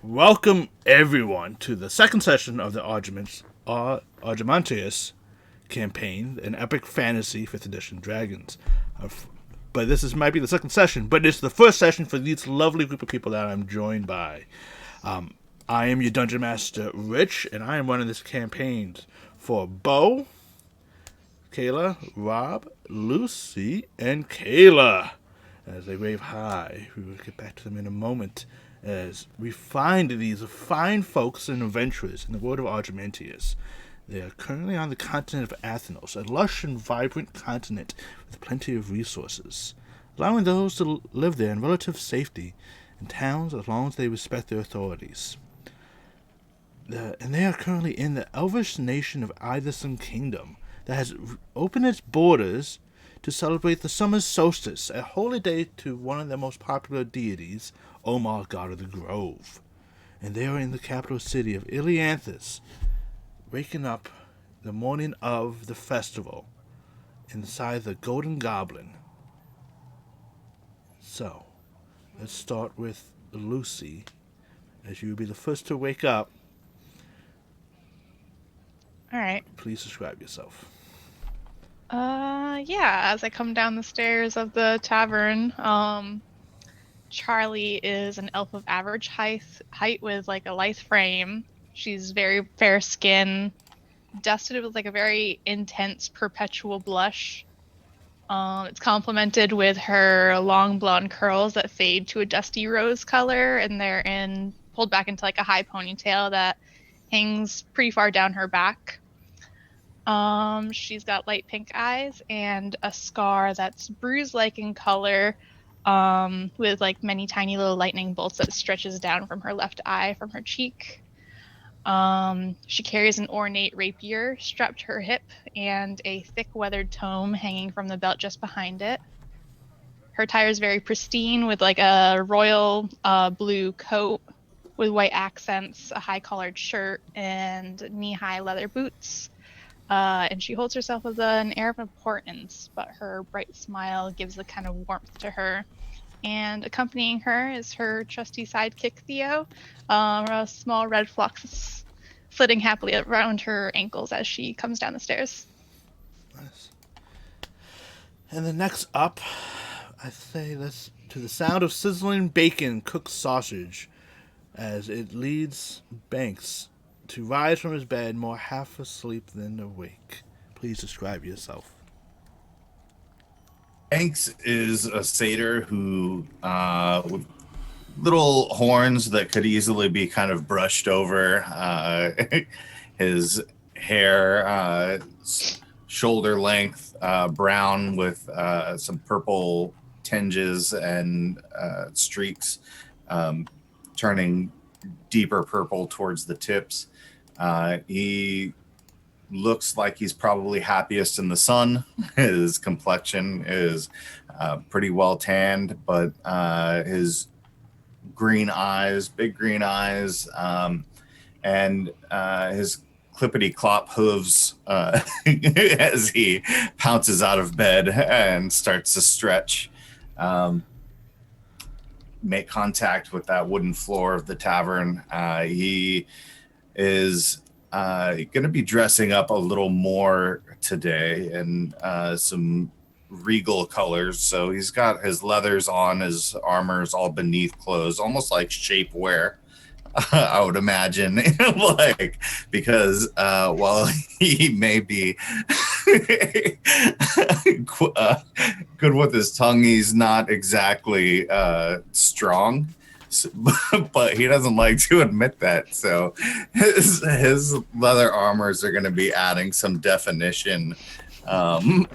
Welcome everyone to the second session of the Argemontus campaign, an epic fantasy 5th edition dragons. But might be the second session, but it's the first session for this lovely group of people that I'm joined by. I am your Dungeon Master, Rich, and I am running this campaign for Bo, Kayla, Rob, Lucy, and Kayla. As they wave hi, we will get back to them in a moment as we find these fine folks and adventurers in the world of Argemontus. They are currently on the continent of Athenos, a lush and vibrant continent with plenty of resources, allowing those to live there in relative safety in towns as long as they respect their authorities. And they are currently in the elvish nation of Iverson Kingdom that has opened its borders to celebrate the summer solstice, a holy day to one of their most popular deities, Omar, god of the grove. And they are in the capital city of Ilianthus, waking up the morning of the festival inside the Golden Goblin. So, let's start with Lucy, as you will be the first to wake up. All right. Please describe yourself. Yeah, as I come down the stairs of the tavern, Charlie is an elf of average height with like a lithe frame. She's very fair skin, dusted with like a very intense perpetual blush. It's complemented with her long blonde curls that fade to a dusty rose color, and they're pulled back into like a high ponytail that hangs pretty far down her back. She's got light pink eyes and a scar that's bruise-like in color, with like many tiny little lightning bolts that stretches down from her left eye from her cheek. She carries an ornate rapier strapped to her hip and a thick weathered tome hanging from the belt just behind it. Her attire is very pristine with like a royal blue coat with white accents, a high-collared shirt, and knee-high leather boots. And she holds herself with an air of importance, but her bright smile gives a kind of warmth to her. And accompanying her is her trusty sidekick, Theo, a small red fox flitting happily around her ankles as she comes down the stairs. Nice. And then next up, I say let's to the sound of sizzling bacon cooked sausage as it leads Banks to rise from his bed more half asleep than awake. Please describe yourself. Hanks is a satyr who, with little horns that could easily be kind of brushed over. His hair, shoulder length, brown with some purple tinges and streaks, turning deeper purple towards the tips. He looks like he's probably happiest in the sun. His complexion is pretty well tanned, but his green eyes, big green eyes, and his clippity clop hooves as he pounces out of bed and starts to stretch, make contact with that wooden floor of the tavern. He is going to be dressing up a little more today in some regal colors. So he's got his leathers on, his armor's all beneath clothes, almost like shapewear. I would imagine, like, because while he may be good with his tongue, he's not exactly strong. But he doesn't like to admit that. So his leather armors are going to be adding some definition, and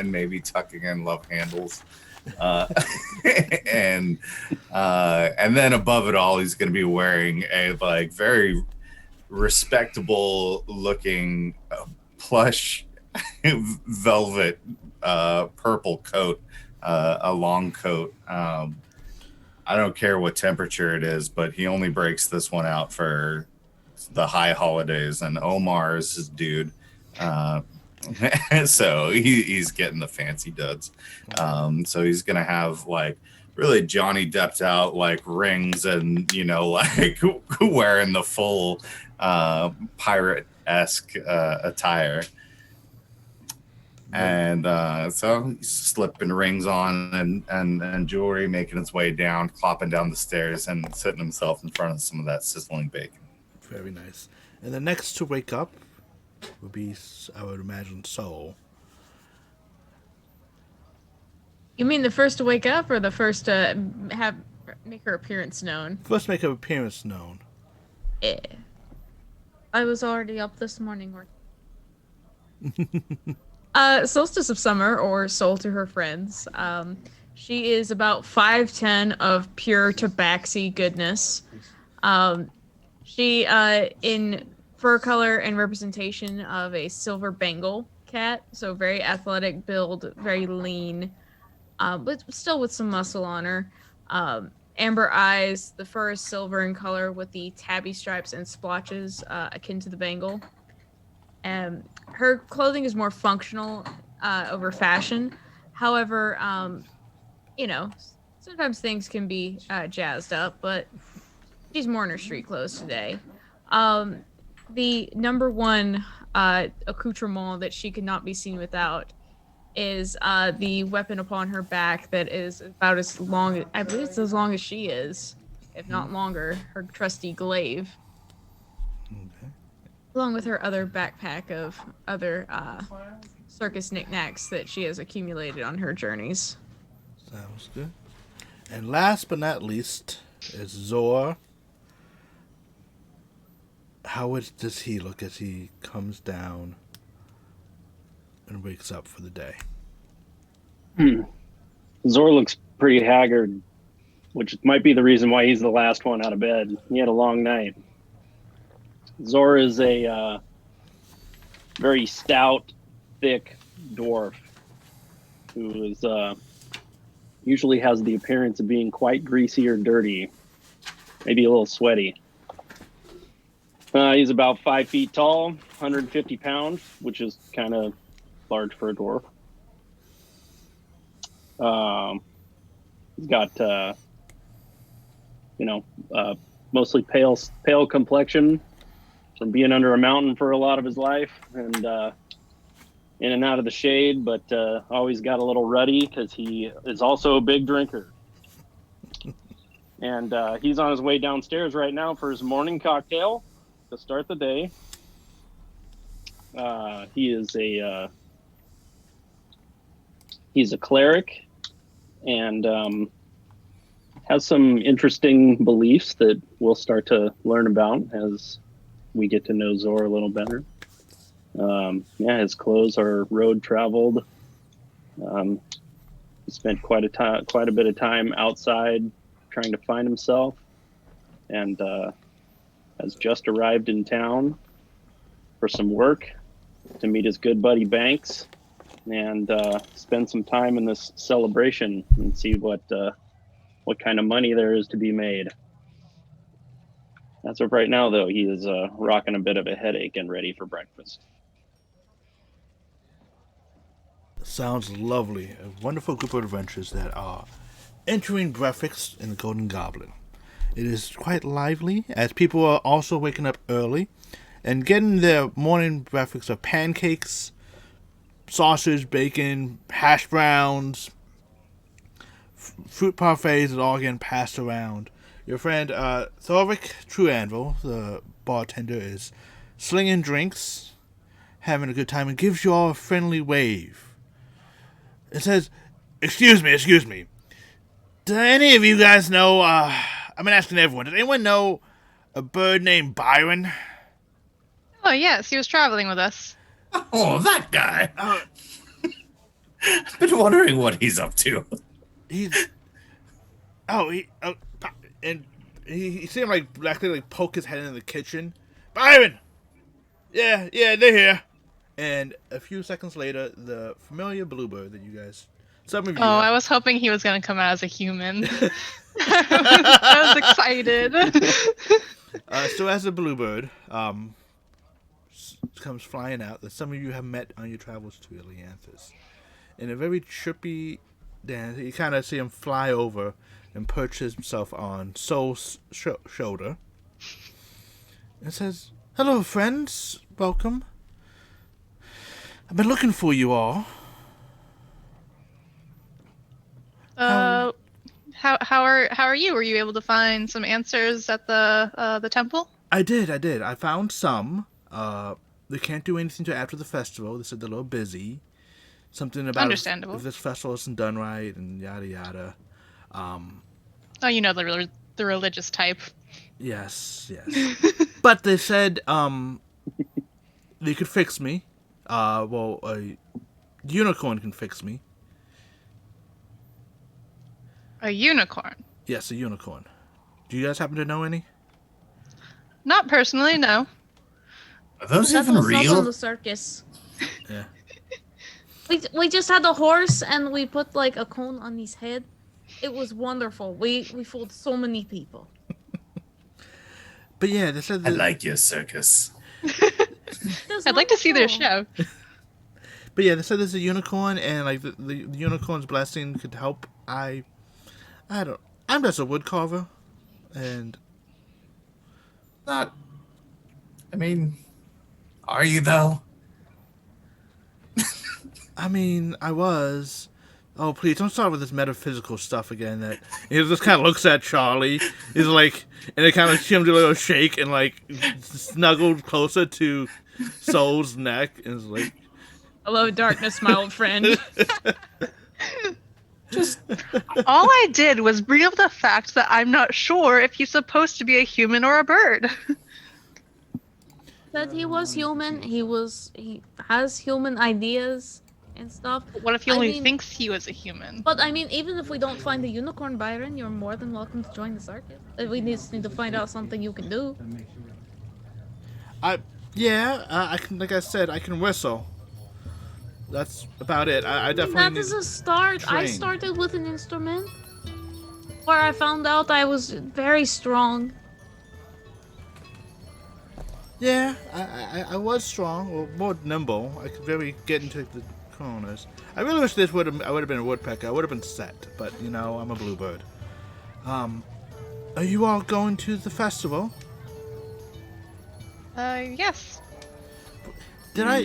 maybe tucking in love handles. And then above it all, he's going to be wearing a like very respectable looking plush velvet purple coat, a long coat. I don't care what temperature it is, but he only breaks this one out for the high holidays, and Omar is his dude. So he's getting the fancy duds. So he's going to have like really Johnny Depped out, like rings and, like wearing the full pirate-esque attire. And so he's slipping rings on and jewelry, making his way down, clopping down the stairs, and sitting himself in front of some of that sizzling bacon. Very nice. And the next to wake up would be, I would imagine, Soul. You mean the first to wake up, or the first to make her appearance known? First make her appearance known. Yeah. I was already up this morning. Solstice of Summer, or Soul to her friends. She is about 5'10" of pure tabaxi goodness. She, in fur color and representation of a silver Bengal cat, so very athletic build, very lean, but still with some muscle on her. Amber eyes, the fur is silver in color with the tabby stripes and splotches akin to the Bengal. Her clothing is more functional over fashion. However, sometimes things can be jazzed up, but she's more in her street clothes today. The number one accoutrement that she could not be seen without is the weapon upon her back that is about as long, I believe it's as long as she is, if not longer, her trusty glaive. Okay. Along with her other backpack of other circus knickknacks that she has accumulated on her journeys. Sounds good. And last but not least is Zor. How does he look as he comes down and wakes up for the day? Zor looks pretty haggard, which might be the reason why he's the last one out of bed. He had a long night. Zor is a very stout, thick dwarf who is usually has the appearance of being quite greasy or dirty, maybe a little sweaty. He's about 5 feet tall, 150 pounds, which is kind of large for a dwarf. He's got, mostly pale complexion from being under a mountain for a lot of his life and in and out of the shade, but always got a little ruddy because he is also a big drinker. And he's on his way downstairs right now for his morning cocktail to start the day. He's a cleric and has some interesting beliefs that we'll start to learn about as we get to know Zor a little better. His clothes are road traveled. He spent quite a bit of time outside trying to find himself, and has just arrived in town for some work to meet his good buddy Banks and spend some time in this celebration and see what kind of money there is to be made. As of right now, though, he is rocking a bit of a headache and ready for breakfast. Sounds lovely. A wonderful group of adventurers that are entering breakfast in the Golden Goblin. It is quite lively, as people are also waking up early and getting their morning breakfast of pancakes, sausage, bacon, hash browns, fruit parfaits that all getting passed around. Your friend Thorvik Truanvil, the bartender, is slinging drinks, having a good time, and gives you all a friendly wave. It says, excuse me. Do any of you guys know, I've been asking everyone, does anyone know a bird named Byron? Oh, yes, he was traveling with us. Oh, that guy. I've been wondering what he's up to. He seemed like actually poke his head in the kitchen. Byron! Yeah, they're here. And a few seconds later, the familiar bluebird that you guys, some of you. I was hoping he was going to come out as a human. I was excited. So as a bluebird, comes flying out that some of you have met on your travels to Elianthus. In a very trippy, Dan, you kind of see him fly over and perch himself on Soul's shoulder. And says, "Hello, friends. Welcome. I've been looking for you all." How are you? Were you able to find some answers at the temple? I did. I found some. They can't do anything till after the festival. They said they're a little busy. Something about Understandable. if this festival isn't done right and yada yada. Oh, you know the religious type. Yes. But they said they could fix me. Well, a unicorn can fix me. A unicorn? Yes, a unicorn. Do you guys happen to know any? Not personally, no. Are those That even was not on real? the circus. Yeah. We just had a horse and we put like a cone on his head. It was wonderful. We fooled so many people. But yeah, they said I that, like your circus. That's I'd like to see their wonderful. show. But yeah, they said there's a unicorn, and like the unicorn's blessing could help. I'm just a wood carver, and Not. I mean, are you though? I mean, I was. Oh, please don't start with this metaphysical stuff again. That he just kind of looks at Charlie. He's like, and it kind of gives him a little shake and like snuggled closer to Soul's neck, and is like, Hello, darkness, my old friend. All I did was bring up the fact that I'm not sure if he's supposed to be a human or a bird. That he was human. He has human ideas and stuff. What if he I only mean- thinks he was a human? But I mean, even if we don't find the unicorn, Byron, you're more than welcome to join the circus. We just need to find out something you can do. I can. Like I said, I can whistle. That's about it. I definitely. That need- is a start. I train. started with an instrument where I found out I was very strong. Yeah, I was strong, or more nimble. I could very get into the corners. I really wish I would have been a woodpecker. I would have been set, but you know, I'm a bluebird. Are you all going to the festival? Yes. Did I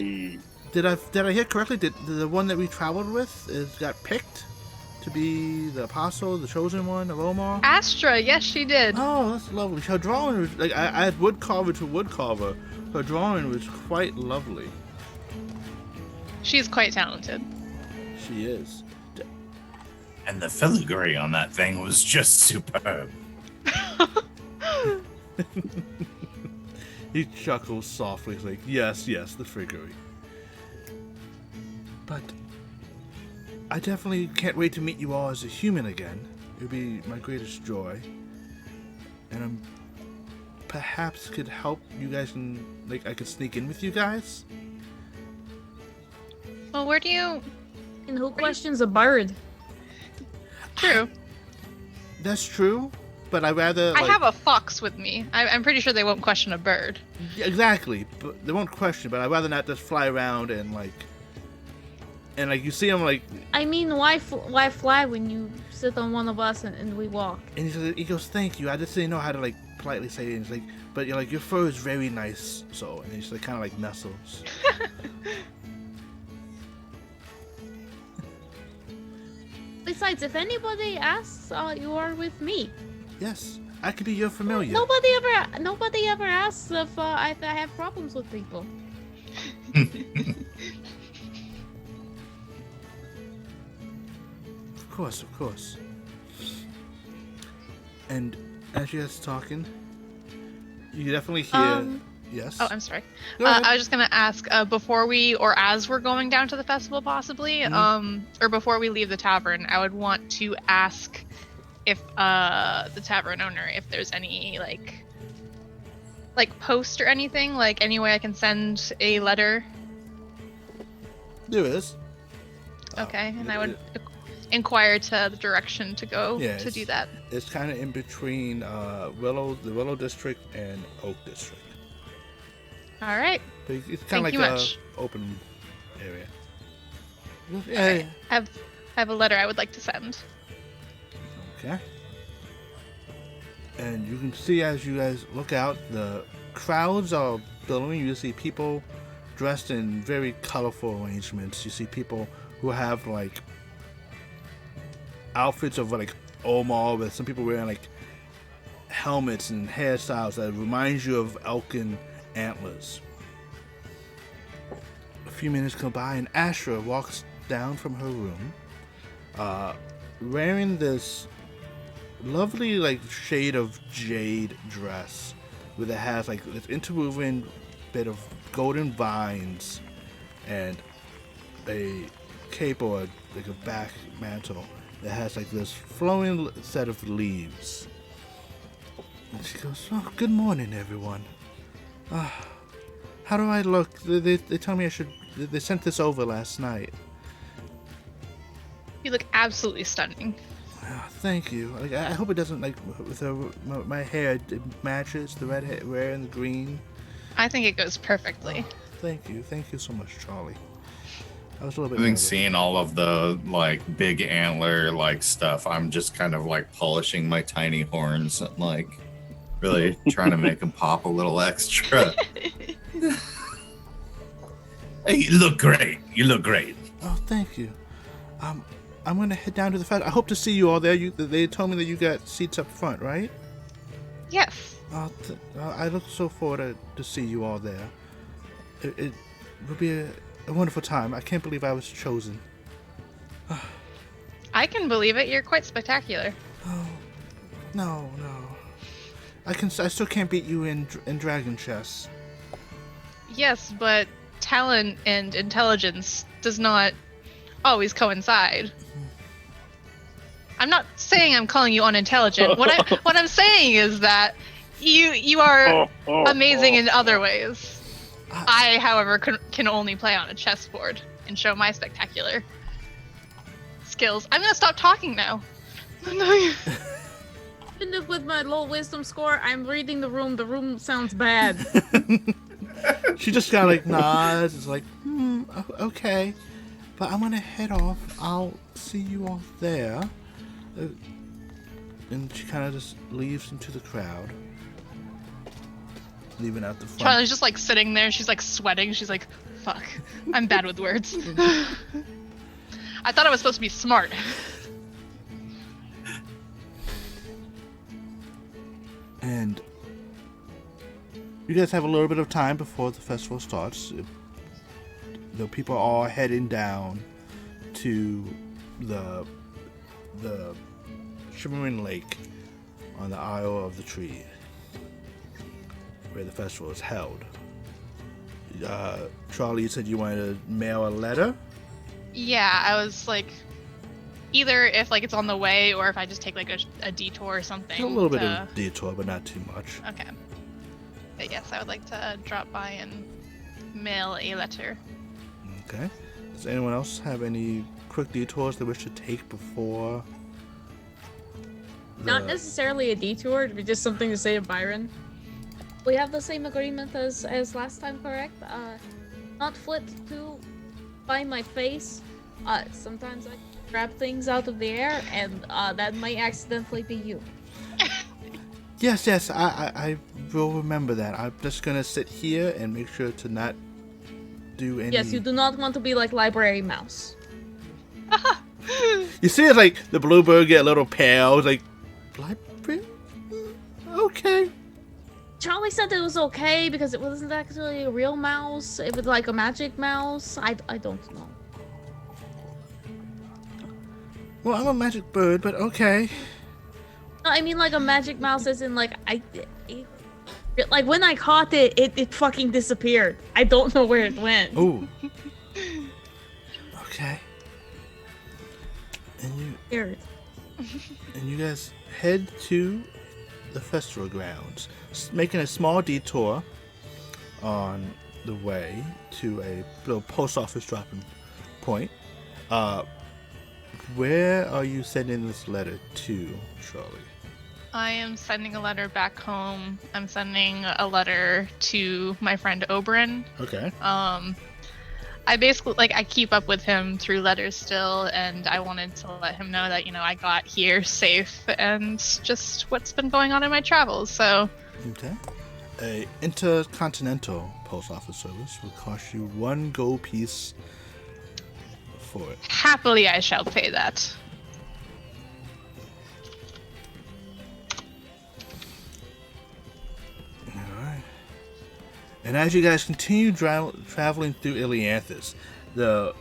hear correctly? Did the one that we traveled with got picked to be the apostle, the chosen one of Omar? Astra, yes, she did. Oh, that's lovely. Her drawing was like I had wood carver to wood carver. Her drawing was quite lovely. She's quite talented. She is. And the filigree on that thing was just superb. He chuckles softly. He's like, yes, the figurine. But I definitely can't wait to meet you all as a human again. It would be my greatest joy. And perhaps could help you guys I could sneak in with you guys? Well, where do you... And who questions a bird? True. That's true, but I'd rather... I have a fox with me. I'm pretty sure they won't question a bird. Yeah, exactly, but they won't question, but I'd rather not just fly around and you see him I mean, why fly when you sit on one of us and we walk? and he goes, thank you, I just didn't know how to politely say it. And he's like, but you're your fur is very nice, so, and he's kind of nestles. Besides, if anybody asks, you are with me. Yes, I could be your familiar. Nobody ever asks if I have problems with people. Of course. And as you guys talking, you definitely hear. Yes. Oh, I'm sorry. Go ahead. I was just gonna ask before we, or as we're going down to the festival, possibly, or before we leave the tavern, I would want to ask if the tavern owner, if there's any like post or anything, like any way I can send a letter. There is. Okay, and I would inquire to the direction to go Yes. to do that. It's kind of in between the Willow District and Oak District. All right. But it's kind Thank of you like a much. open area. Yeah. Okay. I have a letter I would like to send. Okay. And you can see as you guys look out, the crowds are billowing. You see people dressed in very colorful arrangements. You see people who have like outfits of like Omar, with some people wearing like helmets and hairstyles that reminds you of elkin antlers. A few minutes go by and Astra walks down from her room, wearing this lovely like shade of jade dress, where it has like this interwoven bit of golden vines and a cape or like a back mantle that has like this flowing set of leaves. And she goes, "Oh, good morning, everyone. How do I look? They tell me I should. They sent this over last night." You look absolutely stunning. Oh, thank you. Like, I hope it doesn't like with my hair. It matches the red hair and the green. I think it goes perfectly. Oh, thank you so much, Charlie. I was a little bit. Having nervous. seen all of the like big antler like stuff, I'm just kind of like polishing my tiny horns and like really trying to make them pop a little extra. Hey, you look great. You look great. Oh, thank you. I'm gonna head down to the fest. I hope to see you all there. They told me that you got seats up front, right? Yes. I look so forward to see you all there. It will be a wonderful time. I can't believe I was chosen. I can believe it. You're quite spectacular. Oh, no. I still can't beat you in Dragon Chess. Yes, but talent and intelligence does not always coincide. I'm not saying I'm calling you unintelligent. What I'm saying is that you are amazing in other ways. I, however, can only play on a chessboard and show my spectacular skills. I'm gonna stop talking now. Even if with my low wisdom score, I'm reading the room. The room sounds bad. She just kind of like nods. It's like, okay. But I'm gonna head off. I'll see you all there. And she kind of just leaves into the crowd, leaving out the front. Charlie's just like sitting there. She's like sweating. She's like, fuck. I'm bad with words. I thought I was supposed to be smart. And you guys have a little bit of time before the festival starts. The people are all heading down to the shimmering lake on the Isle of the Tree, where the festival is held. Charlie, you said you wanted to mail a letter? Yeah, I was like, either if like it's on the way or if I just take like a detour or something. A little bit of detour, but not too much. Okay. But yes, I would like to drop by and mail a letter. Okay. Does anyone else have any quick detours they wish to take before? Not necessarily a detour, but just something to say to Byron. We have the same agreement as last time, correct? Not flip to by my face. Sometimes I grab things out of the air, and that might accidentally be you. Yes, I will remember that. I'm just gonna sit here and make sure to not do any... Yes, you do not want to be like Library Mouse. You see, it's like the bluebird get a little pale. It's like, library? Okay. Charlie said it was okay because it wasn't actually a real mouse. It was like a magic mouse. I don't know. Well, I'm a magic bird, but okay. No, I mean like a magic mouse as in like like when I caught it, it fucking disappeared. I don't know where it went. Ooh. Okay. Weird. And you guys head to the festival grounds, making a small detour on the way to a little post office dropping point. Where are you sending this letter to, Charlie? I am sending a letter back home. I'm sending a letter to my friend Oberyn. Okay. I basically like I keep up with him through letters still, and I wanted to let him know that I got here safe and just what's been going on in my travels. So Okay. A intercontinental post office service will cost you 1 gold piece for it. happily I shall pay that. Alright. And as you guys continue traveling through Ilianthus, the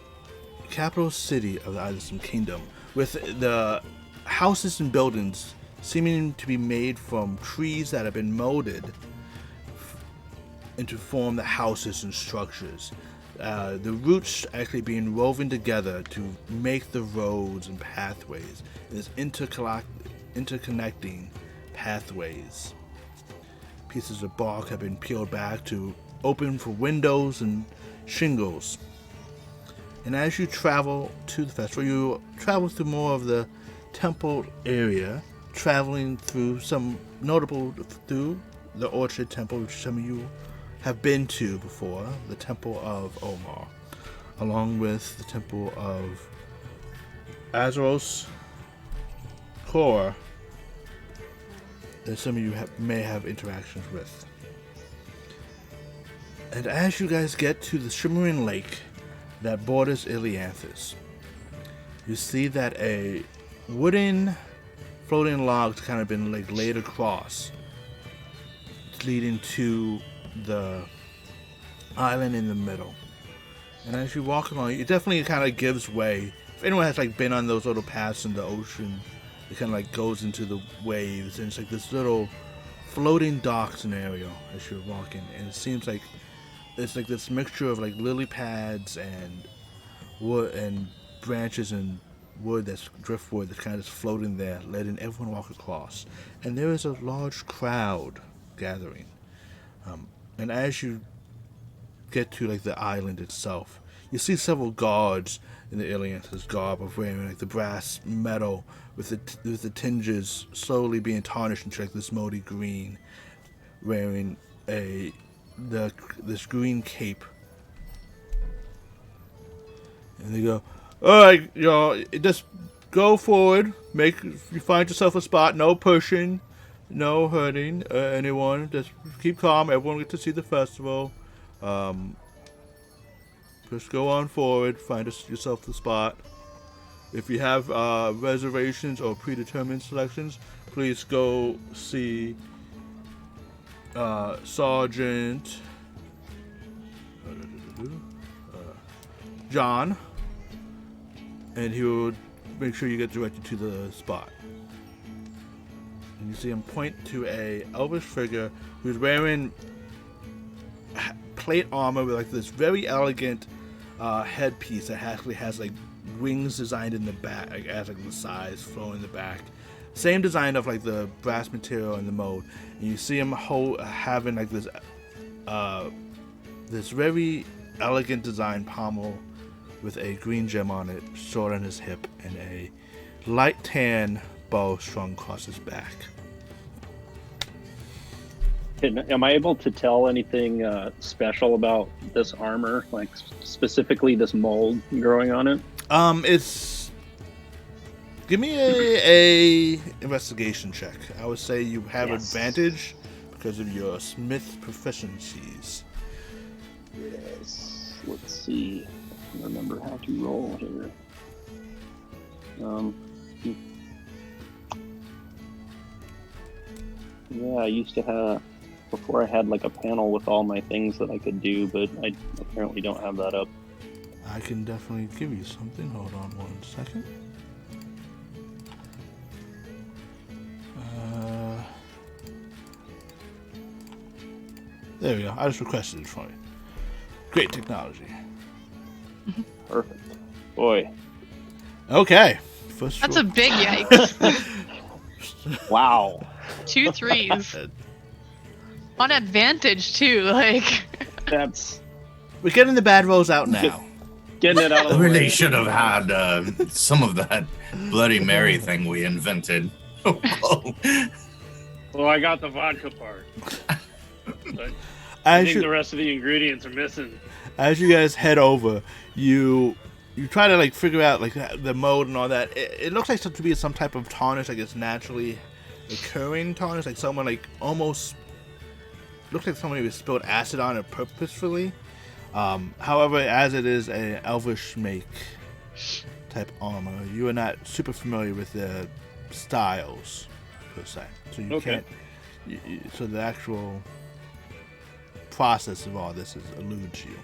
capital city of the Idlesome Kingdom, with the houses and buildings seeming to be made from trees that have been molded into form the houses and structures. The roots actually being woven together to make the roads and pathways. There's interconnecting pathways. Pieces of bark have been peeled back to open for windows and shingles. And as you travel to the festival, you travel through more of the temple area, traveling through some notable through the Orchard Temple, which some of you have been to before, the Temple of Omar, along with the Temple of Azeros Kor, that some of you may have interactions with. And as you guys get to the shimmering lake that borders Ilianthus, you see that a wooden floating log's kind of been laid across, leading to the island in the middle. And as you walk along, it definitely kind of gives way. If anyone has been on those little paths in the ocean, it kind of goes into the waves, and it's this little floating dock scenario as you're walking. And it seems like it's this mixture of lily pads and wood and branches and wood, that's driftwood, that's kind of just floating there, letting everyone walk across. And there is a large crowd gathering. And as you get to the island itself, you see several guards in the Ilianthus garb of wearing the brass metal with the tinges slowly being tarnished into this moldy green, wearing this green cape. And they go, "Alright, y'all, just go forward. You find yourself a spot. No pushing, no hurting anyone. Just keep calm. Everyone gets to see the festival. Just go on forward. Find yourself the spot. If you have reservations or predetermined selections, please go see Sergeant John, and he will make sure you get directed to the spot." And you see him point to a elvish figure who's wearing plate armor with this very elegant headpiece that actually has wings designed in the back, as the sides flowing in the back. Same design of the brass material and the mold. And you see him having this very elegant design pommel with a green gem on it, sword on his hip, and a light tan bow strung across his back. Am I able to tell anything special about this armor, specifically this mold growing on it? Give me a investigation check. I would say you have advantage because of your smith proficiencies. Yes. Let's see. I remember how to roll here. Yeah, I used to have, before I had a panel with all my things that I could do, but I apparently don't have that up. I can definitely give you something. Hold on 1 second. There we go. I just requested it for you. Great technology. Perfect. Boy. Okay. That's a big yikes. Wow. 2 3s. On advantage too, That's We're getting the bad rolls out now. getting it out of I the really way. should have had some of that Bloody Mary thing we invented. Well, I got the vodka part. But I As think you the rest of the ingredients are missing. as you guys head over, you try to like figure out like the mode and all that. It looks like to be some type of tarnish, like it's naturally occurring tarnish, like someone like almost looks like somebody was spilled acid on it purposefully. However, as it is a elvish make type armor, you are not super familiar with the styles per se, so you Okay. can't. So the actual process of all this eludes you.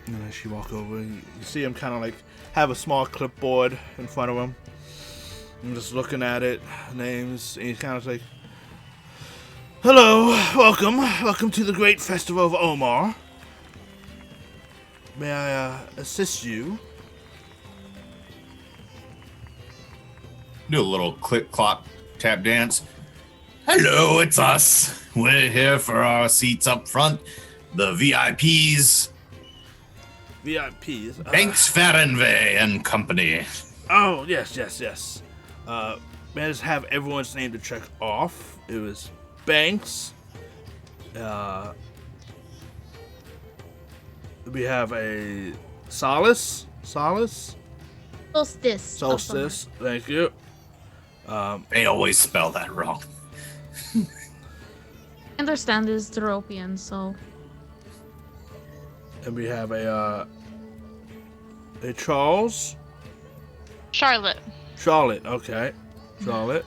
And as you walk over, you see him kind of like have a small clipboard in front of him. I'm just looking at it, names, and he's kind of like, "Hello, welcome to the great festival of Omar. May I assist you?" Do a little click clock tap dance. Hello, it's us. We're here for our seats up front. The VIPs, VIPs. Banks Farenve and Company. Oh, yes. May I just have everyone's name to check off? It was Banks. We have a Solstice. Solstice. of summer. Solstice. Thank you. They always spell that wrong. I understand is European, so And we have a Charles. Charlotte. Charlotte. Okay. Charlotte.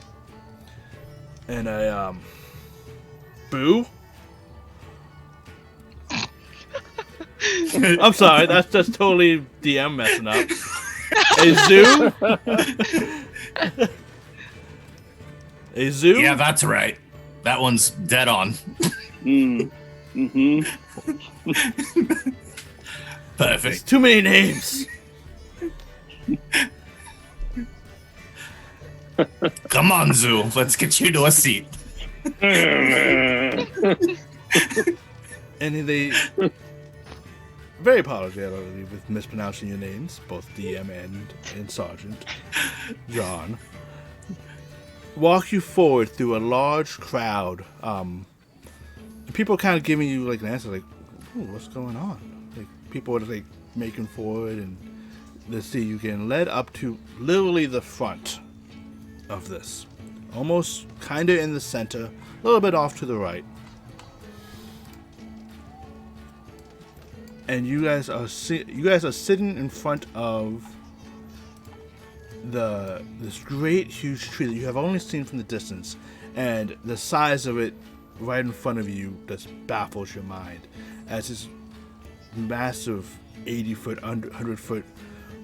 And a Boo. I'm sorry, that's just totally DM messing up. A Zoo. A Zoo. Yeah, that's right. That one's dead on. Mm-hmm. There's Perfect. too many names. Come on, Zoo. Let's get you to a seat. And they very apologetic with mispronouncing your names, both DM and Sergeant John. Walk you forward through a large crowd. People kind of giving you like an answer, like, "Ooh, what's going on?" Like people are like making forward, and they see you getting led up to literally the front of this, almost kind of in the center, a little bit off to the right. And you guys are sitting in front of this great huge tree that you have only seen from the distance, and the size of it right in front of you just baffles your mind, as this massive 80-foot, 100-foot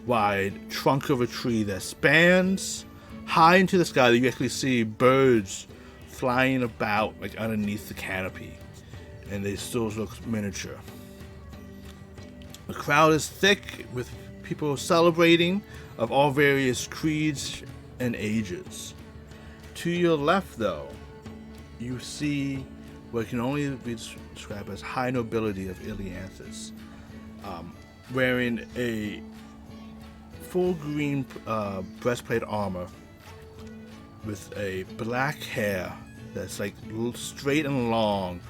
wide trunk of a tree that spans high into the sky, that you actually see birds flying about like underneath the canopy, and they still look miniature. The crowd is thick with people celebrating of all various creeds and ages. To your left, though, you see what can only be described as high nobility of Ilianthus, wearing a full green breastplate armor with a black hair that's like straight and long,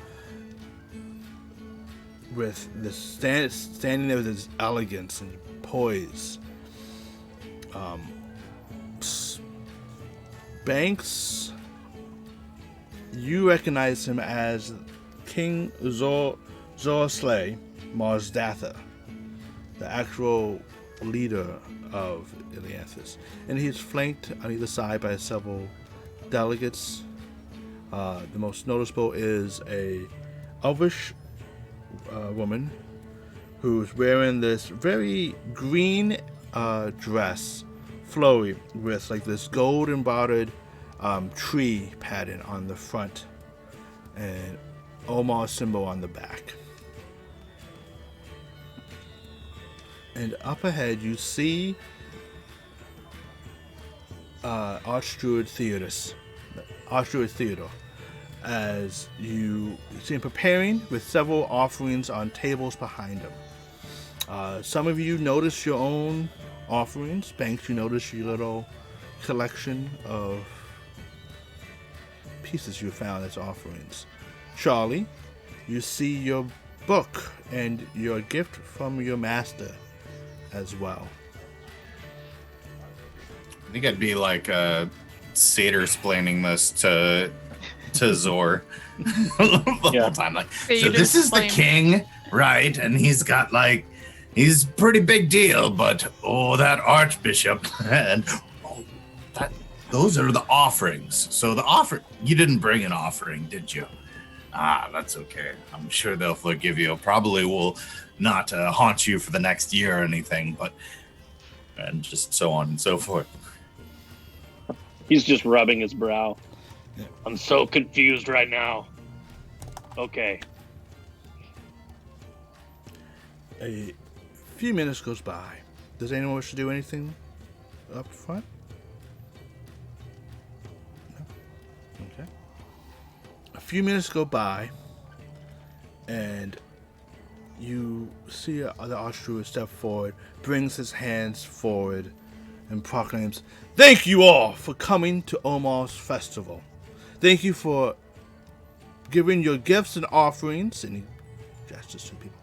with this standing there with his elegance and poise. Banks, you recognize him as King Zorsley Marsdatha, the actual leader of Ilianthus, and he's flanked on either side by several delegates. The most noticeable is a elvish woman who's wearing this very green dress, flowy, with like this gold embroidered tree pattern on the front and Omar symbol on the back. And up ahead you see Archdruid Theodore, as you see him preparing with several offerings on tables behind him. Some of you notice your own offerings. Banks, you notice your little collection of pieces you found as offerings. Charlie, you see your book and your gift from your master as well. I think I'd be like satyr explaining this to Zor the whole time. Like, so this is the king, right? And he's got like, he's pretty big deal, but that archbishop and those are the offerings. So you didn't bring an offering, did you? That's okay. I'm sure they'll forgive you. Probably will not haunt you for the next year or anything, and just so on and so forth. He's just rubbing his brow. Yeah. I'm so confused right now. Okay. A few minutes goes by. Does anyone wish to do anything up front? No? Okay. A few minutes go by, and you see the Archdruid step forward, brings his hands forward, and proclaims, "Thank you all for coming to Omar's festival. Thank you for giving your gifts and offerings." And he gestures to people.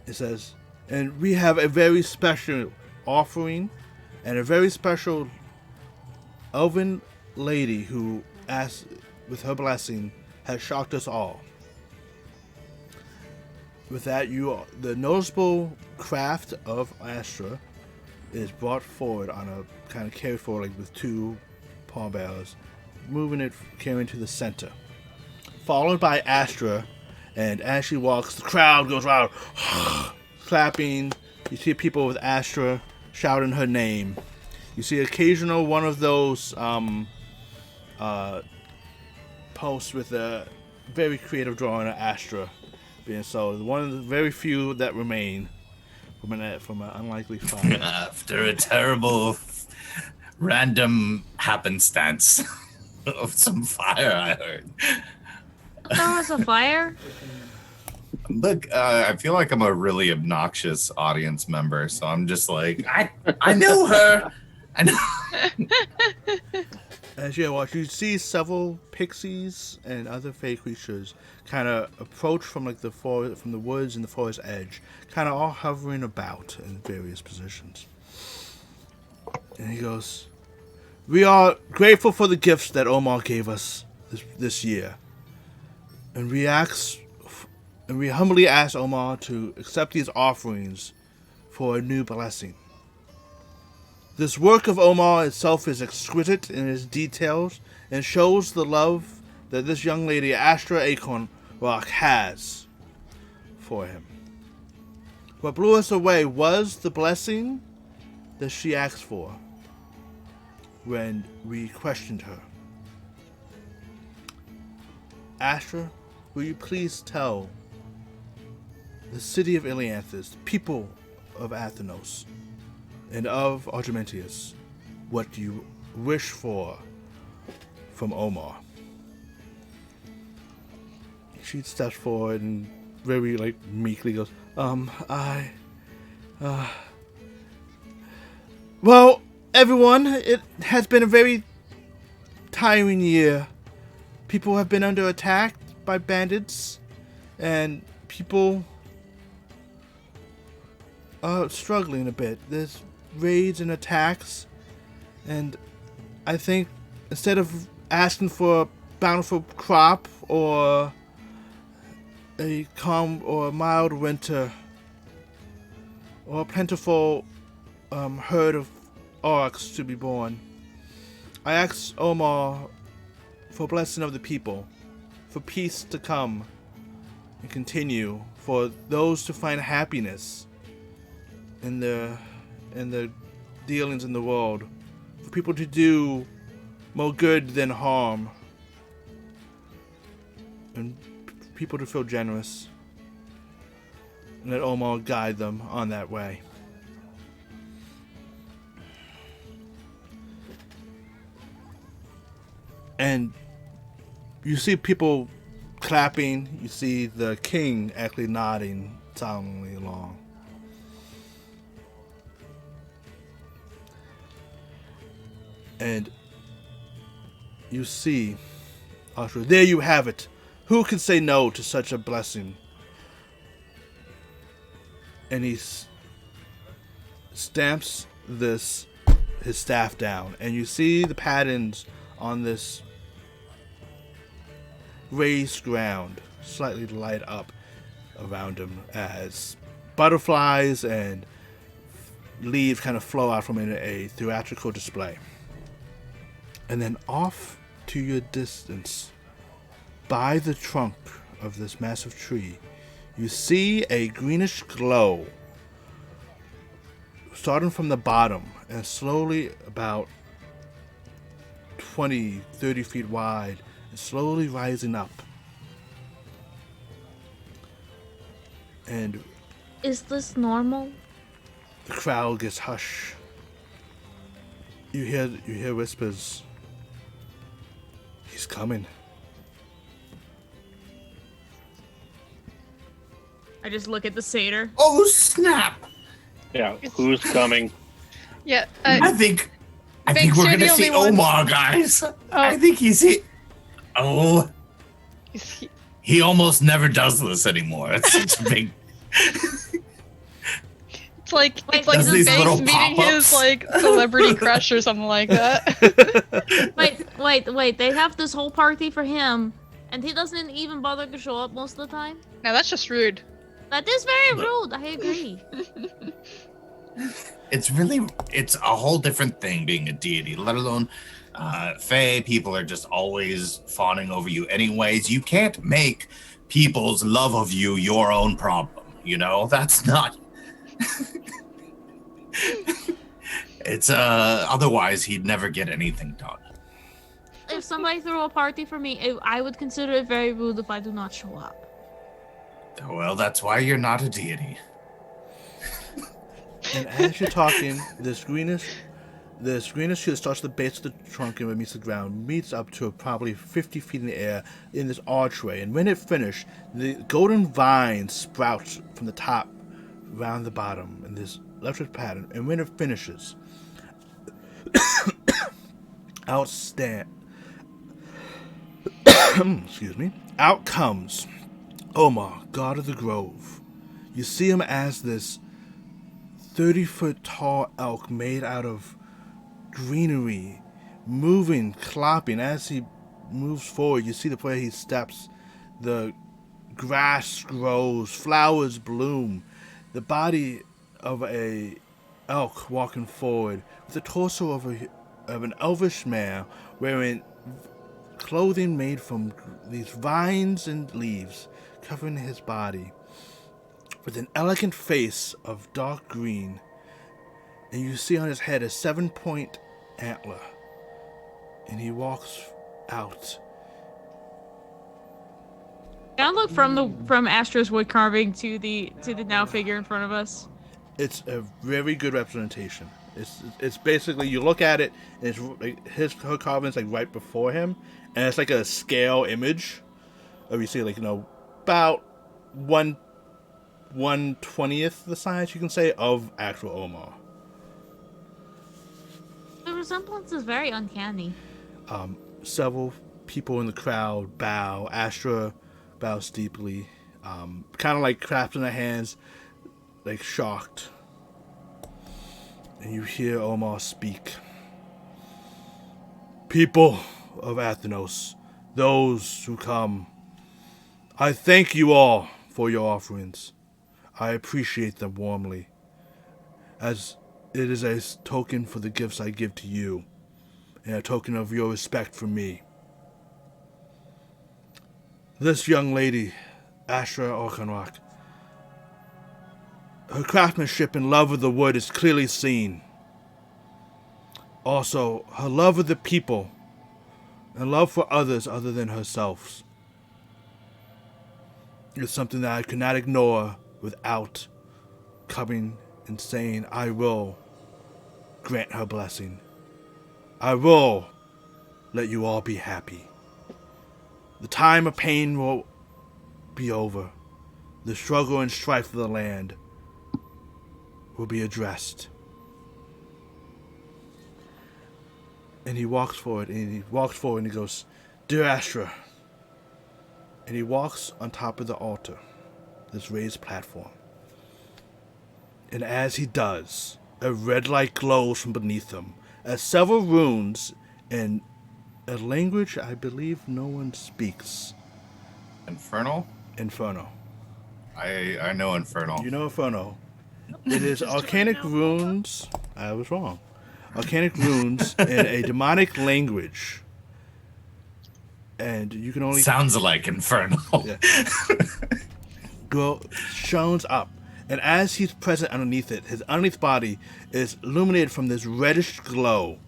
It says, "And we have a very special offering and a very special elven lady who, with her blessing, has shocked us all." With that, the noticeable craft of Astra is brought forward on a kind of carried forward like with two pallbearers, moving it, carrying to the center. Followed by Astra, and as she walks, the crowd goes wild, clapping. You see people with Astra shouting her name. You see occasional one of those posts with a very creative drawing of Astra being sold. One of the very few that remain from an unlikely fire. After a terrible random happenstance of some fire, I heard. There was a fire? Look, I feel like I'm a really obnoxious audience member, so I'm just like, I know her. I know. As you watch, you see several pixies and other fey creatures kind of approach from like from the woods and the forest edge, kind of all hovering about in various positions. And he goes, "We are grateful for the gifts that Omar gave us this year, and we humbly ask Omar to accept these offerings for a new blessing. This work of Omar itself is exquisite in its details and shows the love that this young lady, Astra Acorn Rock, has for him. What blew us away was the blessing that she asked for when we questioned her. Astra, will you please tell the city of Ilianthus, the people of Athenos, and of Argemontus, what you wish for from Omar?" She steps forward and very meekly goes, well, everyone, it has been a very tiring year. People have been under attack by bandits, and people are struggling a bit. There's raids and attacks, and I think instead of asking for a bountiful crop or a calm or mild winter or a plentiful herd of orcs to be born, I ask Omar for blessing of the people, for peace to come and continue, for those to find happiness in the dealings in the world, for people to do more good than harm, and people to feel generous, and let Omar guide them on that way. And you see people clapping, you see the king actually nodding solemnly along. And you see, there you have it, Who can say no to such a blessing? And he stamps his staff down, and you see the patterns on this raised ground slightly light up around him as butterflies and leaves kind of flow out from a theatrical display. And then off to your distance, by the trunk of this massive tree, you see a greenish glow starting from the bottom and slowly about 20, 30 feet wide and slowly rising up. And Is this normal? the crowd gets hush. You hear whispers. He's coming. I just look at the satyr. Oh snap! Yeah, who's coming? Yeah. I think Vince, we're you're gonna the see only one. Omar, guys. I think he's here. Oh, He's- he almost never does this anymore. It's such a big. It's like Does these Banks little meeting pop-ups? his like celebrity crush or something like that. Wait. They have this whole party for him, and he doesn't even bother to show up most of the time. Now that's just rude. That is very rude. I agree. It's a whole different thing being a deity, let alone Fae. People are just always fawning over you anyways. You can't make people's love of you your own problem, you know? That's not... It's otherwise he'd never get anything done. If somebody threw a party for me, I would consider it very rude if I do not show up. Well, that's why you're not a deity. And as you're talking, this greenish shoot starts at the base of the trunk and meets the ground, meets up to probably 50 feet in the air in this archway. And when it finished, the golden vines sprout from the top around the bottom in this electric pattern. And when it finishes, out comes Omar, god of the grove. You see him as this 30-foot tall elk made out of greenery, moving, clopping. As he moves forward, you see the way he steps, the grass grows, flowers bloom. The body of a elk walking forward with the torso of an elvish man wearing clothing made from these vines and leaves covering his body, with an elegant face of dark green, and you see on his head a 7-point antler, and he walks out. Can I look from Astra's wood carving to the now figure in front of us? It's a very good representation. It's basically, you look at it and it's like her carving's like right before him, and it's like a scale image of, you see, like, about 1/20th the size, you can say, of actual Omar. The resemblance is very uncanny. Several people in the crowd bow. Astra bows deeply, kind of like clapping their hands, like shocked. And you hear Omar speak. People of Athenos, those who come, I thank you all for your offerings. I appreciate them warmly, as it is a token for the gifts I give to you, and a token of your respect for me. This young lady, Astra Orkanrak, her craftsmanship and love of the wood is clearly seen. Also, her love of the people and love for others other than herself is something that I could not ignore without coming and saying, I will grant her blessing. I will let you all be happy. The time of pain will be over. The struggle and strife of the land will be addressed. And he walks forward and he goes, Dear Astra, And he walks on top of the altar, this raised platform. And as he does, a red light glows from beneath him, as several runes in a language I believe no one speaks. Infernal? Inferno. I know Infernal. You know Inferno. It is arcanic runes. I was wrong. Arcanic runes in a demonic language. And you can only Sounds like Infernal. Yeah. Shows up. And as he's present underneath it, his underneath body is illuminated from this reddish glow.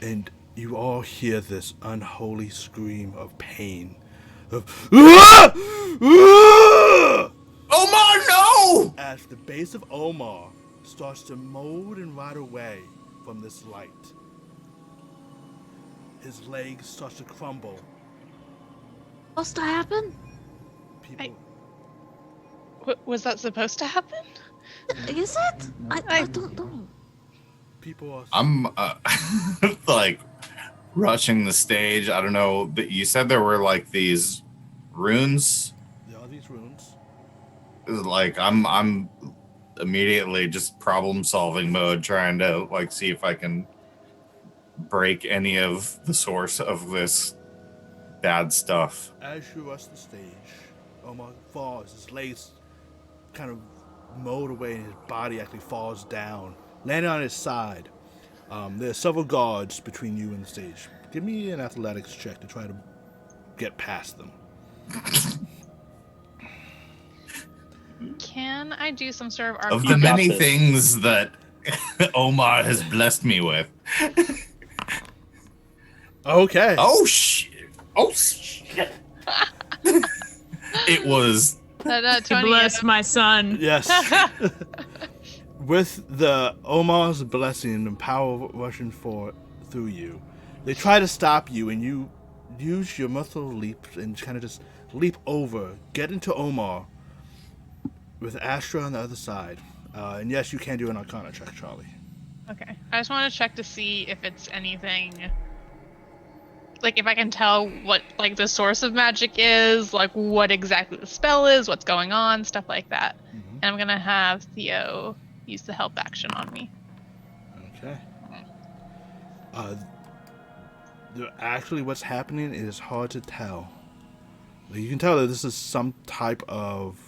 And you all hear this unholy scream of pain. Of "Ah! Ah!" Omar, no! As the base of Omar starts to mold and rot away from this light. His legs start to crumble. What's to happen? People, Was that supposed to happen? Is it? I don't know. people are. I'm like rushing the stage. I don't know. But you said there were like these runes. There are these runes. Like I'm immediately just problem solving mode, trying to like see if I can break any of the source of this bad stuff. As you rush the stage, Omar falls. His legs kind of mold away, and his body actually falls down, landing on his side. There are several guards between you and the stage. Give me an athletics check to try to get past them. Can I do some sort of Of arcana? the got many this. things that Omar has blessed me with. Okay. Oh shit! Oh shit! It was Tony, Bless my son. Yes. With the Omar's blessing and power rushing through you, they try to stop you, and you use your muscle leaps and kind of just leap over, get into Omar, with Astra on the other side. And yes, you can do an Arcana check, Charlie. Okay. I just want to check to see if it's anything. Like, if I can tell what, like, the source of magic is, like, what exactly the spell is, what's going on, stuff like that. Mm-hmm. And I'm going to have Theo use the help action on me. Okay. Actually, what's happening is hard to tell. You can tell that this is some type of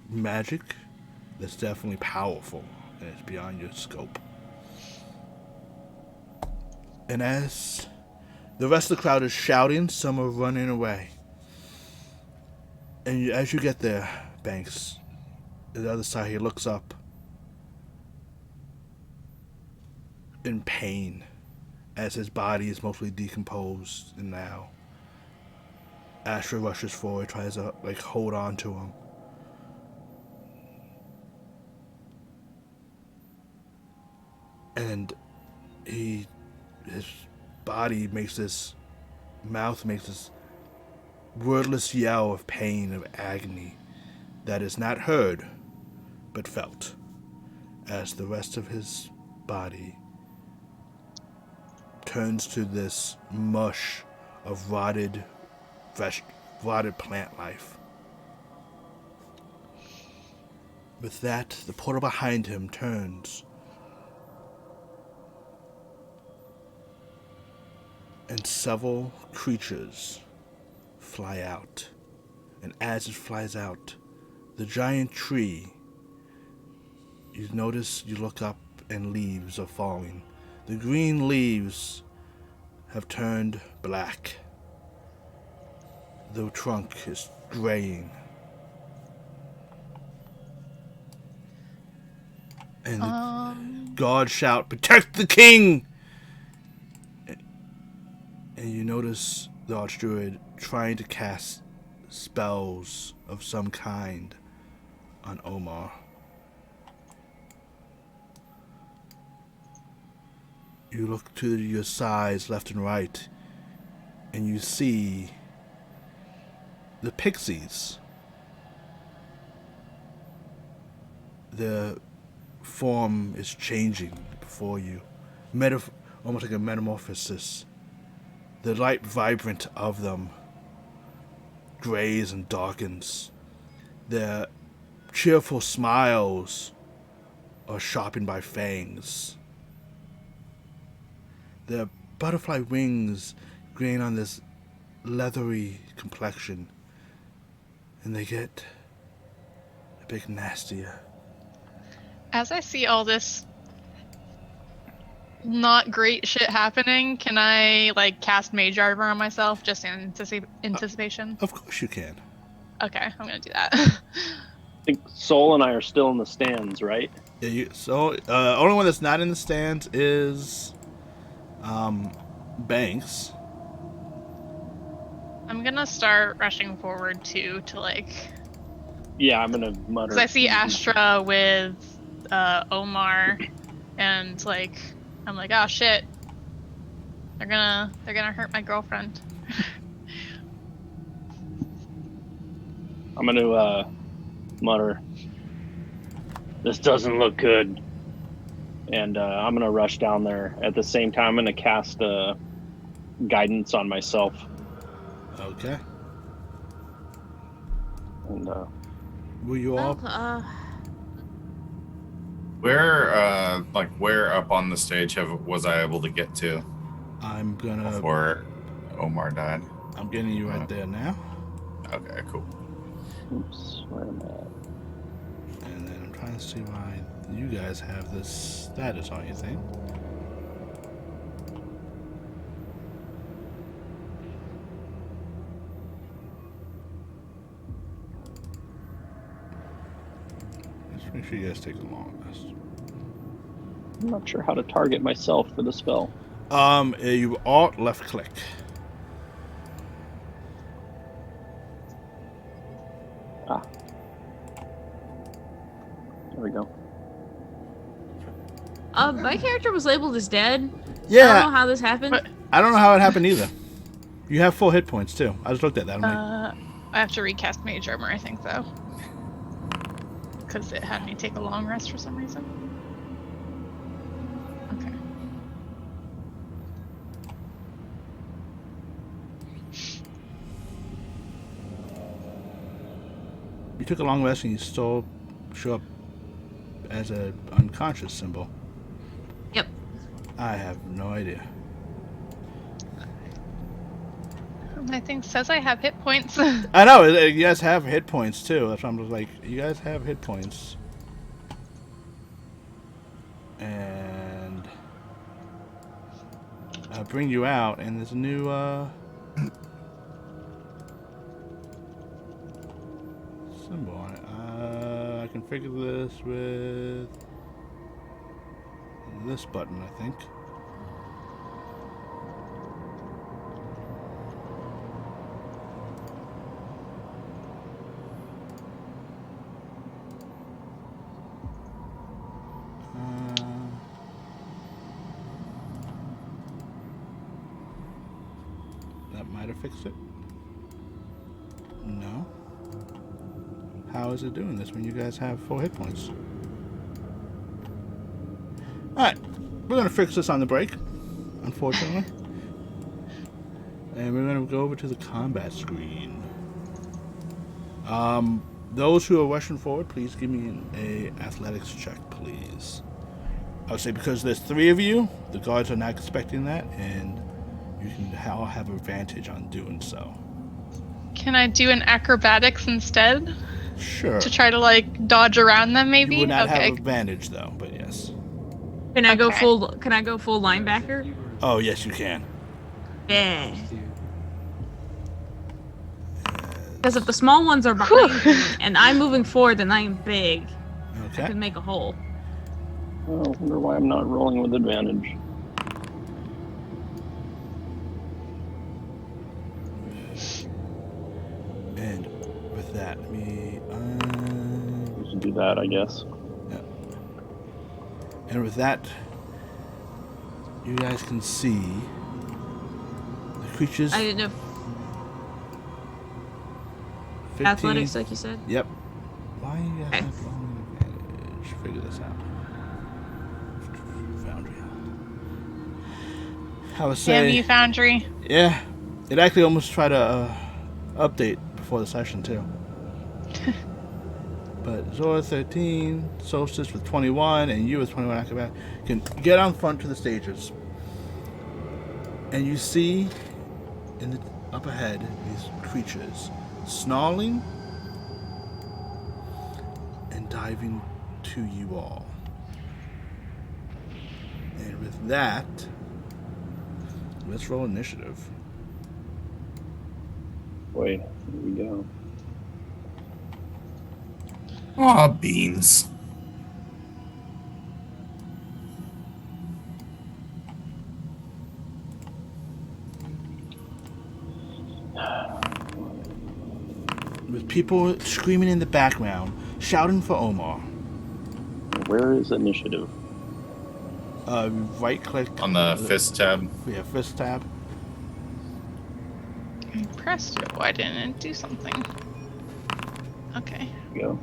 magic that's definitely powerful, and it's beyond your scope. And as the rest of the crowd is shouting, some are running away. And as you get there, Banks, at the other side, he looks up in pain as his body is mostly decomposed, and now Astra rushes forward, tries to like hold on to him. And his body makes this, mouth makes this wordless yell of pain, of agony, that is not heard, but felt, as the rest of his body turns to this mush of rotted plant life. With that, the portal behind him turns, and several creatures fly out. And as it flies out, the giant tree, you look up and leaves are falling. The green leaves have turned black. The trunk is graying. And the guards shout, "Protect the king!" And you notice the Archdruid trying to cast spells of some kind on Omar. You look to your sides, left and right, and you see the pixies. Their form is changing before you, almost like a metamorphosis. The light vibrant of them grays and darkens. Their cheerful smiles are sharpened by fangs. Their butterfly wings grain on this leathery complexion, and they get a bit nastier. As I see all this not great shit happening, can I like cast Mage Armor on myself just in anticipation? Of course you can. Okay, I'm gonna do that. I think Soul and I are still in the stands, right? Yeah, only one that's not in the stands is Banks. I'm gonna start rushing forward too to like, Yeah, I'm gonna mutter. because I see Astra with Omar, and like I'm like, oh shit, they're gonna hurt my girlfriend. I'm gonna mutter. This doesn't look good. And I'm gonna rush down there. At the same time, I'm gonna cast guidance on myself. Okay. And Will you all? Where up on the stage was I able to get to I'm gonna. before Omar died? I'm getting you right there now, Okay, cool. oops, where am I at? and then I'm trying to see why you guys have this status on your thing. Just make sure you guys take the long rest. I'm not sure how to target myself for the spell. You alt left click. There we go. My character was labeled as dead. I don't know Yeah, how this happened. But- I don't know how it happened either. You have full hit points too. I just looked at that. I'm like, I have to recast Mage Armor, I think, though, because it had me take a long rest for some reason. Okay. you took a long rest and you still show up as a unconscious symbol. Yep. I have no idea. My thing says I have hit points. I know you guys have hit points too. That's why I'm just like, you guys have hit points, and I'll bring you out. And there's a new symbol on it. I can figure this with this button, I think. That might have fixed it. No. How is it doing this when you guys have full hit points? Alright, we're gonna fix this on the break, unfortunately. And we're gonna go over to the combat screen. Those who are rushing forward, please give me an athletics check, please. I would say because there's 3 of you, the guards are not expecting that, and you can all have advantage on doing so. Can I do an acrobatics instead Sure. to try to like dodge around them? Maybe. You would not Okay. have advantage though, but yes. Can I go Okay. full? Can I go full linebacker? Oh yes, you can. Yeah. Because if the small ones are behind me and I'm moving forward, then I'm big. I Okay. can make a hole. Oh, I wonder why I'm not rolling with advantage. And with that, me. We can do that, I guess. And with that, you guys can see the creatures. I didn't know. 15. Athletics, like you said. Yep. Why you guys Okay. have rolling advantage? Figure this out. Foundry. I was Damn saying. you, Foundry. Yeah, it actually almost tried to update before the session too. But Zora 13, Solstice with 21, and you with 21 acrobat can get on front to the stages. And you see in the up ahead these creatures snarling and diving to you all. And with that, let's roll initiative. Wait, here we go. Aw, beans. With people screaming in the background, shouting for Omar. Where is initiative? Right click On the fist tab. Yeah, fist tab. I pressed it. Why didn't it do something? Okay. Here we go.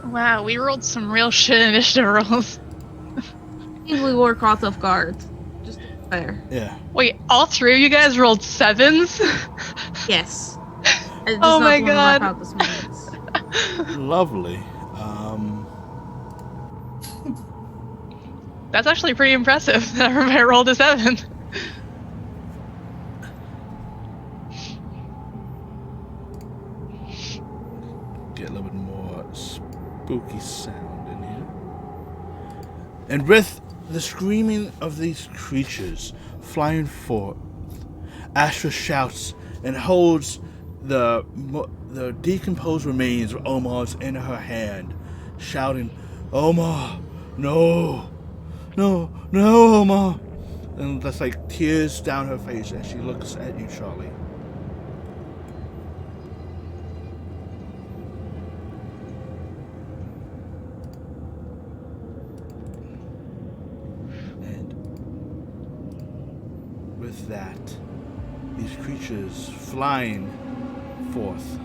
Wow, we rolled some real shit initiative rolls. Easily were caught off guard. Just fair. Yeah. Wait, all three of you guys rolled 7s? Yes. Oh my God. Lovely. That's actually pretty impressive that everybody rolled a 7. Get a little bit more spooky sound in here. And with the screaming of these creatures flying forth, Astra shouts and holds the decomposed remains of Omar's in her hand, shouting, "Omar, no, no, no, Omar!" And that's like tears down her face as she looks at you, Charlie. And with that, these creatures flying forth.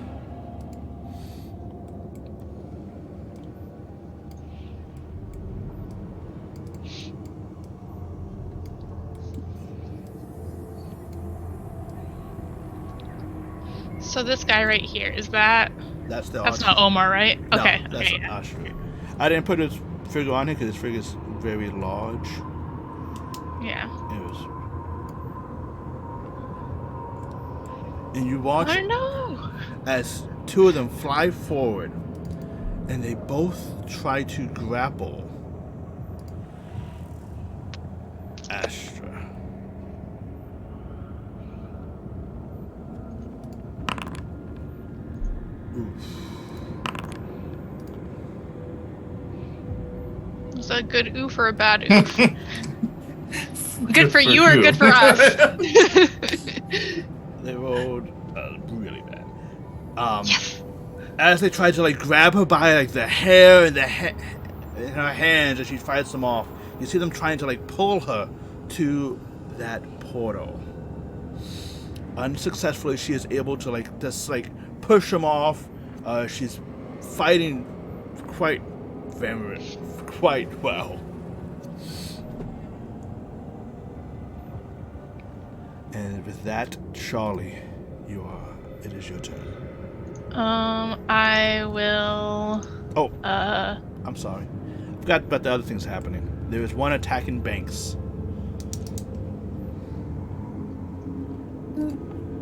So this guy right here, is that... That's That's not Omar, right? No, Okay, that's okay, not yeah. Ashra. I didn't put his figure on here because his figure's very large. Yeah. It was. And you watch Oh no! as two of them fly forward, and they both try to grapple Astra. Oof. Is that a good oof or a bad oof? Good for you or who? good for us? They rolled really bad. As they try to like grab her by like the hair and in her hands as she fights them off, you see them trying to like pull her to that portal. Unsuccessfully, she is able to like just like push them off. She's fighting quite well. And with that, Charlie, it is your turn. I will... Oh, I'm sorry. I forgot about the other things happening. There is one attacking Banks.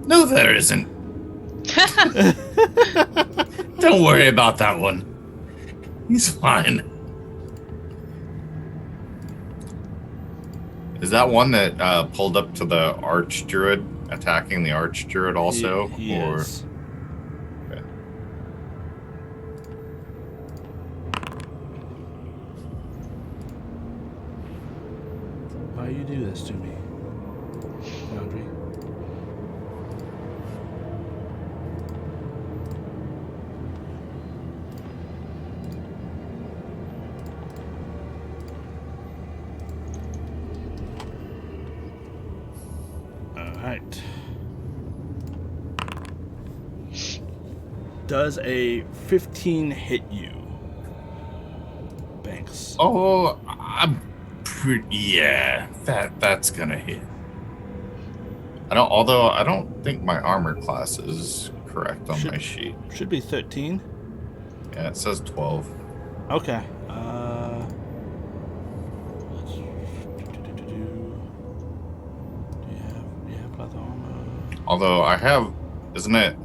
No, there isn't. Don't worry about that one. He's fine. Is that one that pulled up to the Arch Druid, attacking the Arch Druid also? He or is. Okay. Why you do this to me, Foundry? Alright. Does a 15 hit you? Banks? Banks. Oh, I'm pretty. Yeah, that's gonna hit. Although I don't think my armor class is correct on my sheet. Should be 13. Yeah, it says 12. Okay. Do you have leather armor? Although I have, isn't it?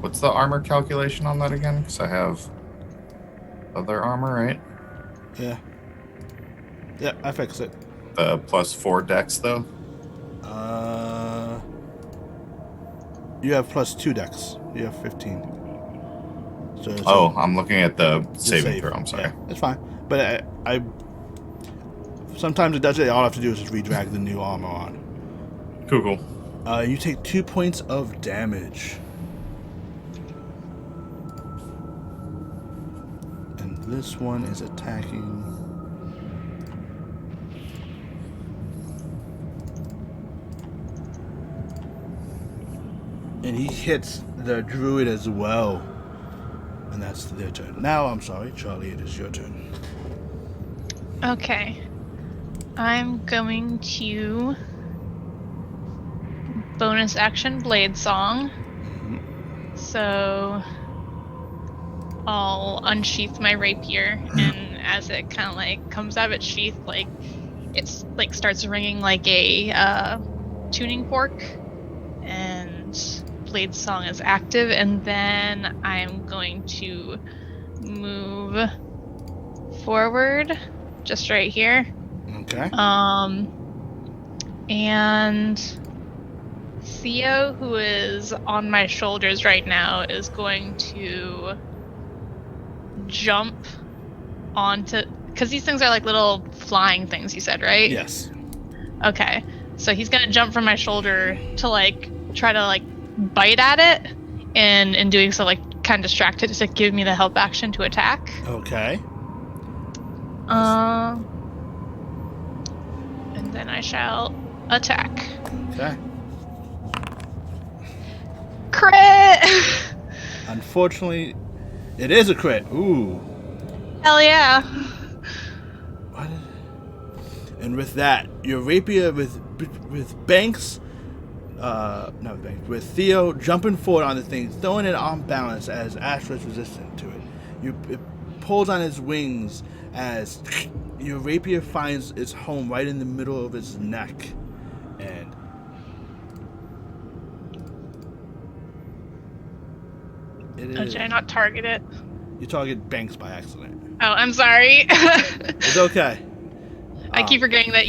What's the armor calculation on that again? Because I have leather armor, right? Yeah. Yeah, I fixed it. The +4 dex, though. You have +2 dex. You have 15. Oh, I'm looking at the saving save. throw. I'm sorry. Yeah, it's fine. But I sometimes it does it. All I have to do is just redrag the new armor on. Cool. You take 2 points of damage. And this one is attacking. And he hits the druid as well. And that's their turn. Now, I'm sorry, Charlie, it is your turn. Okay. I'm going to bonus action Blade Song. So I'll unsheath my rapier, and as it kind of like comes out of its sheath, like it's like starts ringing like a tuning fork, and Blade Song is active, and then I'm going to move forward, just right here. Okay. And Theo, who is on my shoulders right now, is going to jump onto, because these things are like little flying things, you said, right? Yes. Okay. So he's gonna jump from my shoulder to like try to like bite at it, and in doing so like kind of distract it to give me the help action to attack. Okay. And then I shall attack. Okay. Crit! Unfortunately, it is a crit. Ooh. Hell yeah. What? And with that, your rapier with Banks, not Banks, with Theo jumping forward on the thing, throwing it on balance as Astra is resistant to it. It pulls on his wings as your rapier finds its home right in the middle of his neck, and it is. Did I not target it? You target Banks by accident. Oh, I'm sorry. It's okay. I keep forgetting that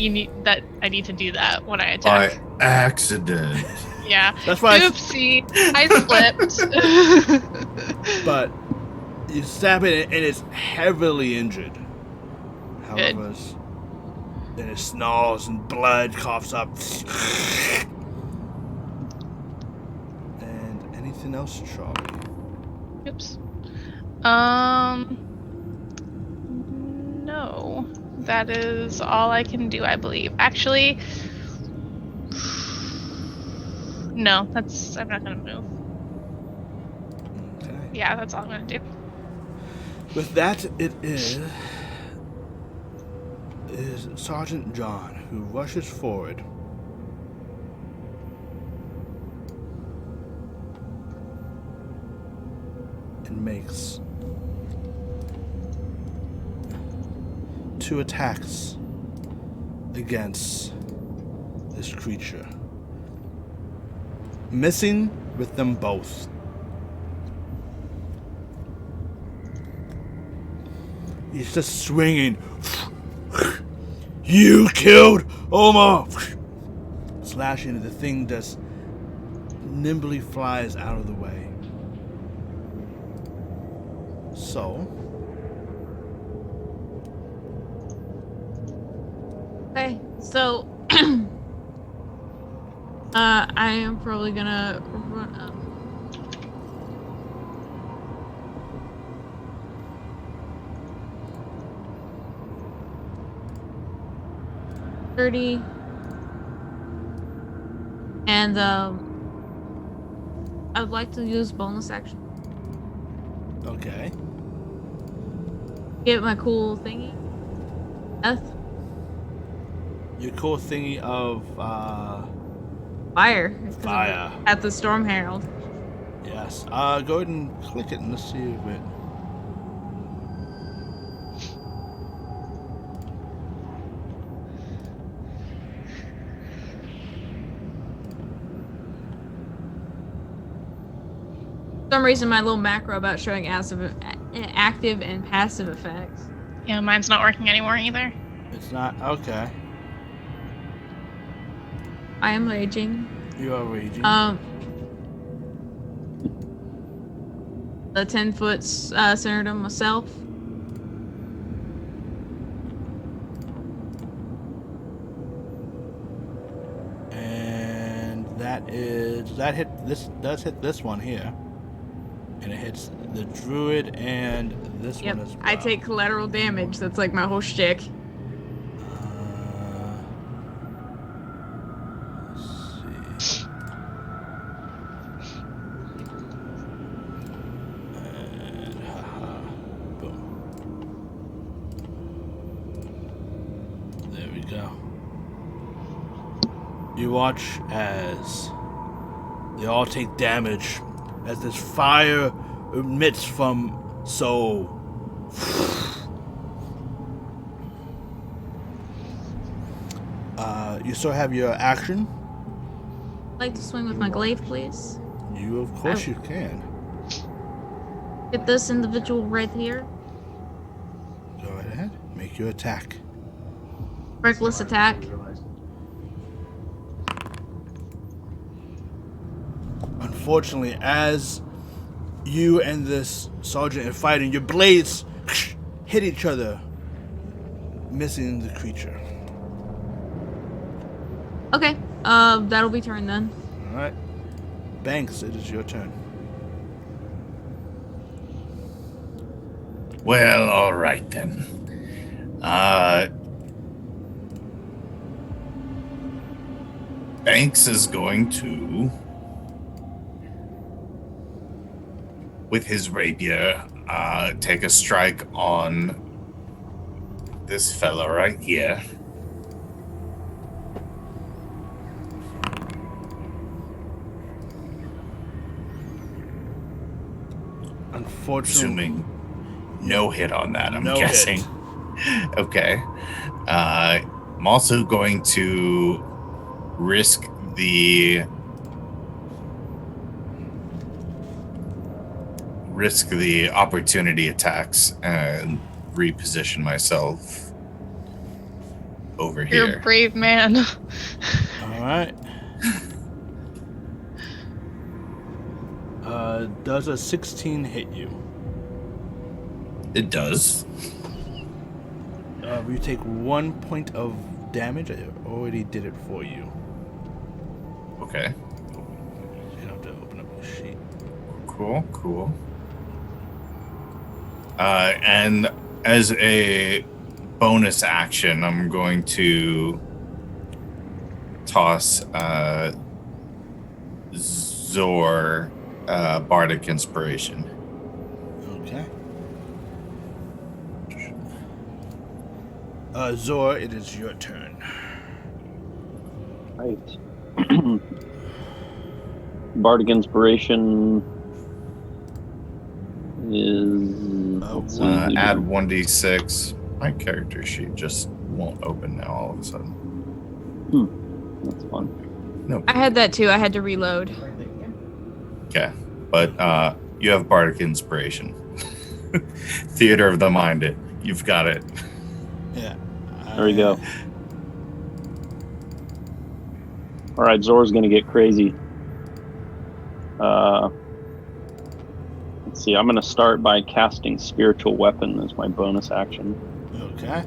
I need to do that when I attack. By accident. Yeah. That's why. Oopsie. I slipped. But you stab it and it's heavily injured. However, then it snarls and blood coughs up. And anything else, Charlie? Oops. No. That is all I can do, I believe. Actually, no, I'm not gonna move. Okay. Yeah, that's all I'm gonna do. With that, it is Sergeant John who rushes forward. And makes 2 attacks against this creature, missing with them both. He's just swinging. You killed Omar! Slashing, the thing just nimbly flies out of the way. So, Okay, so I am probably gonna run up. $30, and I would like to use bonus action. Okay. Get my cool thingy. Death. Your cool thingy of Fire. fire. At the Storm Herald. Yes. Go ahead and click it and let's see if it. For some reason, my little macro about showing active and passive effects. Yeah, mine's not working anymore either. It's not okay. I am raging. You are raging. The 10-foot centered on myself. And that does hit this one here. And it hits the druid and this Yep. one as well. I take collateral damage. That's like my whole shtick. Let's see. And boom. There we go. You watch as they all take damage as this fire emits from Soul. You still have your action. I'd like to swing with my glaive, please. You, of course, you can. Hit this individual right here. Go ahead. Make your attack. Reckless attack. Unfortunately, as you and this sergeant are fighting, your blades hit each other, missing the creature. Okay. That'll be turn then. All right. Banks, it is your turn. Well, all right then. Banks is going to, with his rapier, take a strike on this fella right here. Unfortunately, Assuming no hit on that, I'm No guessing. hit. Okay. I'm also going to risk the opportunity attacks and reposition myself over You're here. a brave man. all right. Does a 16 hit you? It does. You take 1 point of damage. I already did it for you. Okay. You have to open up the sheet. Cool. And as a bonus action, I'm going to toss Zor Bardic Inspiration. Okay. Zor, it is your turn. Right. Bardic Inspiration is... let's see. Add 1d6. My character sheet just won't open now all of a sudden. That's fun. No. I had that too. I had to reload. Okay. But you have Bardic Inspiration. Theater of the Mind. You've got it. Yeah. There you go. All right, Zor's going to get crazy. Let's see, I'm going to start by casting Spiritual Weapon as my bonus action. Okay.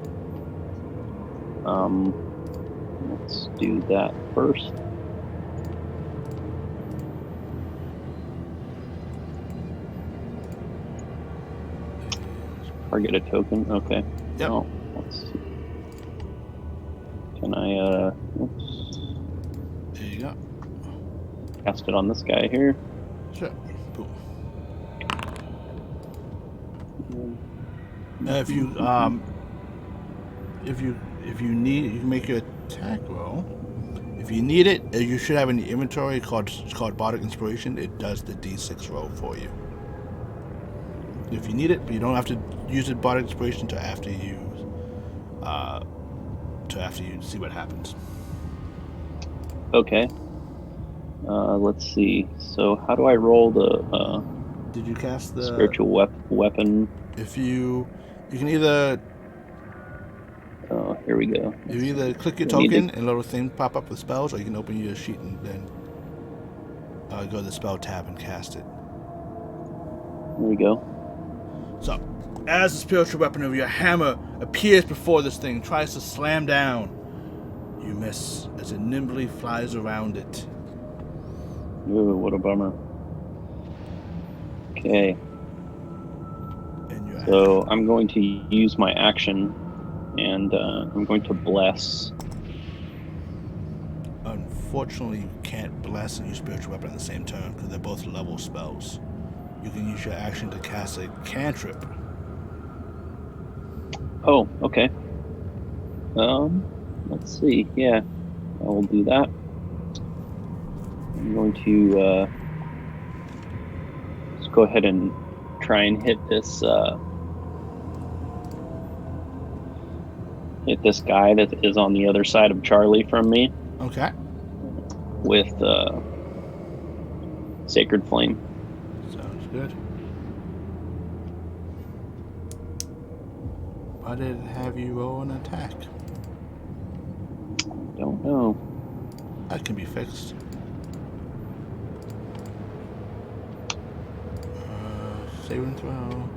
Let's do that first. Target a token. Okay. Yep. Oh, let's see. Can I oops, There you go. cast it on this guy here? Sure. Cool. If you need, you can make your attack roll. If you need it, you should have in the inventory. It's called Bardic Inspiration. It does the D6 roll for you. If you need it, but you don't have to use the Bardic Inspiration until after you see what happens. Okay. Let's see. So how do I roll the Did you cast the spiritual weapon? If you can either Oh, here we go. you either click your I need token and a little thing pop up with spells, or you can open your sheet and then go to the spell tab and cast it. There we go. So, as the spiritual weapon of your hammer appears before this thing, tries to slam down, you miss as it nimbly flies around it. Ooh, what a bummer. Okay, And your so I'm going to use my action, and I'm going to bless. Unfortunately, you can't bless and use spiritual weapon at the same turn because they're both level spells. You can use your action to cast a cantrip. Oh, okay. Let's see. Yeah, I will do that. I'm going to just go ahead and try and hit this guy that is on the other side of Charlie from me Okay. with Sacred Flame. Sounds good. Why did it have you roll an attack? Don't know. That can be fixed. Save and throw.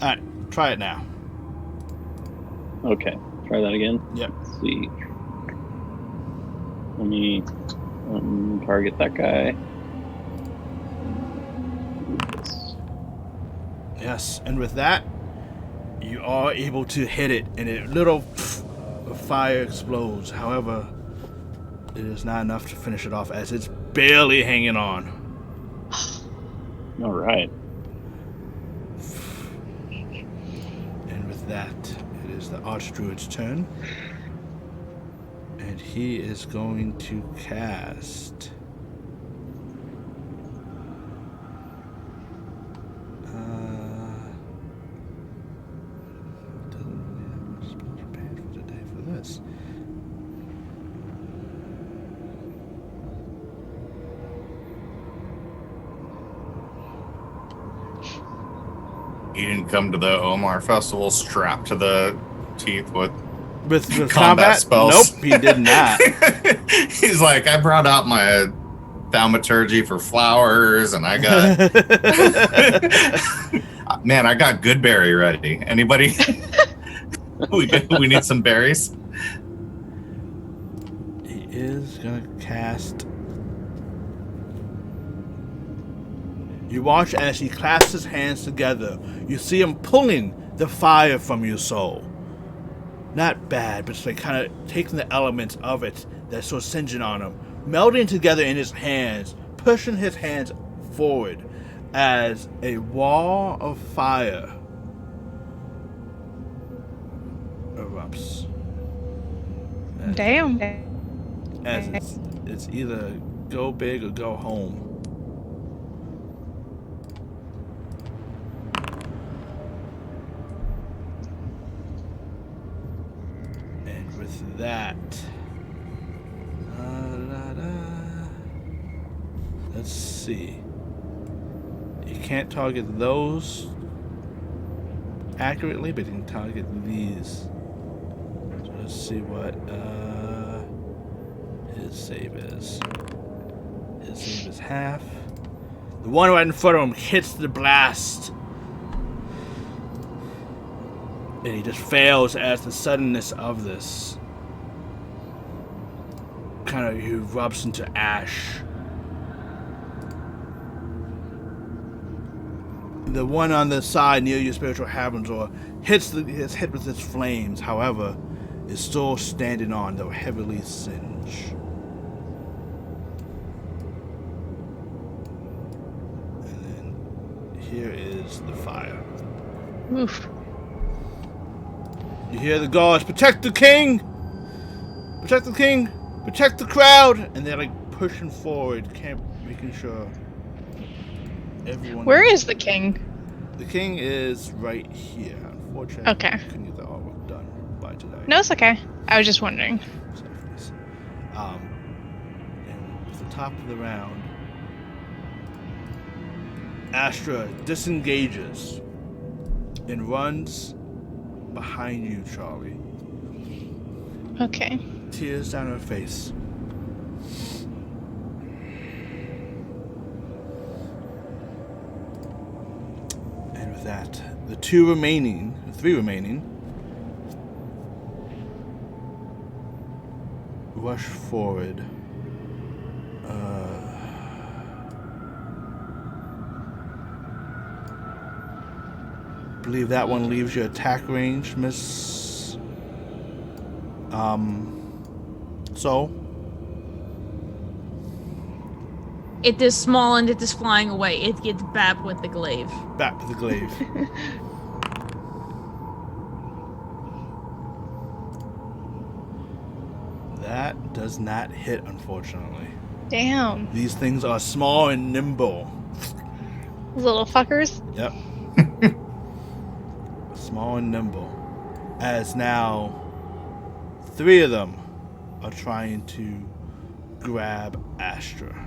Alright, try it now. Okay, try that again. Yep. Let's see. Let me target that guy. Yes, and with that, you are able to hit it, and a little fire explodes. However, it is not enough to finish it off, as it's barely hanging on. All right. And with that, it is the Archdruid's turn. And he is going to cast... doesn't really have much spells prepared for today for this. He didn't come to the Omar Festival strapped to the teeth with With combat spells. Nope, he did not. He's like, I brought out my thaumaturgy for flowers, and I got man, I got good berry ready. Anybody? we need some berries. He is gonna cast. You watch as he clasps his hands together. You see him pulling the fire from your soul. Not bad, but it's like kind of taking the elements of it that's so singeing on him, melding together in his hands, pushing his hands forward as a wall of fire erupts. Damn. As it's either go big or go home. And with that, let's see. You can't target those accurately, but you can target these. So let's see what his save is. His save is half. The one right in front of him hits the blast. And he just fails as the suddenness of this kind of erupts into ash. The one on the side near your spiritual Habenzor is hit with its flames, however, is still standing on, though heavily singed. And then here is the fire. Oof. You hear the guards, protect the king! Protect the king! Protect the crowd! And they're like pushing forward, making sure everyone... Where is the king? The king is right here. Unfortunately, Okay. I couldn't get the artwork done by today. No, it's okay. I was just wondering. And at the top of the round, Astra disengages and runs behind you, Charlie. Okay. Tears down her face. And with that, the three remaining, rush forward. Believe that one leaves your attack range, Miss. So It is small and it is flying away. It gets back with the glaive. back to the glaive. That does not hit, unfortunately. Damn. These things are small and nimble. Little fuckers. Yep. Small and nimble. As now, 3 of them are trying to grab Astra.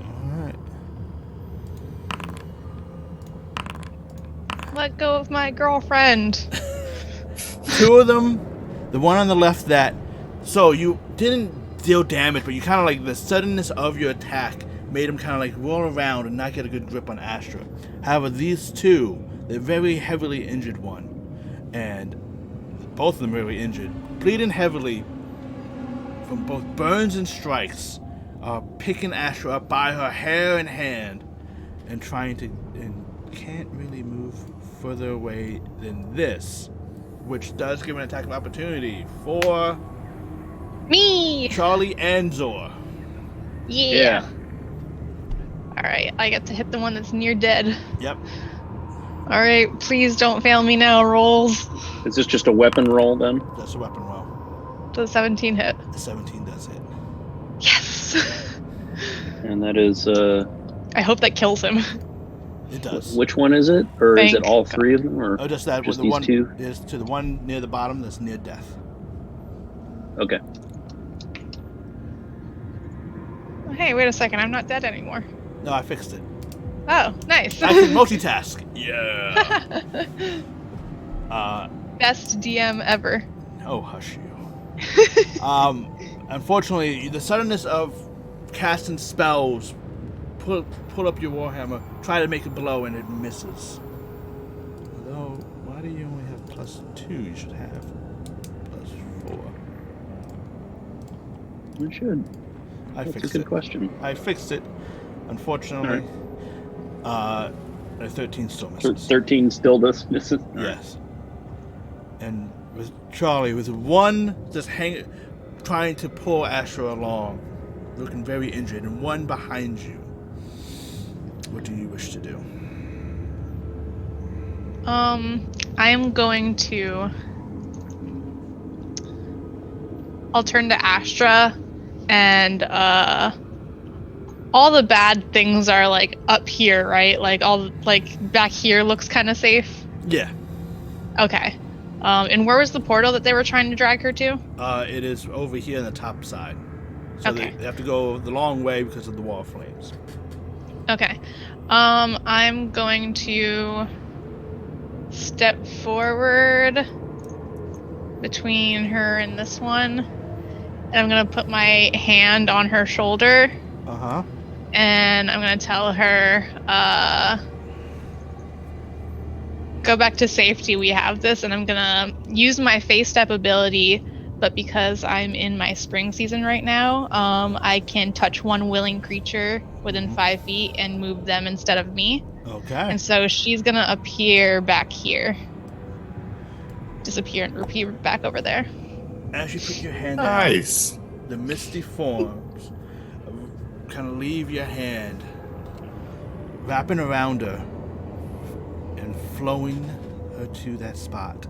Alright. Let go of my girlfriend. 2 of them, the one on the left that... So you didn't deal damage, but you kind of like the suddenness of your attack made him kind of like roll around and not get a good grip on Astra. However, these 2, they're very heavily injured one. And both of them really injured. Bleeding heavily from both burns and strikes. Picking Astra up by her hair and hand. And trying to... And can't really move further away than this. Which does give an attack of opportunity for... Me. Charlie and Zor. Yeah. All right, I get to hit the one that's near dead. Yep. All right, please don't fail me now, rolls. Is this just a weapon roll then? That's a weapon roll. Does 17 hit? The 17 does hit. Yes. And that is I hope that kills him. It does. which one is it? Or is it Thank- all 3 of them? Or Oh, just that just the these one 2? is to the one near the bottom that's near death. Okay. Hey, wait a second, I'm not dead anymore. No, I fixed it. Oh, nice. I can multitask. Yeah. Best DM ever. Oh, hush you. Unfortunately, the suddenness of casting spells, pull up your warhammer, try to make a blow, and it misses. Although, why do you only have +2? You should have +4. We should. I That's a fixed good it. question. I fixed it. Unfortunately, a 13 still misses. 13 still does miss it? Yes. And with Charlie, with one just trying to pull Astra along, looking very injured, and one behind you. What do you wish to do? I am going to... I'll turn to Astra, and all the bad things are like up here, right? Like all like back here looks kind of safe. Yeah. Okay. And where was the portal that they were trying to drag her to? It is over here on the top side. So Okay. they have to go the long way because of the wall of flames. Okay. I'm going to step forward between her and this one. And I'm going to put my hand on her shoulder. Uh-huh. And I'm going to tell her, go back to safety. We have this. And I'm going to use my face step ability but because I'm in my spring season right now, I can touch one willing creature within 5 feet and move them instead of me. Okay. And so she's gonna appear back here, disappear and repeat back over there. As you put your hand out, Nice. the misty forms kind of leave your hand, wrapping around her and flowing her to that spot.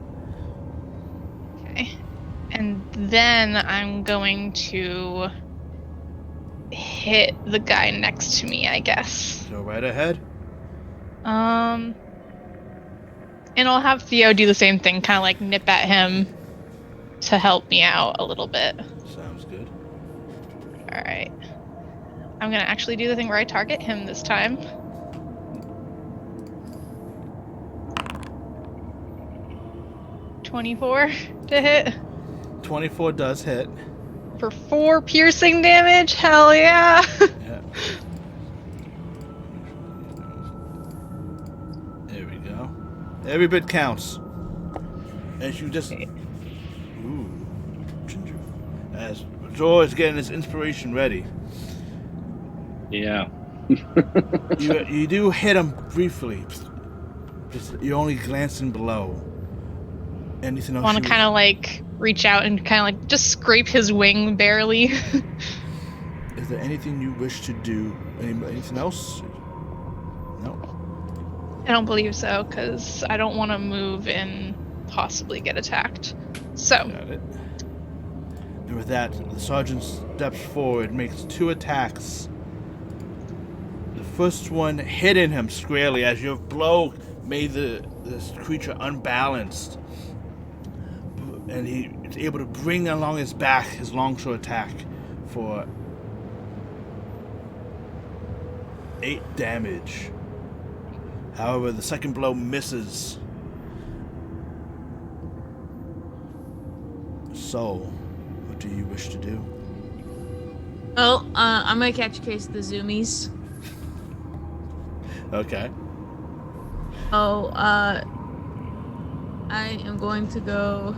Okay. And then I'm going to hit the guy next to me, I guess. Go right ahead. And I'll have Theo do the same thing, kind of like nip at him to help me out a little bit. Sounds good. All right. I'm going to actually do the thing where I target him this time. $24 to hit 24 does hit. for 4 piercing damage. Hell yeah. Yeah. There we go. Every bit counts. As you just... Ooh. Ginger. As Zor is getting his inspiration ready. Yeah. You do hit him briefly. Just, you're only glancing below. Anything else? I want to kind of like reach out and kind of like just scrape his wing barely. Is there anything you wish to do? Anything else? No. I don't believe so, because I don't want to move and possibly get attacked. So, Got it. And with that, the sergeant steps forward, makes 2 attacks. The first one hitting him squarely as your blow made this creature unbalanced. And he is able to bring along his back his longsword attack for 8 damage. However, the second blow misses. So, what do you wish to do? Well, I'm gonna catch a case of the zoomies. Okay. Oh, I am going to go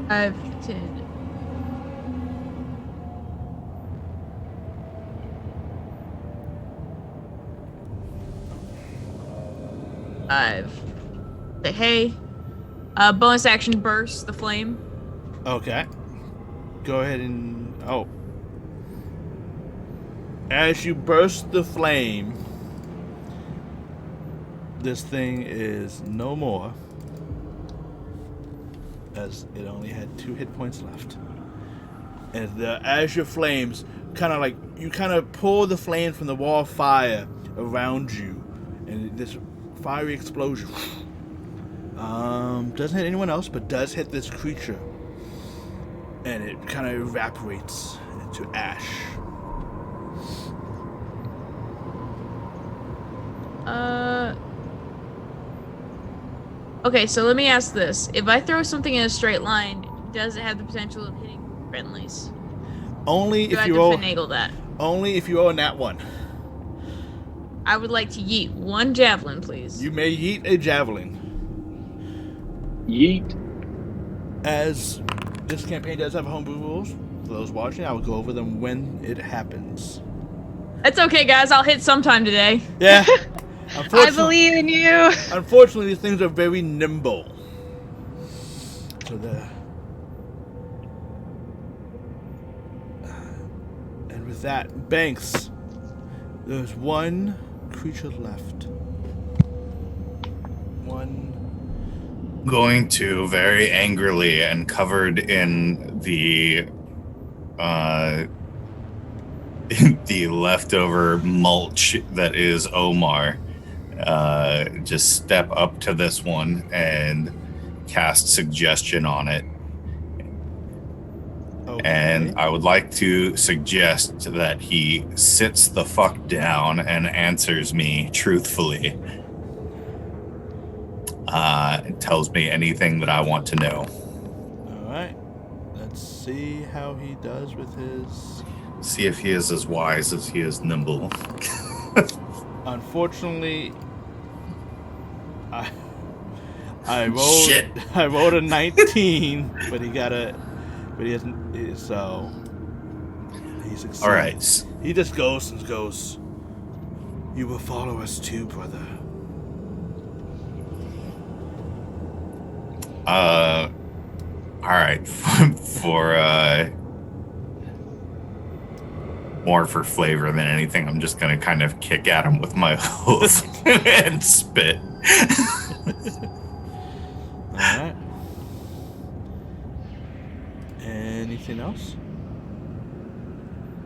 5, 10. Say, hey, bonus action burst the flame. Okay. Go ahead and... Oh. As you burst the flame, this thing is no more, as it only had 2 hit points left. And the azure flames kind of like... You kind of pull the flame from the wall of fire around you, and this fiery explosion doesn't hit anyone else, but does hit this creature, and it kind of evaporates into ash. Okay, so let me ask this. If I throw something in a straight line, does it have the potential of hitting friendlies? Only Do if I have you to roll. finagle that? Only if you roll a nat 1. I would like to yeet 1 javelin, please. You may yeet a javelin. Yeet. As this campaign does have homebrew rules, for those watching, I will go over them when it happens. That's okay, guys. I'll hit sometime today. Yeah. I believe in you. Unfortunately, these things are very nimble. So and with that, Banks, there's 1 creature left. 1. Going to very angrily and covered in the leftover mulch that is Omar, just step up to this one and cast suggestion on it. Okay. And I would like to suggest that he sits the fuck down and answers me truthfully. It tells me anything that I want to know. Alright. Let's see how he does with his... See if he is as wise as he is nimble. I rolled. Shit. I rolled a 19, but he doesn't. So he succeeds. All right. He just goes and goes. You will follow us too, brother. All right. For more for flavor than anything, I'm just gonna kind of kick at him with my hoof and spit. All right. Anything else?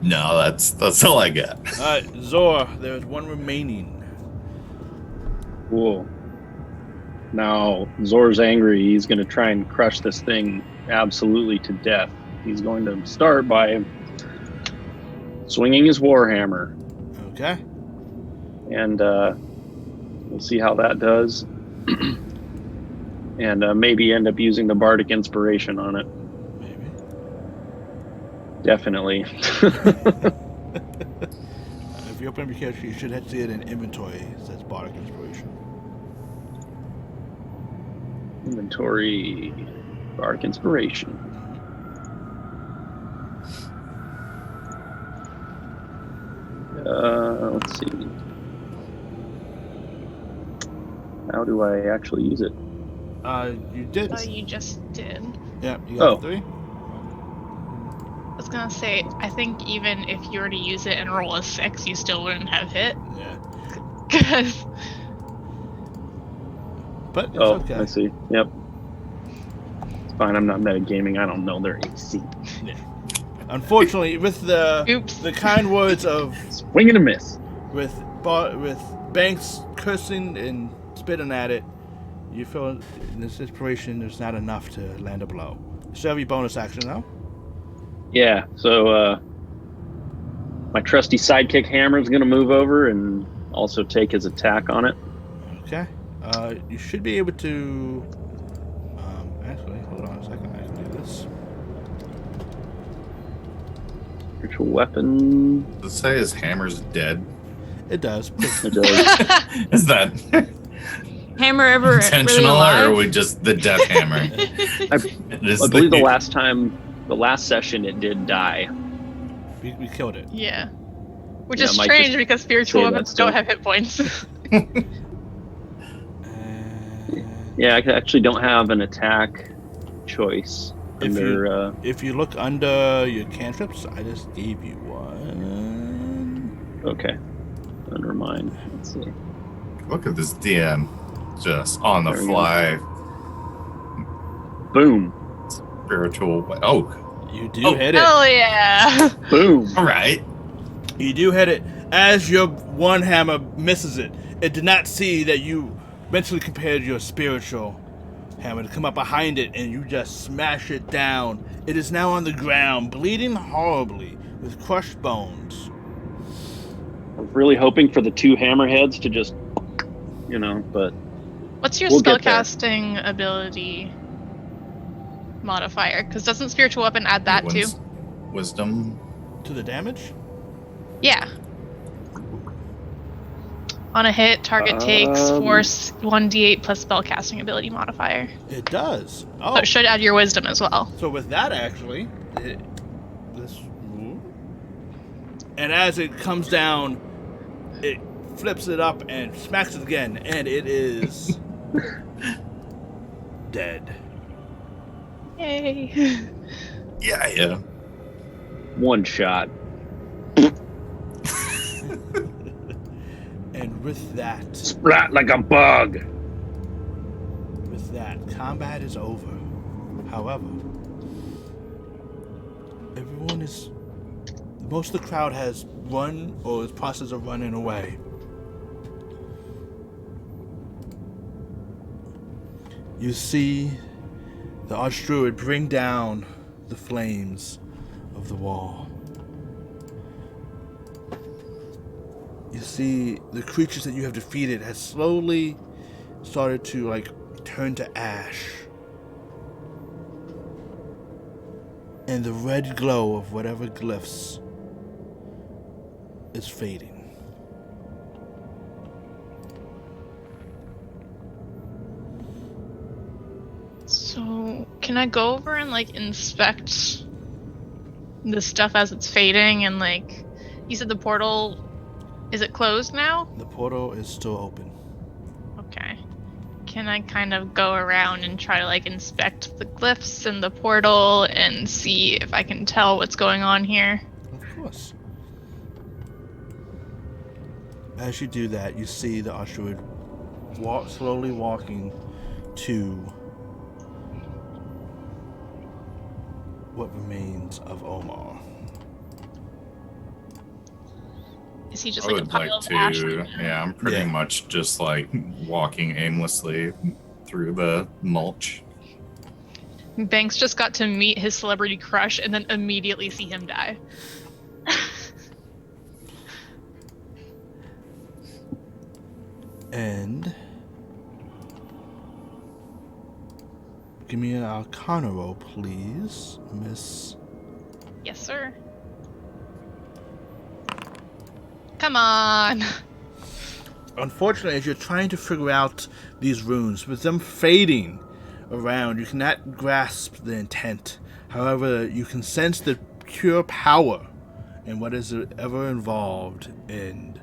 No, that's all I got. All right, Zor. There's one remaining. Cool. Now Zor's angry. He's going to try and crush this thing absolutely to death. He's going to start by swinging his warhammer, Okay. and we'll see how that does. And maybe end up using the bardic inspiration on it. Maybe. Definitely. If you open up your character, you should have to see it in inventory. It says Bardic Inspiration. Inventory, bardic inspiration. Let's see. How do I actually use it? You did. Oh, you just did. Yeah, you got Oh. 3. I was gonna say, I think even if you were to use it and roll a 6, you still wouldn't have hit. Yeah. Because But it's Oh, okay. I see. Yep. It's fine. I'm not metagaming. I don't know their AC. Unfortunately, with the Oops. the kind words of Swing and a miss. with Banks cursing and spitting at it, you feel in this inspiration there's not enough to land a blow. You still have your bonus action now. Yeah. So my trusty sidekick hammer is going to move over and also take his attack on it. Okay. You should be able to. Actually, hold on a second. I can do this. Virtual weapon. Does it say his hammer's dead? It does. It does. Is that Hammer ever really intentional, alive? or are we just the death hammer? I It is believe the last session, it did die. We killed it. yeah. Which Yeah, is Mike strange just because spiritual say that weapons still. don't have hit points. Yeah, I actually don't have an attack choice under. If you look under your cantrips, I just gave you one. Okay, under mine. Let's see. Look at this DM, just on the There we go. fly. Boom, Spiritual. Oh, You do Oh. hit it. Hell yeah! boom. all right. You do hit it. As your one hammer misses it, it did not see that you mentally compared your spiritual hammer to come up behind it, and you just smash it down. It is now on the ground, bleeding horribly, with crushed bones. I was really hoping for the two hammerheads to just, but What's your We'll get there. spellcasting ability modifier? Because doesn't spiritual weapon add that too? Wisdom. To the damage? Yeah. On a hit, target takes force 1d8 plus spellcasting ability modifier. It does. So Oh, it should add your wisdom as well. so with that, actually, this move, and as it comes down, it flips it up and smacks it again, and it is dead. Yay. Yeah. one shot. And with that, Splat like a bug. combat is over. However, most of the crowd has run or is process of running away. You see the Archdruid bring down the flames of the wall. You see the creatures that you have defeated has slowly started to turn to ash. And the red glow of whatever glyphs is fading. Can I go over and like inspect the stuff as it's fading and like you said the portal is it closed now? The portal is still open. Okay. Can I kind of go around and try to like inspect the glyphs in the portal and see if I can tell what's going on here? Of course. As you do that, you see the Argemontus slowly walking to what remains of Omar. Is he just I like a would pile like of ash? to. Yeah, I'm pretty much just like walking aimlessly through the mulch. Banks just got to meet his celebrity crush and then immediately see him die. And give me an Arcana roll, please, Miss. Yes, sir. Come on. Unfortunately, as you're trying to figure out these runes, with them fading around, you cannot grasp the intent. However, you can sense the pure power in what is ever involved in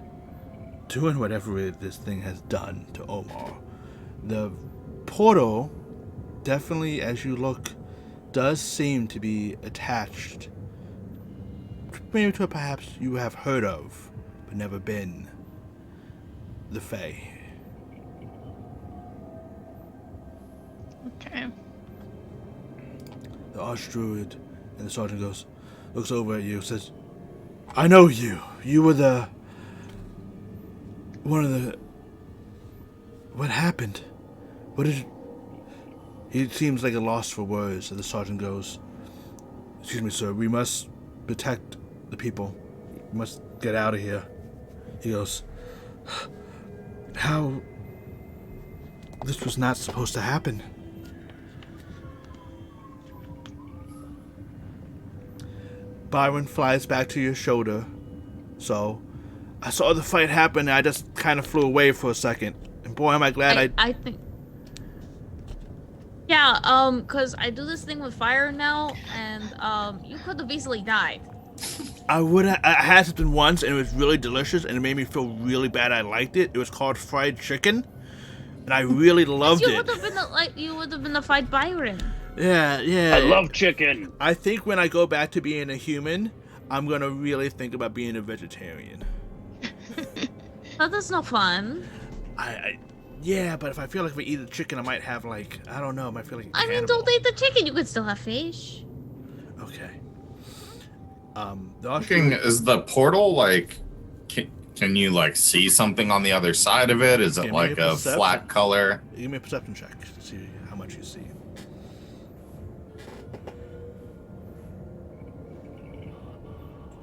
doing whatever this thing has done to Omar. The portal, definitely as you look, does seem to be attached, maybe to a perhaps you have heard of, but never been, the Fae. Okay. The Archdruid and the sergeant looks over at you, says, I know you. You were what happened? What did He seems like a loss for words, and the sergeant goes, excuse me, sir, we must protect the people. We must get out of here. He goes, how? This was not supposed to happen. Byron flies back to your shoulder. So, I saw the fight happen and I just kind of flew away for a second. And boy, am I glad I think... Yeah, cause I do this thing with fire now, and, you could have easily died. I had something once and it was really delicious and it made me feel really bad I liked it. It was called fried chicken. And I really loved it. You would have been the fight Byron. Yeah. I love chicken. I think when I go back to being a human, I'm gonna really think about being a vegetarian. That's not fun. Yeah, but if I feel like if I eat a chicken, I might have like, I don't know, I might feel like a I mean, cannibal. don't eat the chicken. You could still have fish. Okay. Is the portal like? Can you like see something on the other side of it? Is it Give me like a a perception. flat color? Give me a perception check to see how much you see.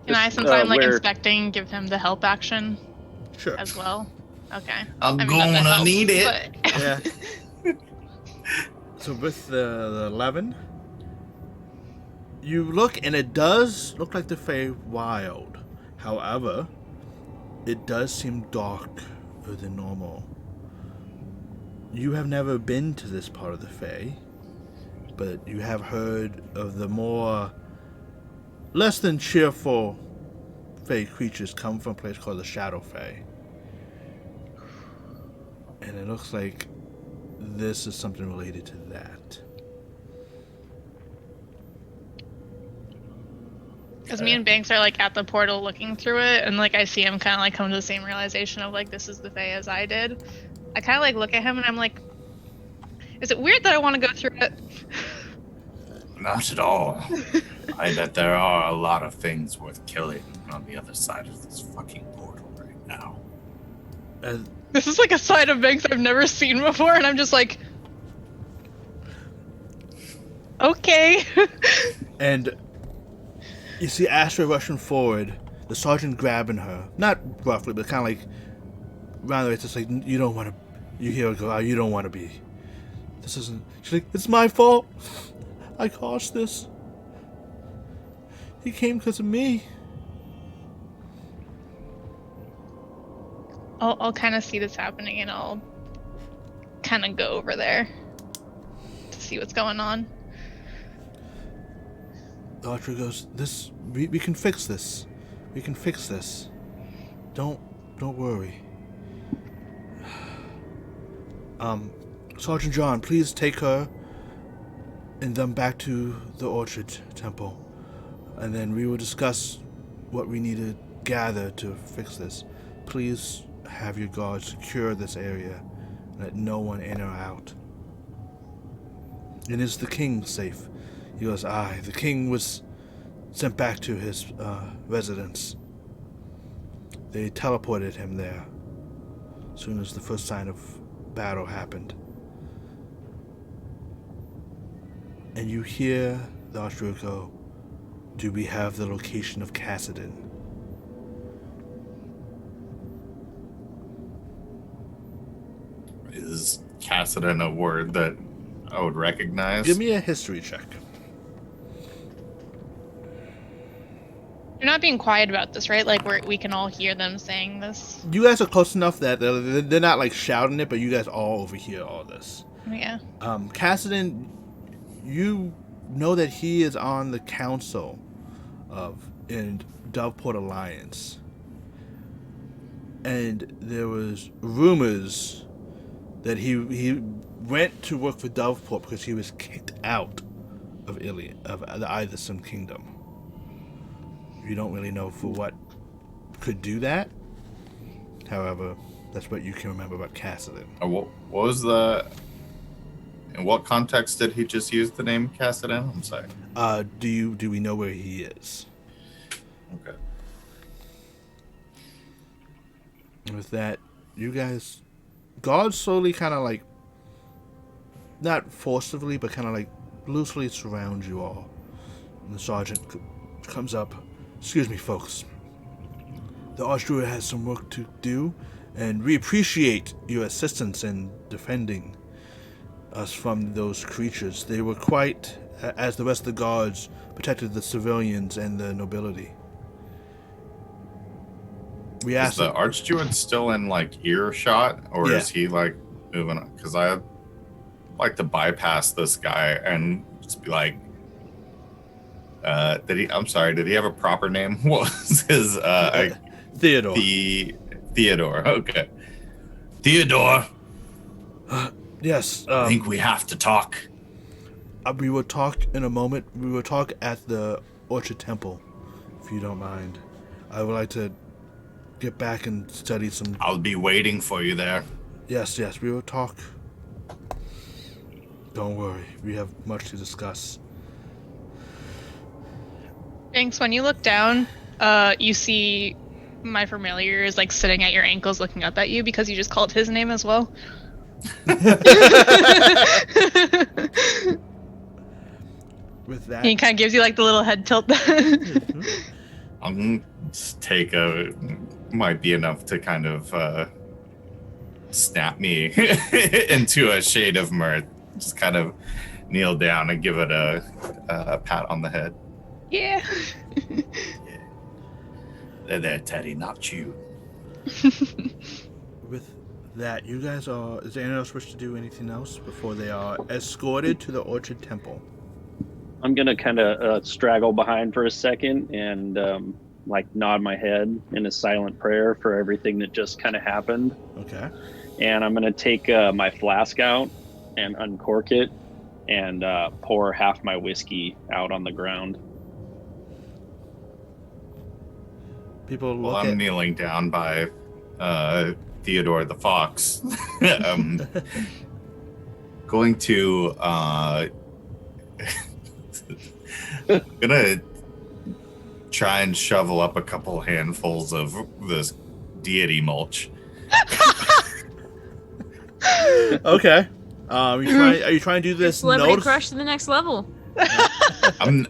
Can I, since I'm like where- inspecting, give him the help action Sure. as well? Okay. I'm not the gonna help, need it. but- Yeah. So with the 11, you look and it does look like the Fey Wild. However, it does seem darker than normal. You have never been to this part of the Fey, but you have heard of the more less than cheerful Fey creatures come from a place called the Shadow Fey. And it looks like this is something related to that. Because me and Banks are like at the portal looking through it, and like I see him kind of like come to the same realization of like this is the Fae as I did. I kind of like look at him and I'm like, is it weird that I want to go through it? Not at all. I bet there are a lot of things worth killing on the other side of this fucking portal right now. This is like a side of Banks I've never seen before, and I'm just like, okay. And you see Astra rushing forward, the sergeant grabbing her. Not roughly, but kind of like around the way. It's just like, you don't want to. You hear her go, oh, you don't want to be. This isn't. She's like, it's my fault. I caused this. He came because of me. I'll kind of see this happening, and I'll kind of go over there to see what's going on. Doctor goes, we can fix this. We can fix this. Don't worry. Sergeant John, please take her and them back to the Orchard Temple. And then we will discuss what we need to gather to fix this. Please have your guards secure this area. Let no one in or out. And is the king safe? He goes, aye. The king was sent back to his residence. They teleported him there as soon as the first sign of battle happened. And you hear the Archer go, do we have the location of Cassidon? Is Cassidon a word that I would recognize? Give me a history check. You're not being quiet about this, right? Like we can all hear them saying this. You guys are close enough that they're not like shouting it, but you guys all overhear all this. Yeah. Cassidon, you know that he is on the council in Doveport Alliance. And there was rumors that he went to work for Doveport because he was kicked out of the Iverson Kingdom. You don't really know for what could do that. However, that's what you can remember about Cassidon. What was in what context did he just use the name Cassidon? I'm sorry. Do we know where he is? Okay. With that, you guys, guards slowly kind of like, not forcibly, but kind of like loosely surround you all. And the sergeant comes up. Excuse me, folks. The Archdruid has some work to do, and we appreciate your assistance in defending us from those creatures. They were quite, as the rest of the guards, protected the civilians and the nobility. We Is asked the Archdruid still in like earshot, or is he like moving on? Because I like to bypass this guy and just be like, did he have a proper name? What was his Theodore. Theodore. Okay. Theodore. Yes. I think we have to talk. We will talk in a moment. We will talk at the Orchard Temple, if you don't mind. I would like to get back and study some... I'll be waiting for you there. Yes, we will talk. Don't worry. We have much to discuss. Thanks. When you look down, you see my familiar is like sitting at your ankles looking up at you because you just called his name as well. With that... He kind of gives you like the little head tilt. I'm going to take might be enough to kind of snap me into a shade of mirth. Just kind of kneel down and give it a pat on the head. Yeah. There, Teddy, not you. With that, you guys are... Does anyone else wish to do anything else before they are escorted to the Orchard Temple? I'm going to kind of straggle behind for a second and like nod my head in a silent prayer for everything that just kind of happened. Okay. And I'm going to take my flask out and uncork it and pour half my whiskey out on the ground. People look I'm kneeling down by Theodore the Fox. Going to gonna try and shovel up a couple handfuls of this deity mulch. Okay. Are you trying to do this? Celebrity crush to the next level. I'm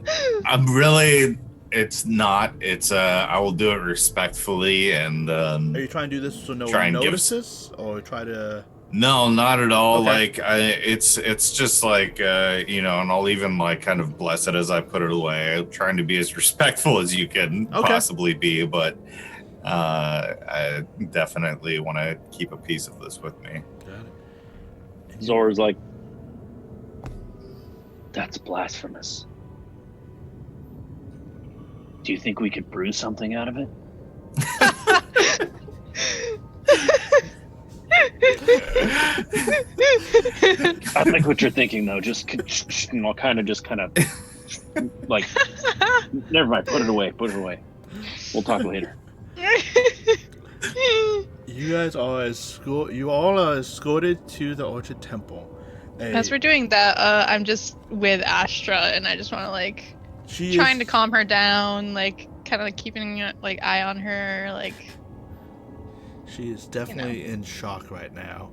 really. It's not. It's. I will do it respectfully and. Are you trying to do this so no one notices, or try to? No, not at all. Okay. Like it's just like and I'll even like kind of bless it as I put it away. I'm trying to be as respectful as you can possibly be, but I definitely want to keep a piece of this with me. Got it. Zor's like, that's blasphemous. Do you think we could brew something out of it? I like what you're thinking, though. Just, kind of, like, never mind. Put it away. Put it away. We'll talk later. You guys are you all are escorted to the Orchard Temple. As we're doing that, I'm just with Astra, and I just want to like trying to calm her down, like kind of like keeping like eye on her, like. She is definitely in shock right now.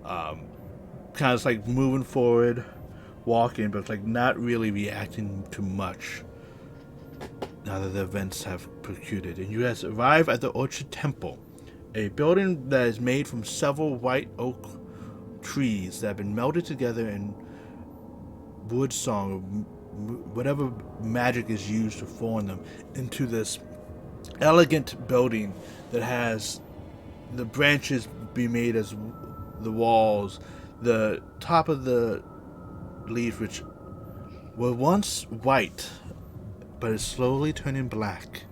Kind of like moving forward, walking, but like not really reacting to much. Now that the events have procured, and you guys arrive at the Orchard Temple, a building that is made from several white oak trees that have been melded together in wood song, or whatever magic is used to form them, into this elegant building that has the branches be made as the walls, the top of the leaves, which were once white, but is slowly turning black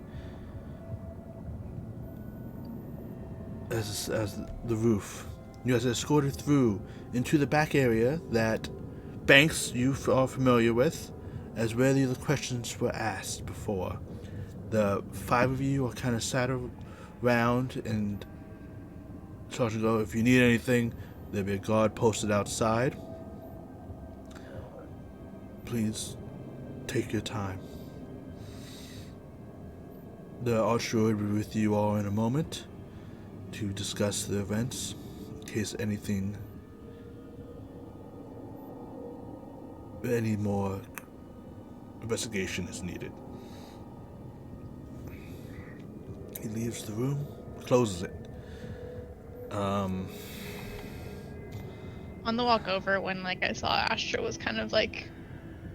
as the roof. You guys are escorted through into the back area that Banks you are familiar with, as where the questions were asked before. The 5 of you are kind of sat around, and Sergeant go, if you need anything, there'll be a guard posted outside. Please take your time. The usher will be with you all in a moment to discuss the events, in case any more investigation is needed. He leaves the room, closes it. On the walk over, when like I saw Astra was kind of like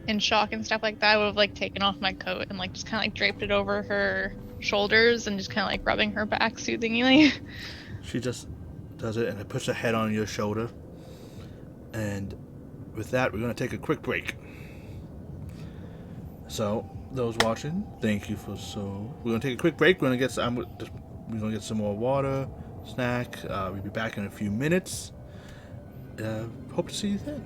in shock and stuff like that, I would have like taken off my coat and like just kind of like draped it over her shoulders and just kind of like rubbing her back soothingly. She just does it, and it puts her head on your shoulder. And with that, we're going to take a quick break. So, those watching, thank you for we're going to take a quick break. We're going to get some more water, snack. We'll be back in a few minutes. Hope to see you then.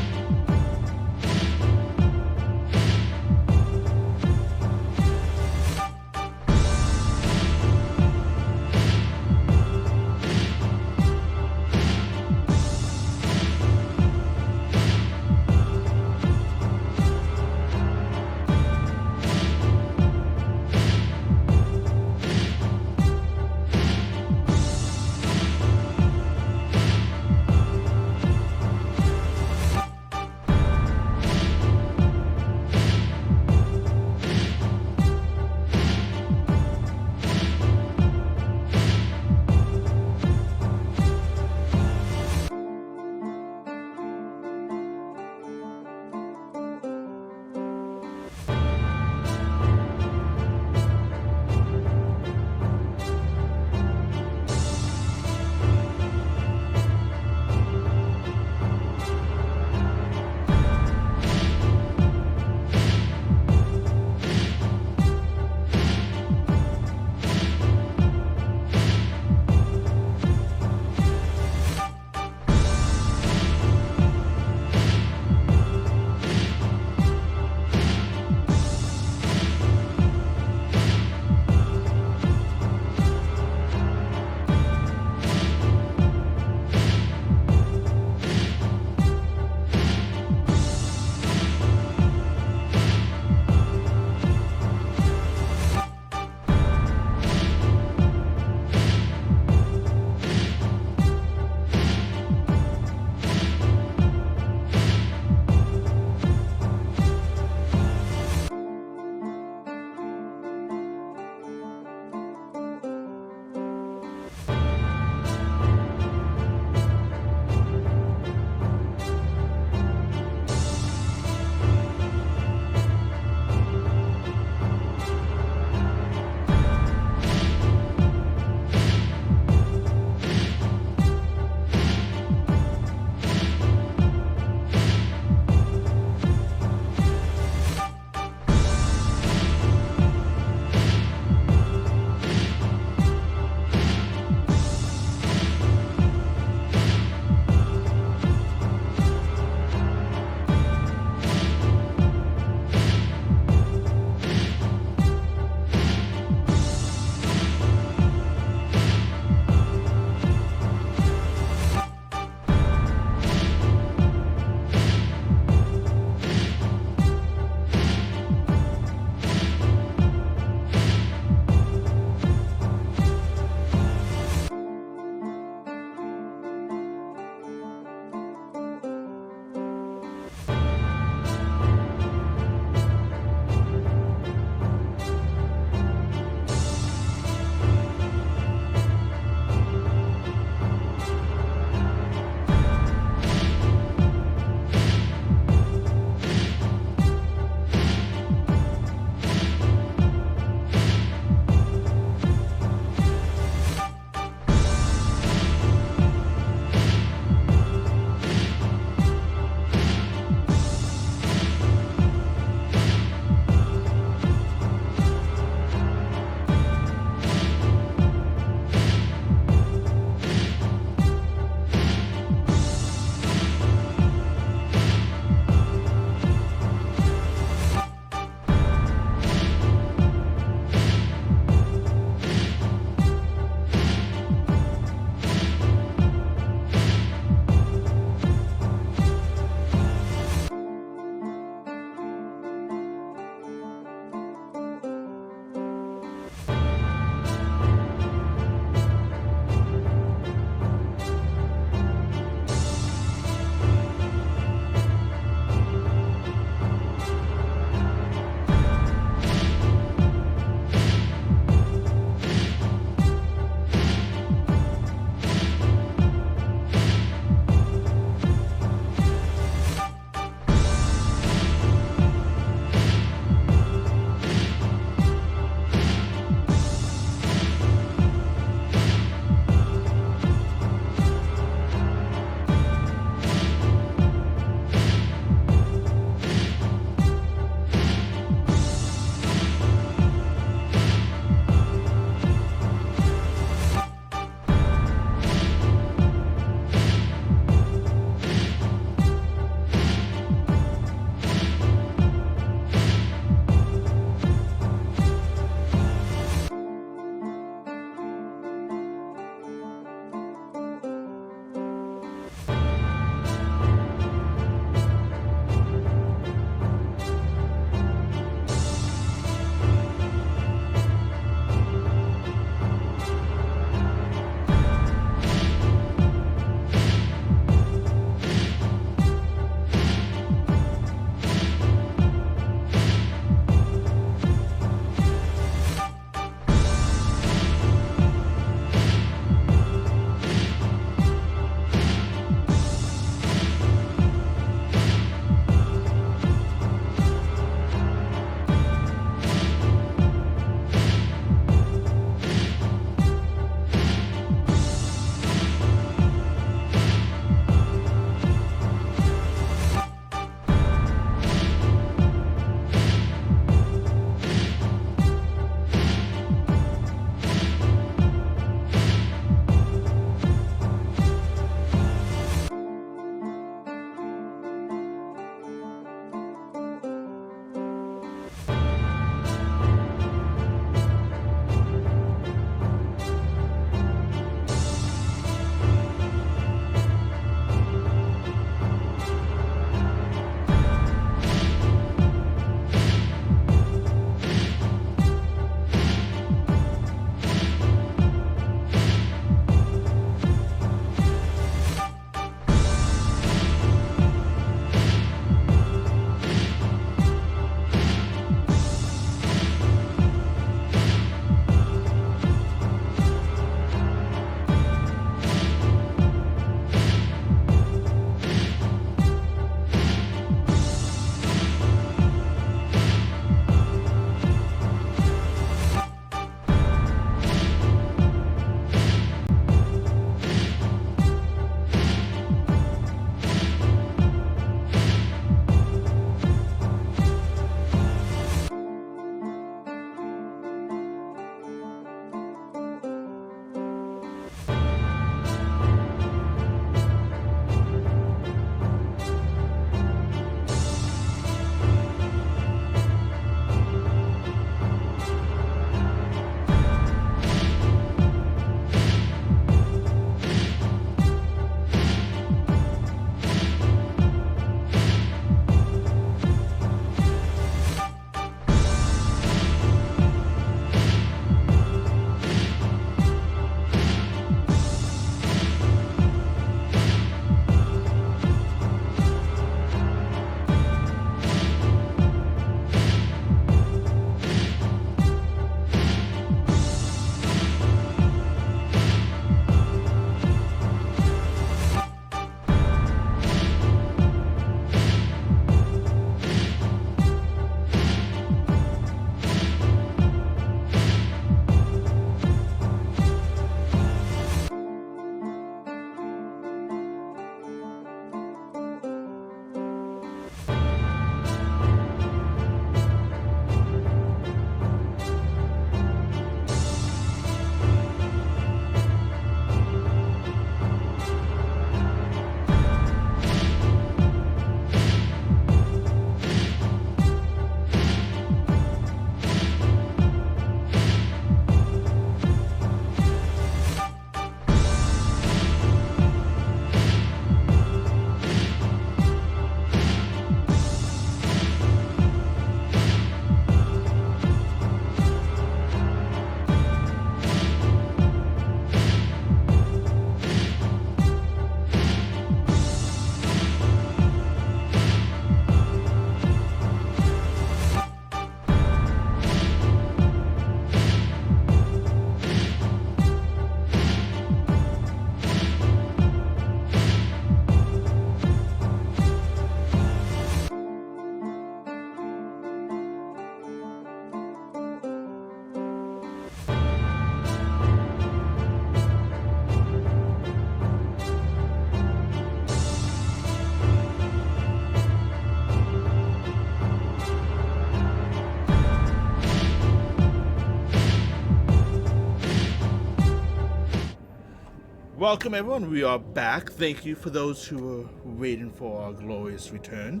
Welcome, everyone. We are back. Thank you for those who are waiting for our glorious return.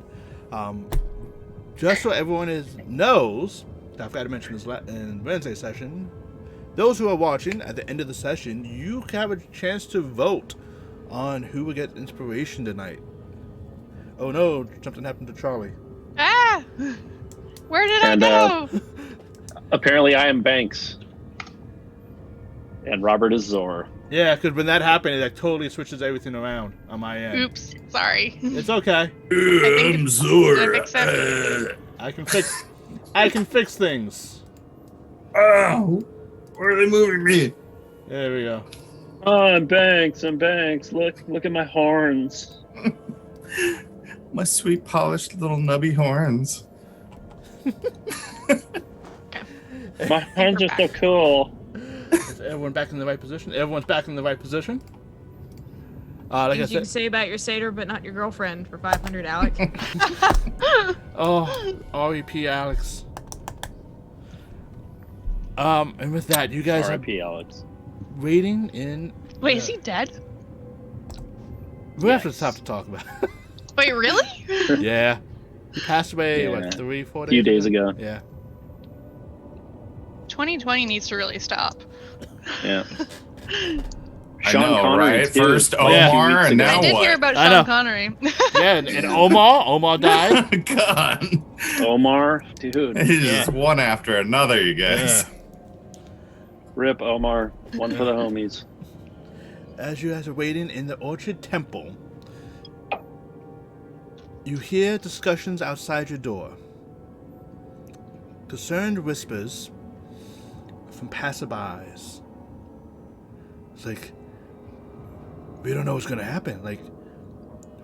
Just so everyone knows, I forgot to mention this in Wednesday's session, those who are watching, at the end of the session, you have a chance to vote on who will get inspiration tonight. Oh no, something happened to Charlie. Ah! Where did I go? Apparently, I am Banks, and Robert is Zor. Yeah, because when that happened, it totally switches everything around on my end. Oops, sorry. It's okay. I'm Zor. Did I fix it? I can fix things. Oh, where are they moving me? There we go. Oh, I'm Banks. I'm Banks. Look at my horns. My sweet, polished little nubby horns. My horns are so cool. Is everyone back in the right position? Everyone's back in the right position. Like I Things you can said, say about your satyr, but not your girlfriend for 500, Alec. oh, R.E.P. Alex. And with that, you guys are R.I.P. Alex. waiting in. Wait, is he dead? We have to stop to talk about. Wait, really? Yeah, he passed away. Yeah. What, 3-4 days? A few days ago. Yeah. 2020 needs to really stop. Yeah. I know, right? too, First like a few Omar, weeks and ago. now I did what? hear about I know. Sean Connery. Yeah, and Omar died. God. Omar, dude. It's just one after another, you guys. Rip Omar. One for the homies. As you guys are waiting in the Orchard Temple, you hear discussions outside your door. Concerned whispers from passerbys. It's like, we don't know what's gonna happen. Like,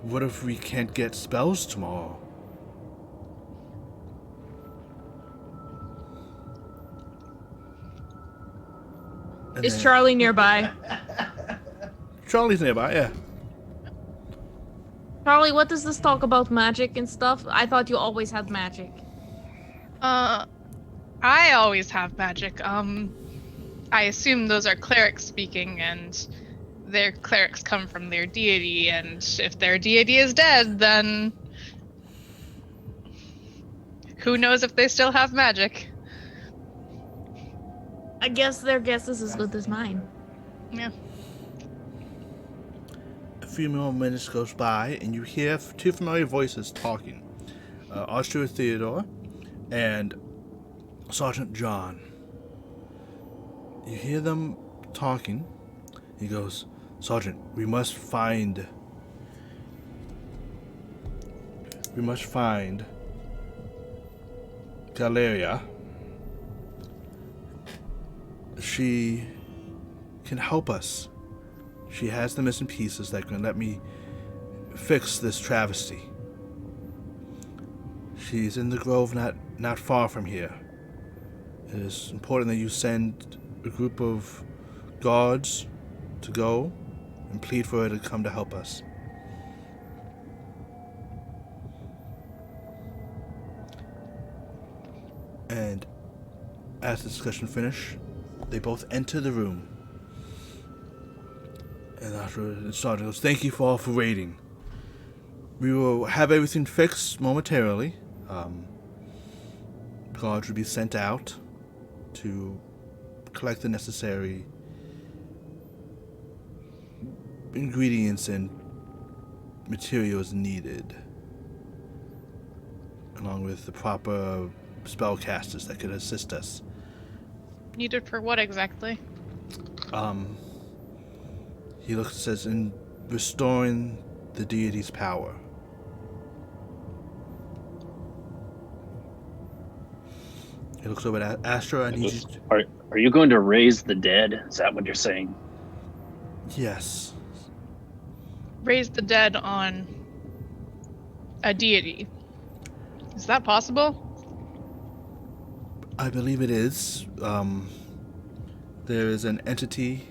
what if we can't get spells tomorrow? And Is then- Charlie nearby? Charlie's nearby, yeah. Charlie, what does this talk about magic and stuff? I thought you always had magic. I always have magic. I assume those are clerics speaking, and their clerics come from their deity, and if their deity is dead, then who knows if they still have magic? I guess their guess is as good as mine. Yeah. A few more minutes goes by, and you hear two familiar voices talking. Archer Theodore and Sergeant John. You hear them talking. He goes, Sergeant, we must find Galeria. She can help us. She has the missing pieces that can let me fix this travesty. She's in the grove not far from here. It is important that you send a group of guards to go and plead for her to come to help us. And as the discussion finished, they both enter the room. And after the sergeant goes, thank you all for waiting. We will have everything fixed momentarily. Guards will be sent out to collect the necessary ingredients and materials needed, along with the proper spellcasters that could assist us. Needed for what exactly? He says in restoring the deity's power. He looks over at Astra and he's Are you going to raise the dead? Is that what you're saying? yes. Raise the dead on a deity. Is that possible? I believe it is. There is an entity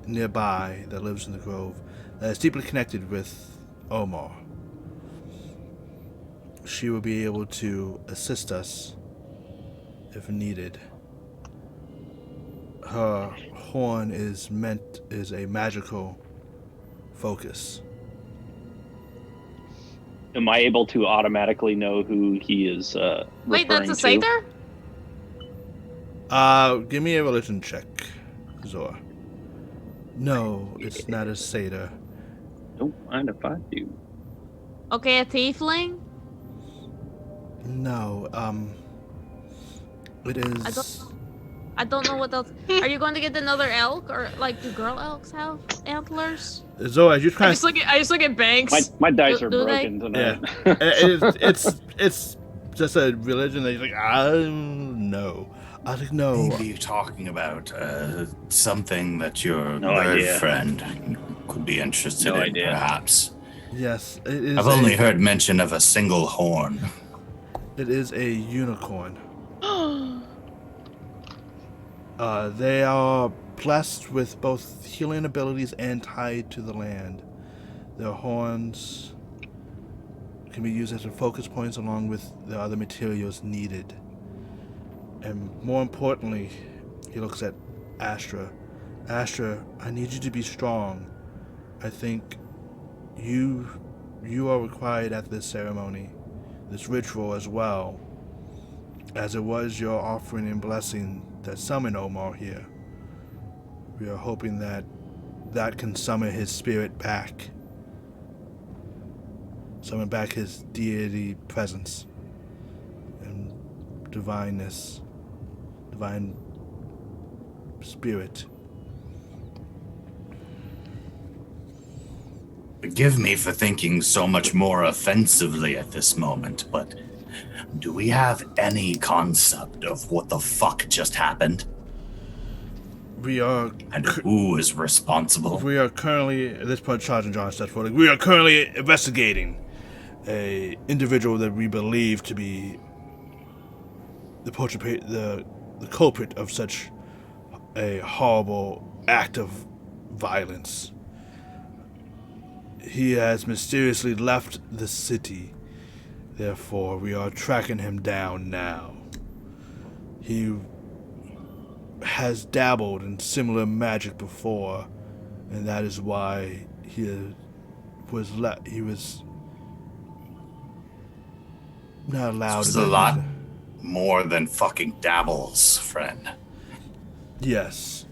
nearby that lives in the grove that is deeply connected with Omar. She will be able to assist us if needed. Her horn is a magical focus. Am I able to automatically know who he is Wait, referring that's a to? satyr? Give me a religion check, Zor. No, it's not a satyr. Don't mind if I do. Okay, a tiefling? No, it is. I don't know what else. Are you going to get another elk, or like, do girl elks have antlers? Zor, as you I try. just look at Banks. My dice are Do they? broken tonight. It's just a religion that you're like, no. I was like, no. Maybe you're talking about something that your No bird idea. friend could be interested No in, idea. perhaps. Yes, it is. I've only heard mention of a single horn. It is a unicorn. They are blessed with both healing abilities and tied to the land. Their horns can be used as focus points along with the other materials needed. And more importantly, he looks at Astra. Astra, I need you to be strong. I think you are required at this ceremony, this ritual as well, as it was your offering and blessing that summoned Omar here. We are hoping that can summon his spirit back. Summon back his deity presence and divineness, divine spirit. Forgive me for thinking so much more offensively at this moment, but do we have any concept of what the fuck just happened? We are And who is responsible? We are currently, at this point, Sergeant John steps forward. We are currently investigating a individual that we believe to be the culprit of such a horrible act of violence. He has mysteriously left the city. Therefore, we are tracking him down now. He has dabbled in similar magic before, and that is why he was not allowed. This was a lot more than fucking dabbles, friend. Yes,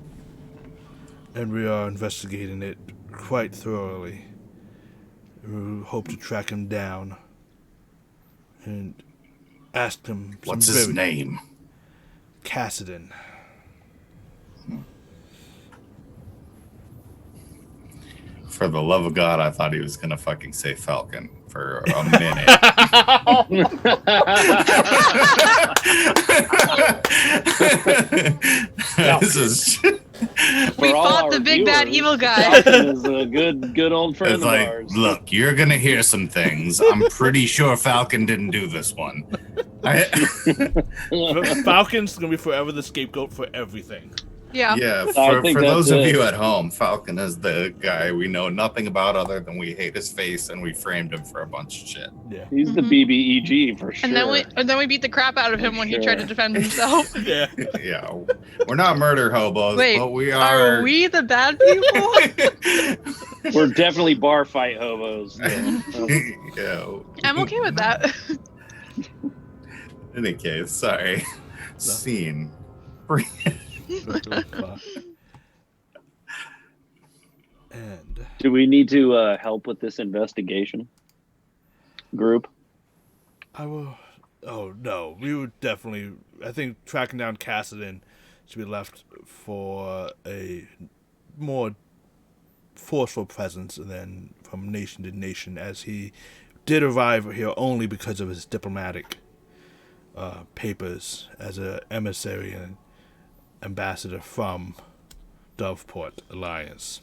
and we are investigating it quite thoroughly. We hope to track him down and ask him. What's his name? Cassidon. For the love of God, I thought he was gonna fucking say Falcon for a minute. This is We For all fought our the big bad viewers, evil guy. Falcon is a good old friend it's of like, ours. look, you're gonna hear some things. I'm pretty sure Falcon didn't do this one. Falcon's gonna be forever the scapegoat for everything. Yeah. Yeah, I think for those of that's it. you at home, Falcon is the guy we know nothing about other than we hate his face and we framed him for a bunch of shit. Yeah. He's the BBEG for sure. And then we beat the crap out of him when he tried to defend himself. Yeah. Yeah, we're not murder hobos, Wait, but we are. Are we the bad people? We're definitely bar fight hobos. Yeah. I'm okay with that. In any case, sorry. Scene. And Do we need to help with this investigation group? I will. Oh no, we would definitely. I think tracking down Cassidon should be left for a more forceful presence than from nation to nation, as he did arrive here only because of his diplomatic papers as an emissary and ambassador from Doveport Alliance.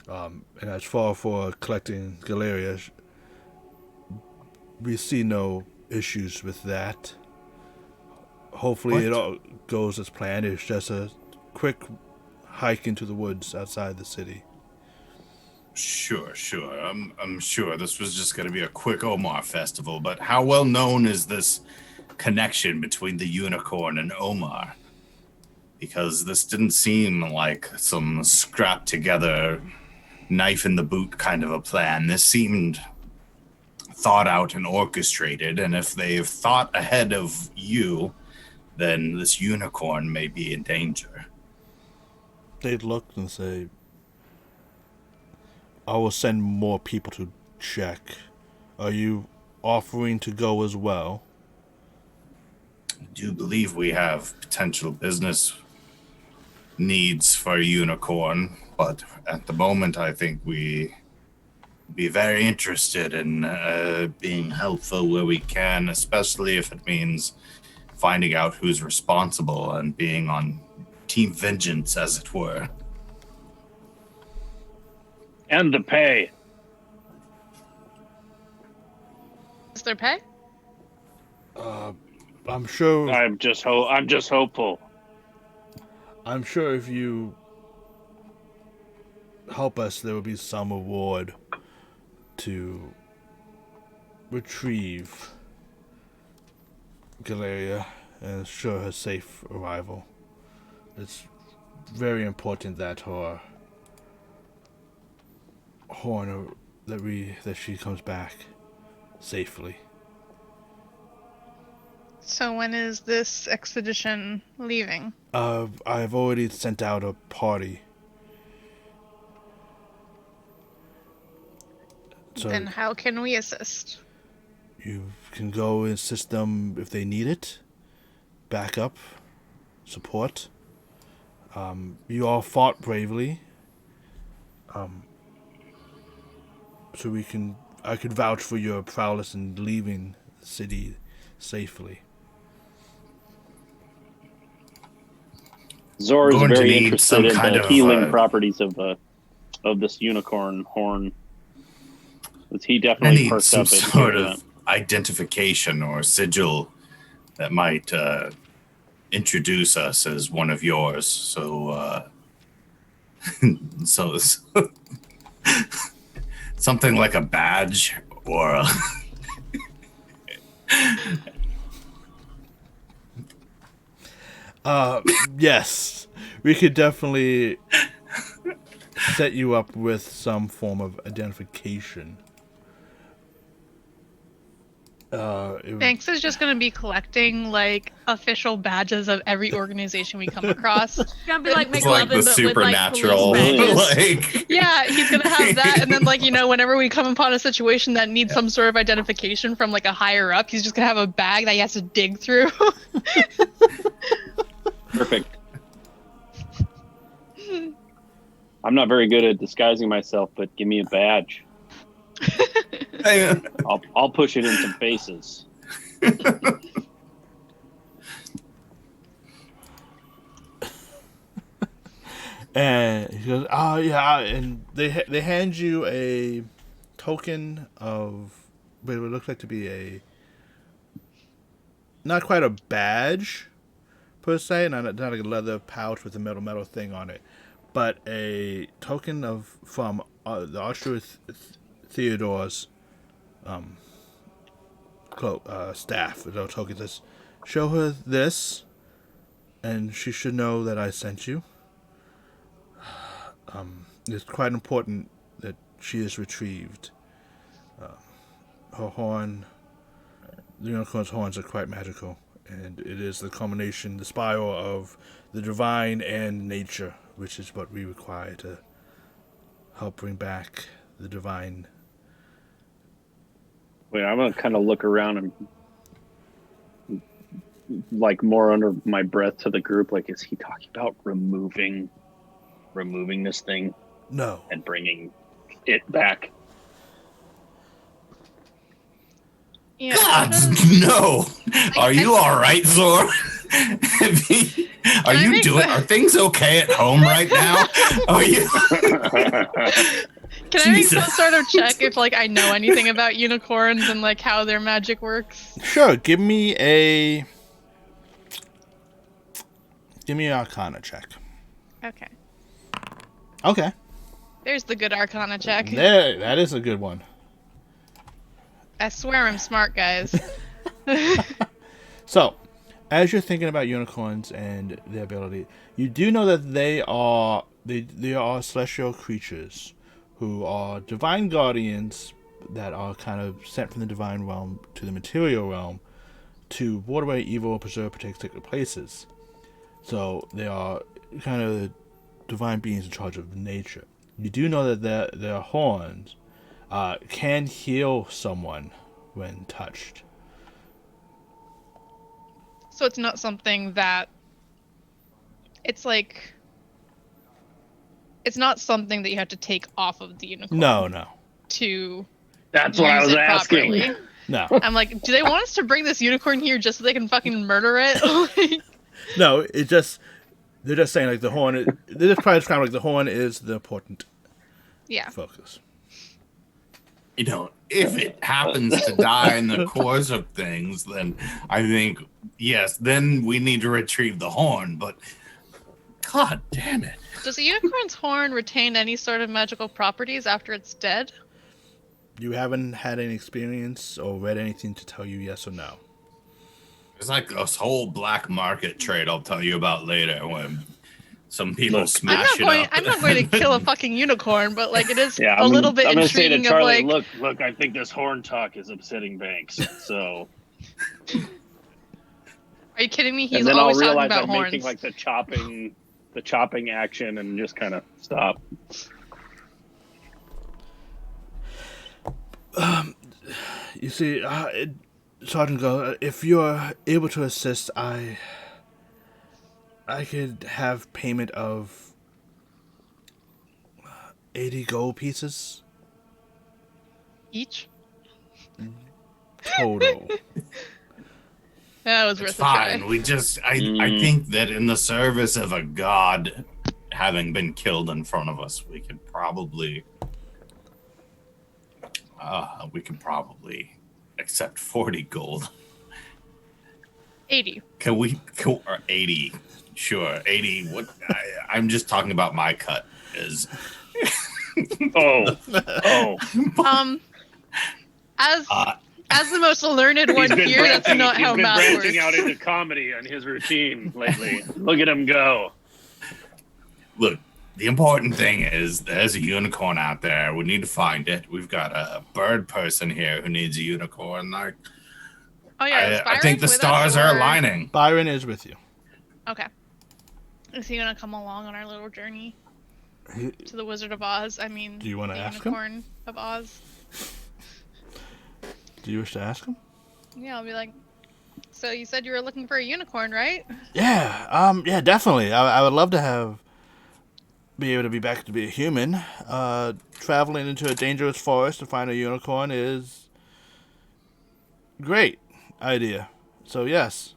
And as far for collecting Galeria, we see no issues with that. Hopefully it all goes as planned. It's just a quick hike into the woods outside the city. Sure. I'm sure this was just going to be a quick Omar festival, but how well known is this connection between the unicorn and Omar? Because this didn't seem like some scrapped together knife in the boot kind of a plan. This seemed thought out and orchestrated, and if they've thought ahead of you, then this unicorn may be in danger. They'd look and say, I will send more people to check. Are you offering to go as well? I do believe we have potential business needs for a unicorn, but at the moment I think we be very interested in being helpful where we can, especially if it means finding out who's responsible and being on Team Vengeance, as it were. And the pay. Is there pay? I'm sure. I'm just hopeful. I'm sure if you help us, there will be some reward to retrieve Galeria and ensure her safe arrival. It's very important that her horn that she comes back safely. So when is this expedition leaving? I've already sent out a party. So Then how can we assist? you can go and assist them if they need it. Backup, support. You all fought bravely. So I could vouch for your prowess in leaving the city safely. Zor is Going to very need interested some in kind the of, healing properties of this unicorn horn. He I definitely need perked some up at sort hearing of identification or sigil that might introduce us as one of yours. So, so something like a badge or a Yes, we could definitely set you up with some form of identification. Banks is just gonna be collecting like official badges of every organization we come across. It's gonna be like it's like McLovin, the but supernatural, with like police badges. like Yeah, he's gonna have that, and then like whenever we come upon a situation that needs some sort of identification from like a higher up, he's just gonna have a bag that he has to dig through. Perfect. I'm not very good at disguising myself, but give me a badge. I'll push it in some faces. And he goes, "Oh yeah," and they hand you a token of what it would look like to be not quite a badge per se, not like a leather pouch with a metal thing on it, but a token from the Archer Theodore's staff. The token says, "Show her this, and she should know that I sent you. It's quite important that she is retrieved. Her horn, the unicorn's horns are quite magical, and it is the combination, the spiral of the divine and nature, which is what we require to help bring back the divine." Wait, I'm gonna kind of look around and like more under my breath to the group. Like, is he talking about removing this thing No. and bringing it back? Yeah, God, no. Are you all right, Zor? Are things okay at home right now? Are you? Can I make some Jesus. sort of check if like I know anything about unicorns and like how their magic works? Sure, give me an Arcana check. Okay. Okay. There's the good Arcana check. There, that is a good one. I swear I'm smart, guys. So, as you're thinking about unicorns and their ability, you do know that they are celestial creatures who are divine guardians that are kind of sent from the divine realm to the material realm to ward away evil, preserve, protect sacred places. So they are kind of divine beings in charge of nature. You do know that their horns can heal someone when touched. So it's not something that it's like it's not something that you have to take off of the unicorn. No. To That's what I use was it asking. properly. No. I'm like, do they want us to bring this unicorn here just so they can fucking murder it? Like, No, they're just saying like the horn. They're just trying to describe like the horn is the important yeah. focus. You know, if it happens to die in the course of things, then I think, yes, then we need to retrieve the horn. But, God damn it. Does a unicorn's horn retain any sort of magical properties after it's dead? You haven't had any experience or read anything to tell you yes or no. It's like this whole black market trade I'll tell you about later when some people Look, smash it up. I'm not going to kill a fucking unicorn, but like it is Yeah, a little bit I'm gonna say to intriguing Charlie, of like, look, I think this horn talk is upsetting Banks. So are you kidding me? and He's then I'll always talking realize about I'm horns. making like the chopping action and just kind of stop. You see, Sergeant Gull, if you're able to assist, I could have payment of 80 gold pieces Each? total. That was It's worth a try. fine. I think that in the service of a god having been killed in front of us, we could probably accept 40 gold. 80. Or 80? Sure, 80. I'm just talking about my cut. Is Oh, as the most learned one here, that's not how math branching works. out into comedy on his routine lately. Look at him go. look. The important thing is there's a unicorn out there. We need to find it. We've got a bird person here who needs a unicorn. Oh yeah, is I think Byron the with stars us, are or- aligning. Byron is with you. Okay. Is he gonna come along on our little journey He- to the Wizard of Oz? I mean, Do you wanna the ask him? Unicorn of Oz. Do you wish to ask him? Yeah, I'll be like, so you said you were looking for a unicorn, right? Yeah, definitely. I would love to be able to be back to be a human. Traveling into a dangerous forest to find a unicorn is great idea. So yes.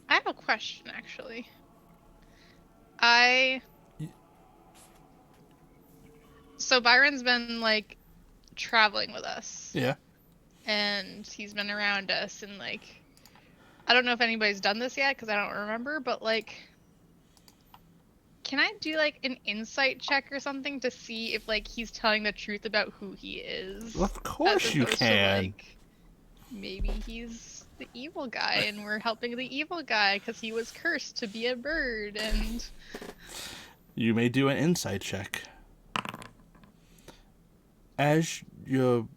I have a question, actually. So Byron's been like traveling with us, Yeah. and he's been around us, and like, I don't know if anybody's done this yet because I don't remember, but like, can I do like an insight check or something to see if like he's telling the truth about who he is? Of course as you opposed to, can. like, maybe he's the evil guy, and we're helping the evil guy because he was cursed to be a bird, and You may do an insight check. As you're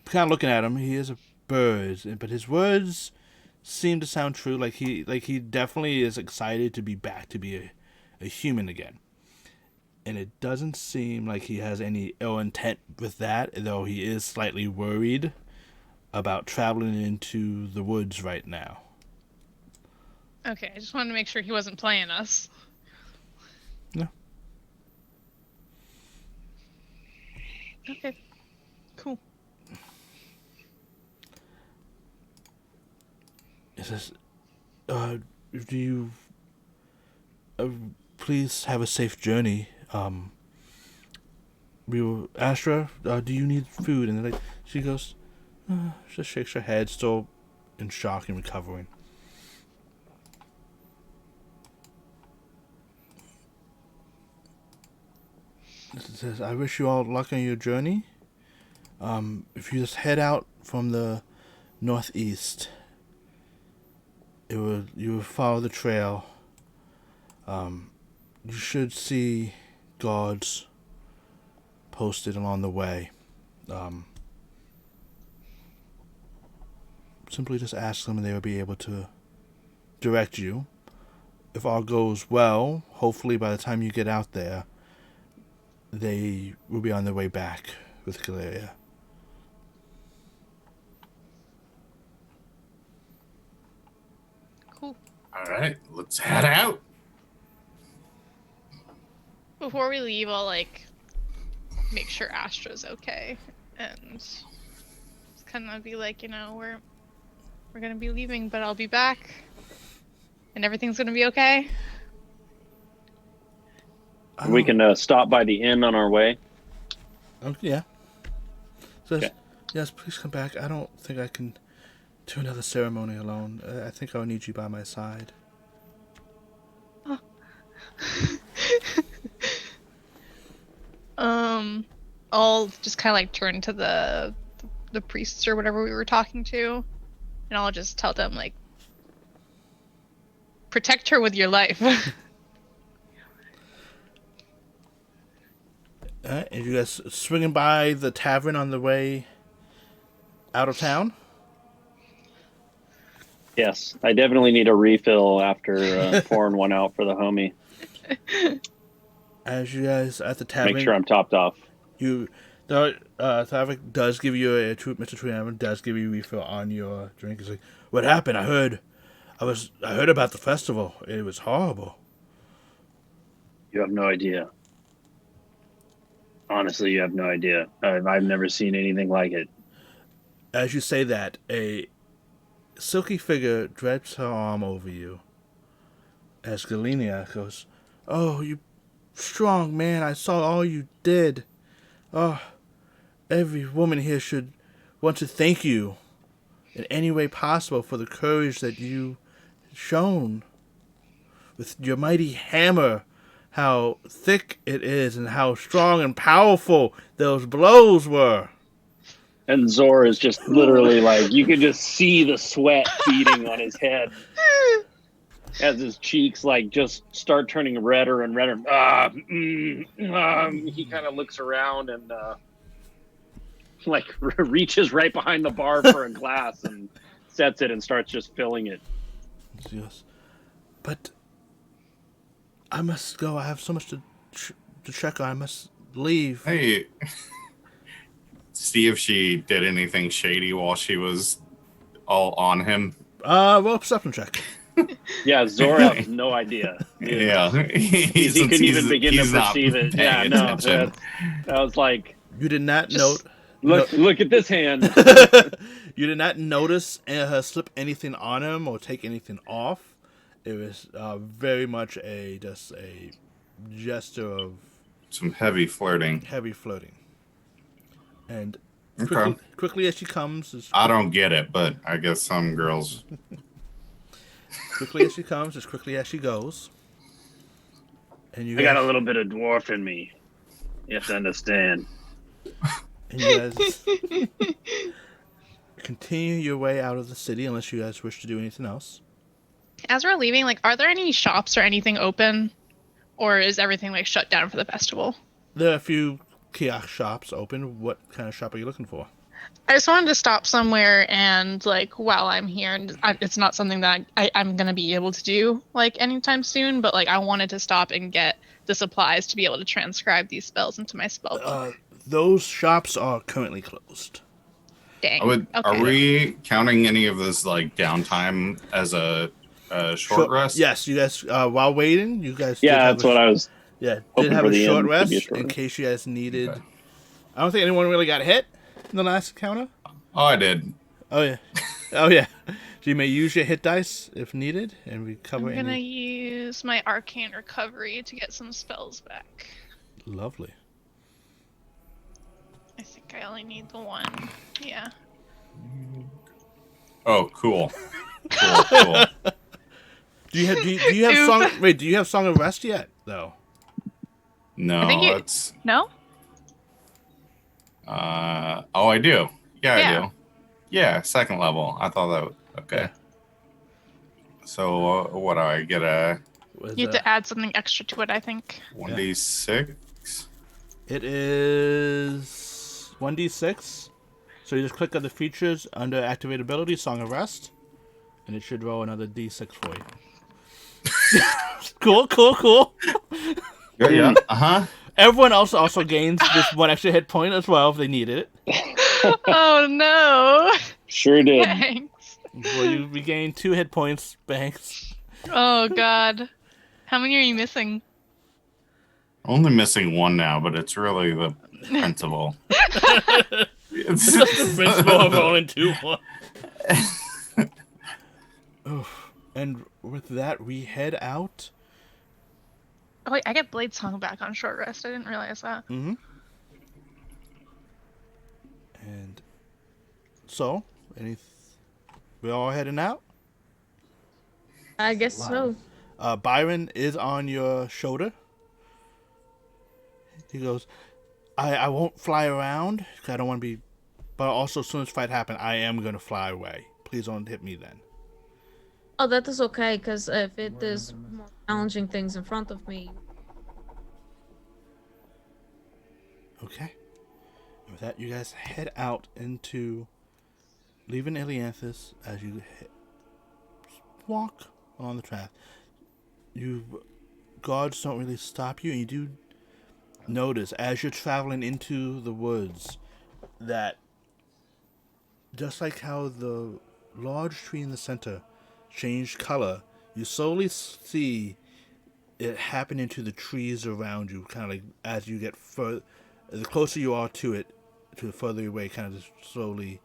kind of looking at him, he is a bird, but his words seem to sound true. Like he definitely is excited to be back to be a human again. And it doesn't seem like he has any ill intent with that, though he is slightly worried about traveling into the woods right now. okay, I just wanted to make sure he wasn't playing us. No. Okay, cool. It says, do you please have a safe journey. Astra, do you need food? And then like she goes, just shakes her head, still in shock and recovering. It says, I wish you all luck on your journey. If you just head out from the northeast, you will follow the trail. You should see guards posted along the way. Simply just ask them and they will be able to direct you. If all goes well, hopefully by the time you get out there, they will be on their way back with Galeria. Cool. All right, let's head out. Before we leave, I'll like make sure Astra's okay, and just kind of be like, we're gonna be leaving, but I'll be back, and everything's gonna be okay. We can stop by the inn on our way. Yeah. So Okay. Yes, please come back. I don't think I can do another ceremony alone. I think I'll need you by my side. I'll just kind of like turn to the priests or whatever we were talking to, and I'll just tell them like, protect her with your life. And you guys swinging by the tavern on the way out of town? Yes, I definitely need a refill after pouring one out for the homie. As you guys at the tavern, Make sure I'm topped off. the tavern does give you Mr. Trianon does give you a refill on your drink. It's like, what happened? I heard about the festival. It was horrible. You have no idea. Honestly, you have no idea. I've never seen anything like it. As you say that, a silky figure drapes her arm over you. As Galenia goes, "Oh, you strong man, I saw all you did. Oh, every woman here should want to thank you in any way possible for the courage that you shown. With your mighty hammer, how thick it is and how strong and powerful those blows were." And Zor is just literally like, you can just see the sweat beading on his head as his cheeks like just start turning redder and redder. He kind of looks around and like reaches right behind the bar for a glass and sets it and starts just filling it. Yes. But I must go. I have so much to check on. I must leave. Hey, see if she did anything shady while she was all on him. Well, perception check. Yeah, Zor has no idea. Yeah, He couldn't even begin to he's not perceive it. paying Yeah, attention. no. I was like, You did not Just- note. look at this hand. You did not notice her slip anything on him or take anything off. It was very much just a gesture of Some heavy flirting. heavy flirting. And Okay. quickly as she comes, I don't get it, but I guess some girls. quickly as she comes, as quickly as she goes. And you I got a guys, little bit of dwarf in me. You have to understand. and you guys continue your way out of the city unless you guys wish to do anything else. As we're leaving, like, are there any shops or anything open, or is everything like shut down for the festival? There are a few kiosk shops open. What kind of shop are you looking for? I just wanted to stop somewhere and like while I'm here, and it's not something that I'm gonna be able to do like anytime soon, but like I wanted to stop and get the supplies to be able to transcribe these spells into my spell book. Those shops are currently closed. Dang. Okay. Okay. Are we counting any of this like downtime as a short rest? Yes, you guys. While waiting, you guys. did Yeah, have that's what I was. Yeah, hoping did have for a the short end to rest be a short in rest. case you guys needed. Okay. I don't think anyone really got hit in the last encounter. Oh, I did. Oh yeah, oh yeah. So you may use your hit dice if needed, and recover I'm gonna any. use my arcane recovery to get some spells back. Lovely. I think I only need the one. Yeah. Oh, cool. Cool. Do you have Ew. song? Wait, do you have Song of Rest yet? Though. No, I think you- that's. No? Oh, I do. Yeah, Yeah. I do. Yeah, second level. I thought that was okay. Yeah. So what do I get? A Was, You have to add something extra to it, I think. 1d6. It is 1d6. So you just click on the features under activate ability, Song of Rest, and it should roll another d6 for you. Cool. Yeah. Everyone else also gains this one extra hit point as well if they needed it. Oh no. Sure did. Thanks. Well, you regain 2 hit points, Banks. Oh god. How many are you missing? Only missing one now, but it's really the principal. It's just the principle of rolling 2-1. And with that, we head out. Oh wait, I get Blade Song back on short rest. I didn't realize that. Mm-hmm. And so, we all heading out? I guess so. Byron is on your shoulder. He goes, I won't fly around. 'Cause I don't want to be... But also, as soon as fight happens, I am going to fly away. Please don't hit me then. Oh, that is okay, because if there's more challenging things in front of me... Okay. And with that, you guys head out into... Leaving Ilianthus as you walk along the track. Guards don't really stop you, and you do notice as you're traveling into the woods that just like how the large tree in the center changed color, you slowly see it happening to the trees around you, kind of like as you get further, the closer you are to it, to the further away, kind of just slowly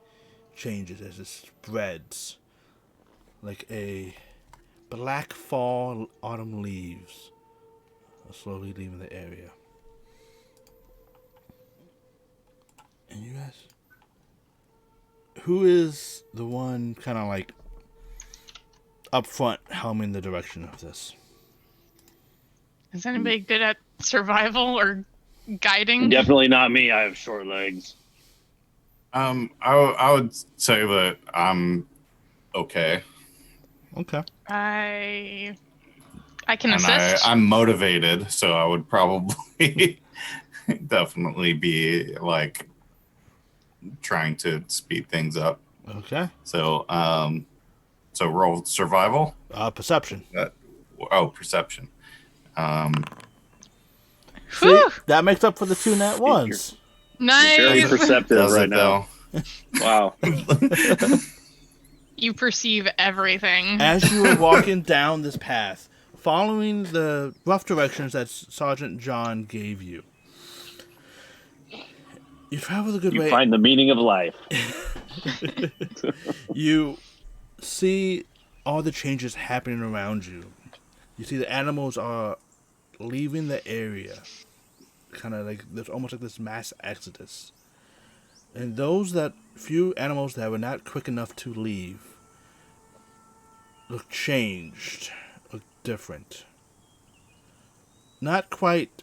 changes as it spreads like a black fall autumn leaves are slowly leaving the area. And you guys, who is the one kind of like up front helming the direction of this? Is anybody good at survival or guiding? Definitely not me. I have short legs. I would say that I'm okay. Okay. I can And assist. I'm motivated, so I would probably definitely be like trying to speed things up. Okay. So so roll survival. Perception. Perception. See, Whew! that makes up for the 2 nat ones. Very Nice. perceptive Does right it now. though? Wow. You perceive everything. As you are walking down this path, following the rough directions that Sergeant John gave you, you travel a good You way. find the meaning of life. You see all the changes happening around you. You see the animals are leaving the area. Kind of like there's almost like this mass exodus. And those few animals that were not quick enough to leave look changed, look different. Not quite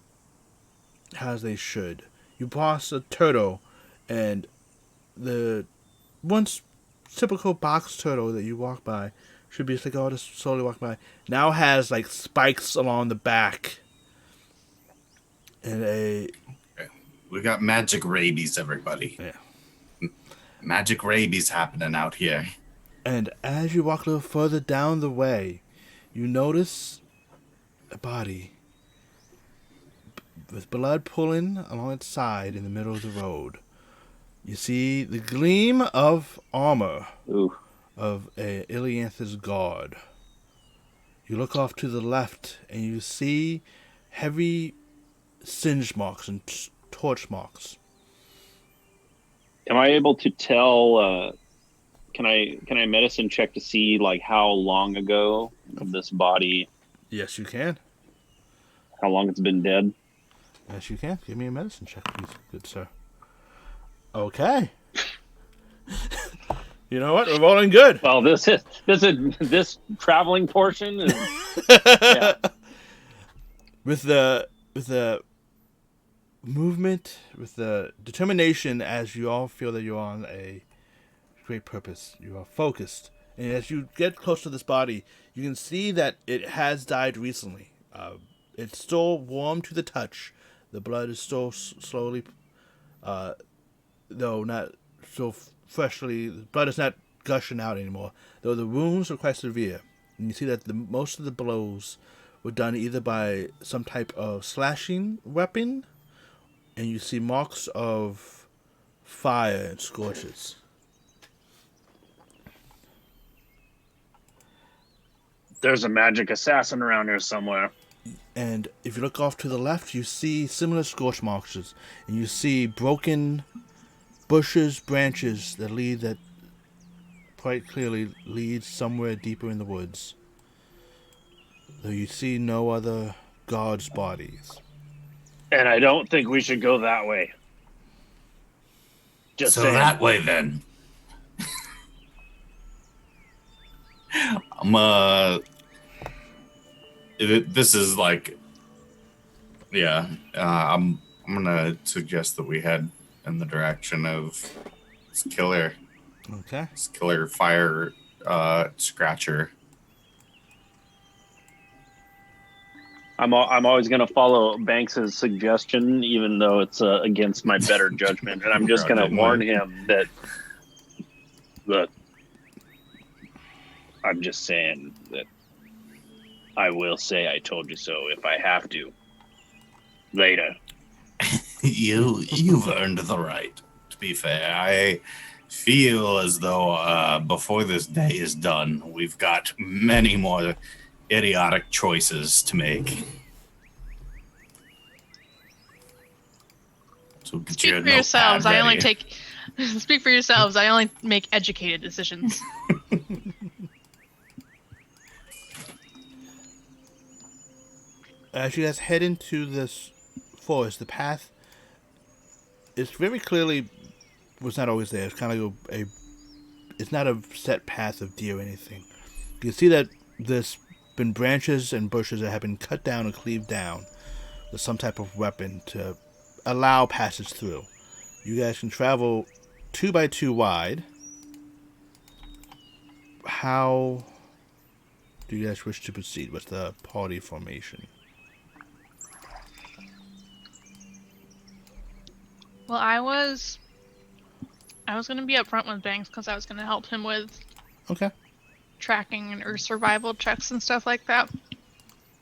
as they should. You pass a turtle, and the once typical box turtle that you walk by should be just like, oh, just slowly walk by, now has like spikes along the back. And We got magic rabies, everybody. Yeah. Magic rabies happening out here. And as you walk a little further down the way, you notice a body with blood pooling along its side in the middle of the road. You see the gleam of armor Ooh. of a Ilianthus guard. You look off to the left and you see heavy singe marks and torch marks. Am I able to tell? Can I medicine check to see like how long ago this body? Yes, you can. How long it's been dead? Yes, you can. Give me a medicine check, please, good sir. Okay. You know what? We're rolling good. Well, this traveling portion is. Yeah. With the movement, with the determination, as you all feel that you're on a great purpose, you are focused, and as you get close to this body, you can see that it has died recently. It's still warm to the touch. The blood is still slowly, though not so freshly. The blood is not gushing out anymore, though the wounds are quite severe. And you see that most of the blows were done either by some type of slashing weapon, and you see marks of fire and scorches. There's a magic assassin around here somewhere. And if you look off to the left, you see similar scorch marks, and you see broken bushes, branches that quite clearly lead somewhere deeper in the woods. Though you see no other guards' bodies. And I don't think we should go that way. Just So saying. that way then. This is like, yeah. I'm gonna suggest that we head in the direction of this killer. Okay. This killer fire scratcher. I'm always going to follow Banks's suggestion, even though it's against my better judgment. And I'm just going to warn him that, look, I'm just saying that I will say I told you so if I have to. Later. You've earned the right. To be fair, I feel as though before this day is done, we've got many more idiotic choices to make. So get Speak your for yourselves. notepad I only ready. take. Speak for yourselves. I only make educated decisions. As you guys head into this forest, the path is very clearly was not always there. It's kind of it's not a set path of deer or anything. You can see that there's been branches and bushes that have been cut down and cleaved down with some type of weapon to allow passage through. You guys can travel 2 by 2 wide. How do you guys wish to proceed with the party formation? Well, I was going to be up front with Banks because I was going to help him with Okay, tracking or survival checks and stuff like that.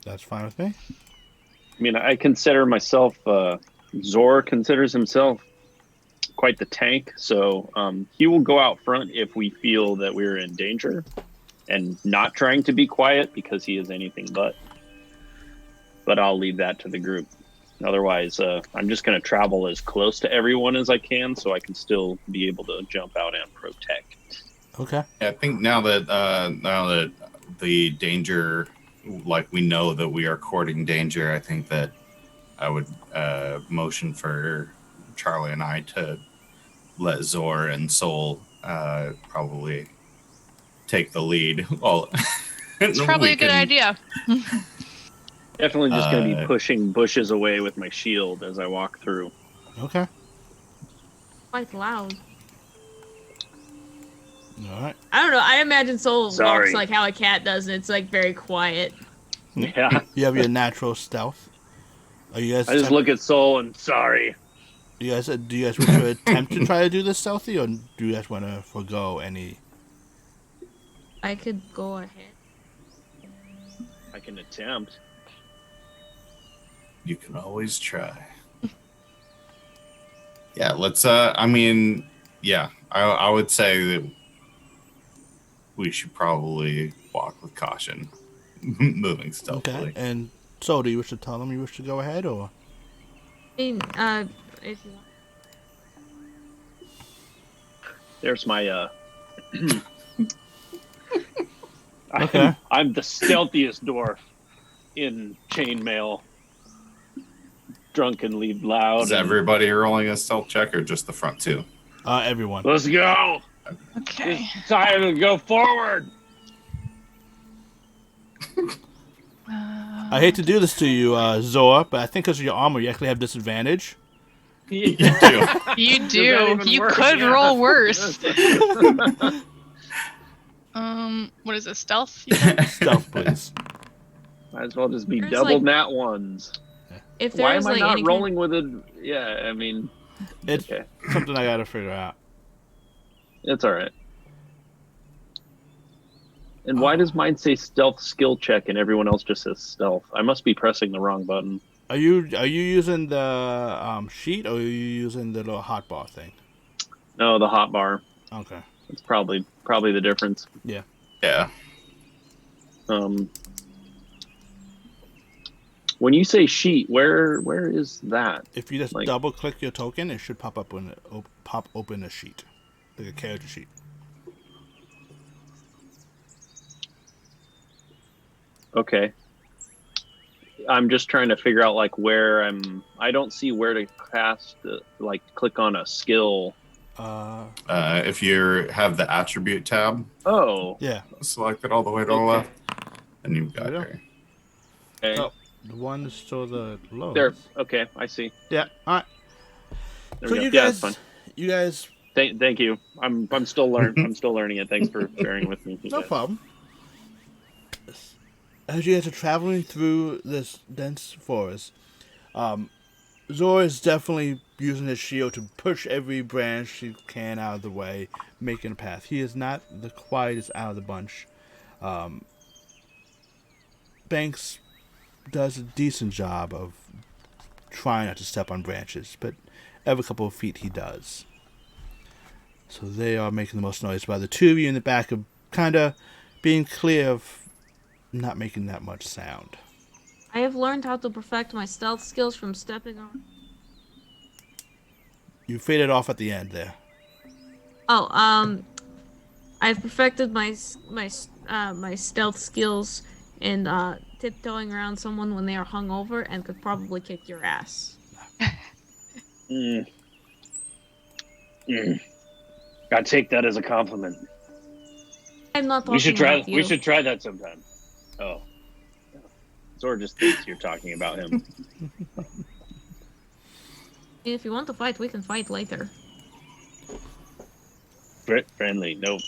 that's fine with me. I mean, I consider myself, Zor considers himself quite the tank. So he will go out front if we feel that we're in danger and not trying to be quiet because he is anything but. But I'll leave that to the group. Otherwise, I'm just going to travel as close to everyone as I can so I can still be able to jump out and protect. Okay. I think now that the danger, like we know that we are courting danger, I think that I would motion for Charlie and I to let Zor and Soul probably take the lead. Well, It's probably a good idea. Definitely just going to be pushing bushes away with my shield as I walk through. Okay. Quite loud. All right. I don't know. I imagine Soul Sorry. walks like how a cat does, and it's like very quiet. Yeah. You have your natural stealth. Are you guys? I just look at Soul and sorry. Do you guys want to attempt to try to do this stealthy, or do you guys want to forego any? I could go ahead. I can attempt. You can always try. Yeah, let's. I mean, yeah, I would say that we should probably walk with caution, moving stealthily. Okay. And so, do you wish to tell them you wish to go ahead, or? I mean, if you want. There's my Okay. I'm the stealthiest dwarf in chainmail. Drunkenly loud. Is everybody rolling a stealth check or just the front two? Everyone. Let's go. Okay. It's time to go forward. I hate to do this to you, Zoa, but I think because of your armor, you actually have disadvantage. You do. You Does that do. even You work? could Yeah. roll worse. What is it? Stealth? You said? Stealth, please. Might as well just be There's double like- nat ones. If Why there's am I like not any rolling with it? Yeah, I mean, It's okay, something I gotta figure out. it's all right. And why does mine say stealth skill check and everyone else just says stealth? I must be pressing the wrong button. Are you using the sheet, or are you using the little hotbar thing? No, the hot bar. Okay. It's probably the difference. Yeah. Yeah. When you say sheet, where is that? If you just Like- double click your token, it should pop up pop open a sheet, like a character sheet. Okay. I'm just trying to figure out like where I don't see where to cast, like click on a skill. If you have the attribute tab Oh, Yeah. selected all the way to the Okay. left, and you've got There we go. her. okay. So the one is still the low. There. Okay, I see. Yeah. All right. There So we go. you Yeah, it's guys, fine. you guys, Thank you. I'm still learning. I'm still learning it. Thanks for bearing with me. no problem. As you guys are traveling through this dense forest, Zora is definitely using his shield to push every branch he can out of the way, making a path. He is not the quietest out of the bunch. Banks does a decent job of trying not to step on branches, but every couple of feet he does. So they are making the most noise, while the two of you in the back are kind of being clear of not making that much sound. I have learned how to perfect my stealth skills from stepping on. You faded off at the end there. Oh, I've perfected my stealth skills in tiptoeing around someone when they are hungover and could probably kick your ass. I take that as a compliment. I'm not talking We should try. about you. We should try that sometime. Oh, Zor just thinks you're talking about him. If you want to fight, we can fight later. Friendly, no.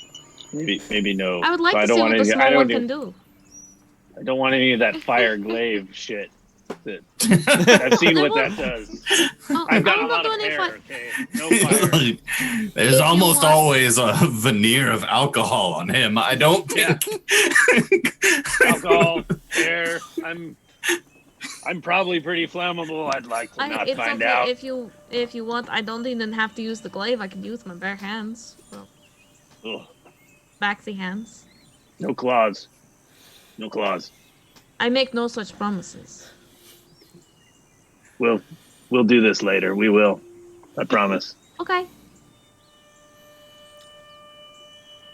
Maybe no. I would like So to see what the small one can do. I don't want any of that fire glaive shit. I've seen what that does. Oh, I've got I a will lot not do of any hair. fight. Okay, no fire. There's almost want- always a veneer of alcohol on him. I don't think. Alcohol, hair. I'm probably pretty flammable. I'd like to not It's find okay out. if you want. I don't even have to use the glaive. I can use my bare hands. Well, Ugh, backsy hands. no claws. No claws. I make no such promises. We'll do this later. We will. I promise. Okay.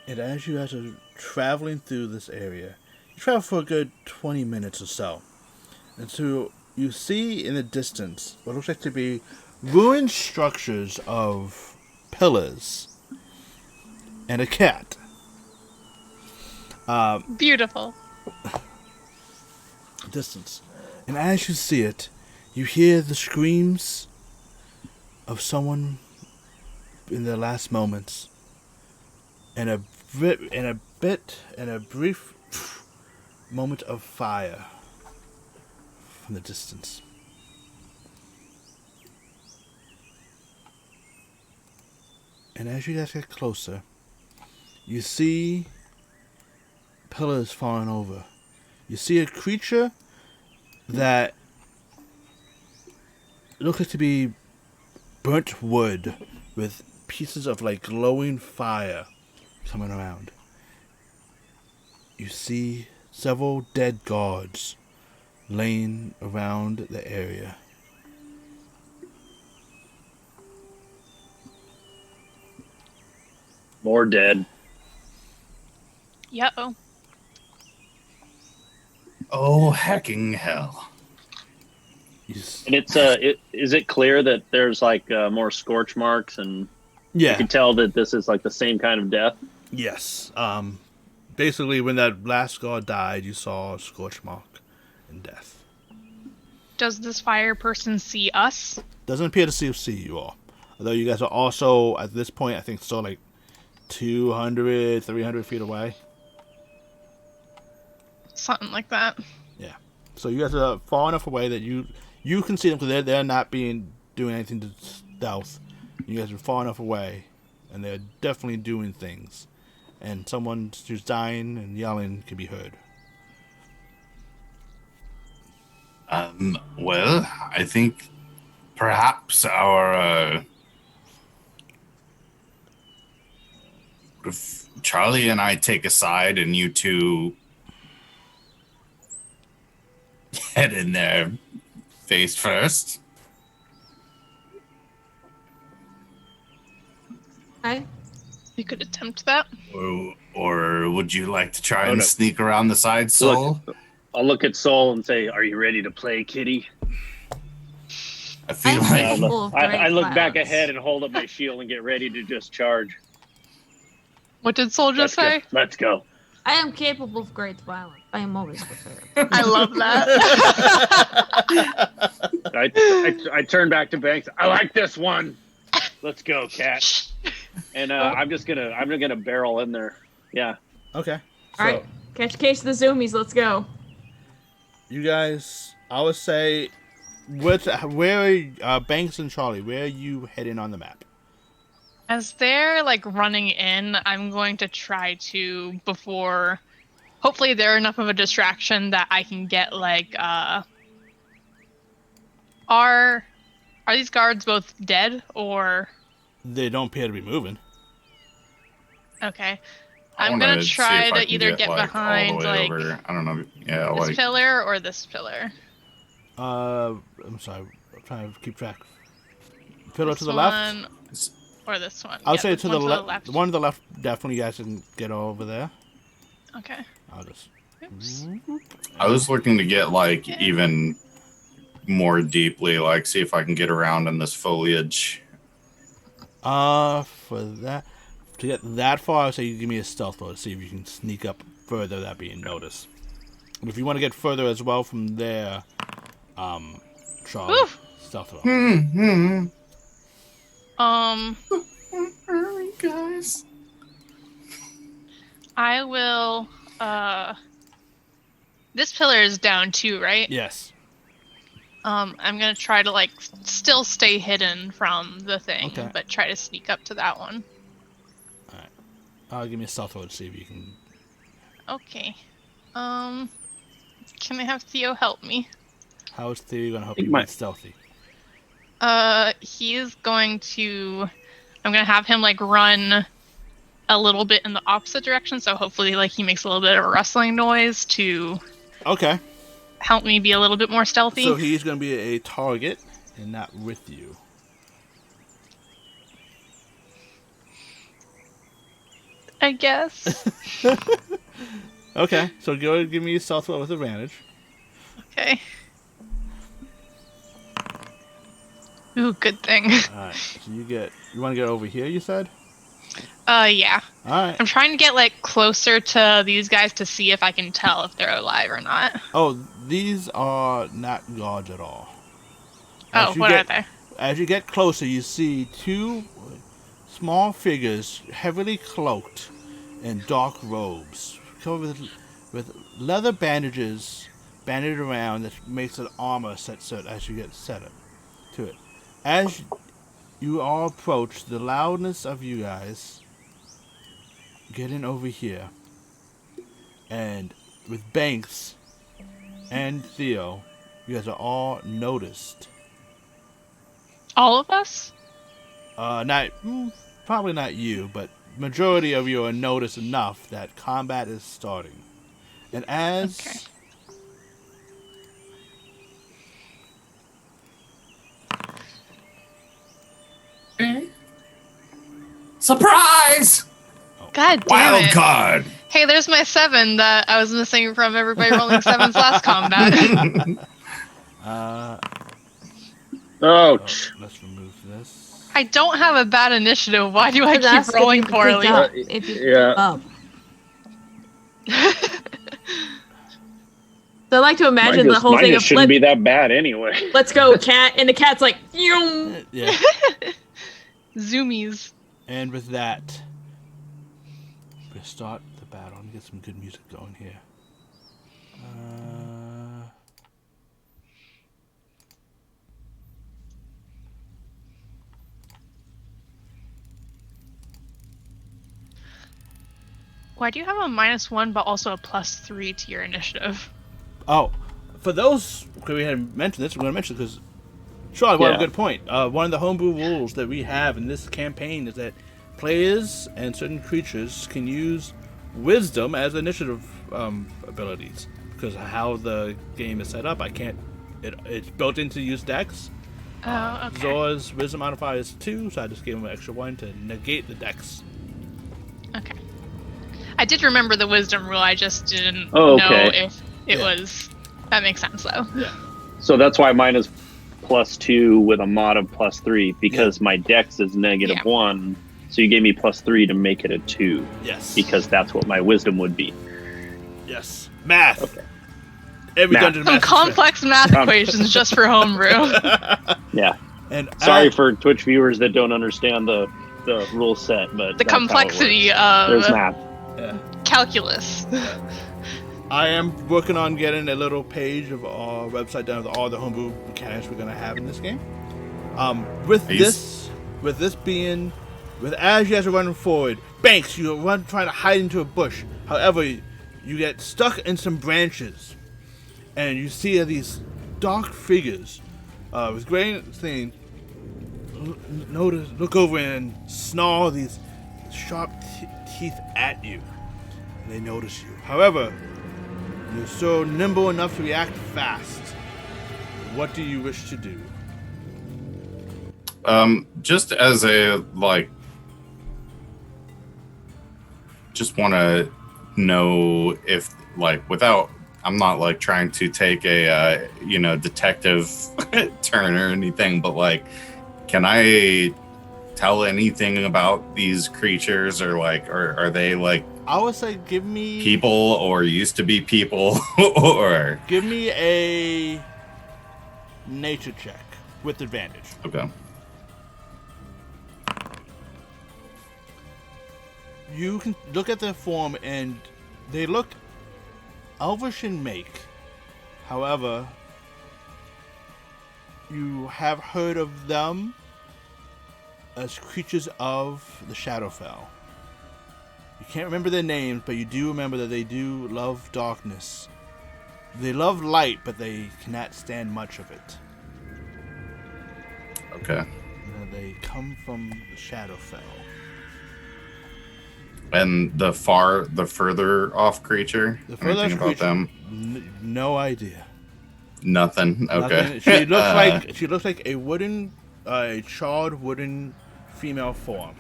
And as you guys are traveling through this area, you travel for a good 20 minutes or so. And so you see in the distance what looks like to be ruined structures of pillars and a cat. Beautiful. Distance. And as you see it, you hear the screams of someone in their last moments, and a brief moment of fire from the distance. And as you guys get closer, you see pillars falling over. You see a creature that looks like to be burnt wood with pieces of like glowing fire coming around. You see several dead guards laying around the area. More dead. Yep. Oh, hacking hell. And it's is it clear that there's like more scorch marks, and you Yeah. can tell that this is like the same kind of death? Yes. Basically, when that last guard died, you saw a scorch mark and death. Does this fire person see us? Doesn't appear to see you all. Although you guys are also, at this point, I think still like 200, 300 feet away. Something like that. Yeah. So you guys are far enough away that you You can see them because they're not doing anything to stealth. You guys are far enough away, and they're definitely doing things. And someone who's dying and yelling can be heard. Well, I think perhaps if Charlie and I take a side and you two head in there face first. Okay. You could attempt that. Or would you like to try Oh, and no. sneak around the side, Soul? I'll look at Soul and say, "Are you ready to play, kitty?" I feel I'm like capable of great I look back violence. ahead and hold up my shield and get ready to just charge. What did Soul just say? Let's go. I am capable of great violence. I am always prepared. I love that. I turn back to Banks. I like this one. Let's go, cat. And I'm gonna barrel in there. Yeah. Okay. All right, catch a case of the zoomies. Let's go. You guys, I would say, where are Banks and Charlie? Where are you heading on the map? As they're like running in, I'm going to try to, before, hopefully they're enough of a distraction that I can get like are these guards both dead or They don't appear to be moving. okay? I I'm wanna gonna see try if I to can either get all the behind way like over. I don't know. Yeah, this like pillar or this pillar. I'm sorry. I'm trying to keep track. Pillar This to the left? one or this one. I'll Yeah, say this to one the left. The one to the left, definitely you guys can get over there. Okay. I'll just... Oops. I was looking to get like even more deeply, like see if I can get around in this foliage. For that... To get that far, I'll say you give me a stealth roll to see if you can sneak up further without being noticed. And if you want to get further as well from there, Charlie, Oof. stealth roll. Guys. I will this pillar is down too, right? Yes. I'm gonna try to like still stay hidden from the thing, Okay. but try to sneak up to that one. Give me a stealth roll to see if you can... Okay. Can I have Theo help me? How is Theo going to help Think you my- be stealthy? He is going to. I'm gonna have him like run a little bit in the opposite direction, so hopefully like he makes a little bit of a rustling noise to Okay. help me be a little bit more stealthy. So he's going to be a target and not with you. I guess. Okay, so go ahead and give me a stealth roll with advantage. Okay. Ooh, good thing. Alright, so you want to get over here, you said? Yeah. Alright. I'm trying to get like closer to these guys to see if I can tell if they're alive or not. Oh, these are not guards at all. Oh, what are they? As you get closer, you see two small figures heavily cloaked in dark robes, covered with leather bandages banded around that makes an armor set as you get set up to it. As you all approach, the loudness of you guys getting over here, and with Banks and Theo, you guys are all noticed. All of us? Probably not you, but majority of you are noticed enough that combat is starting. And as Surprise! God damn Wild it. card. Hey, there's my 7 that I was missing from everybody rolling 7s last combat. Ouch. let's remove this. I don't have a bad initiative. Why do I That's keep rolling if you poorly? pick up, if you Yeah. pick up. So I like to imagine the whole Mine thing just of shouldn't be that bad anyway. let's go, cat, and the cat's like, "Yoom." Yeah. Zoomies. And with that, we'll start the battle. Let me get some good music going here. Why do you have a -1 but also a +3 to your initiative? Oh, for those, because we hadn't mentioned this, we're going to mention it because Sean brought up a good point. One of the homebrew rules that we have in this campaign is that players and certain creatures can use wisdom as initiative abilities. Because how the game is set up, I can't. It's built into use Dex. Oh, okay. Zor's wisdom modifier is 2, so I just gave him an extra 1 to negate the Dex. Okay. I did remember the wisdom rule. I just didn't Oh, know okay. if it was. That makes sense, though. Yeah. So that's why mine is +2 with a mod of +3 because my dex is -1. So you gave me +3 to make it a 2. Yes. Because that's what my wisdom would be. Yes. Math. Okay. Every Math. dungeon Some master. complex math equations just for homebrew. Yeah. And Sorry for Twitch viewers that don't understand the rule set, but The that's how it complexity works. of There's math. Yeah. calculus. I am working on getting a little page of our website down with all the homebrew mechanics we're gonna have in this game. With as you guys are running forward, Banks, you run trying to hide into a bush. However, you get stuck in some branches, and you see these dark figures with gray thing. Look over and snarl these sharp teeth at you. They notice you. However, you're so nimble enough to react fast. What do you wish to do? Just as a just want to know if without I'm not trying to take a detective turn or anything, but can I tell anything about these creatures or are they I would say give me people or used to be people or give me a nature check with advantage. okay. You can look at their form and they look elvish in make. However, you have heard of them as creatures of the Shadowfell. You can't remember their names, but you do remember that they do love darkness. They love light, but they cannot stand much of it. Okay. They come from the Shadowfell. And the further off creature? The further Anything off about them? no idea. Nothing. Okay. Nothing. She looks like a charred wooden female form.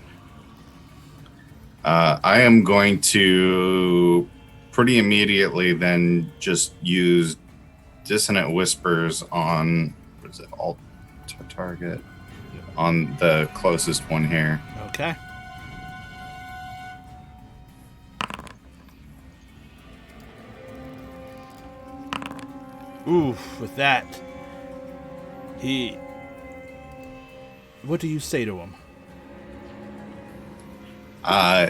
I am going to pretty immediately then just use Dissonant Whispers on alt target on the closest one here. Okay. Oof, with that, what do you say to him?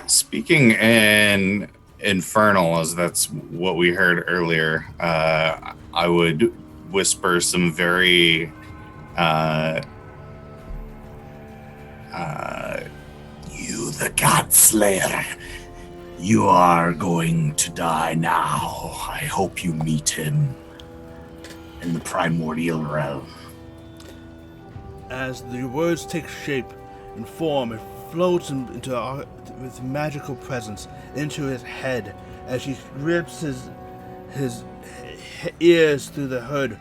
Speaking in Infernal, as that's what we heard earlier, I would whisper some very you the God Slayer, you are going to die now. I hope you meet him in the primordial realm. As the words take shape and form, it floats into with magical presence into his head as he rips his ears through the hood,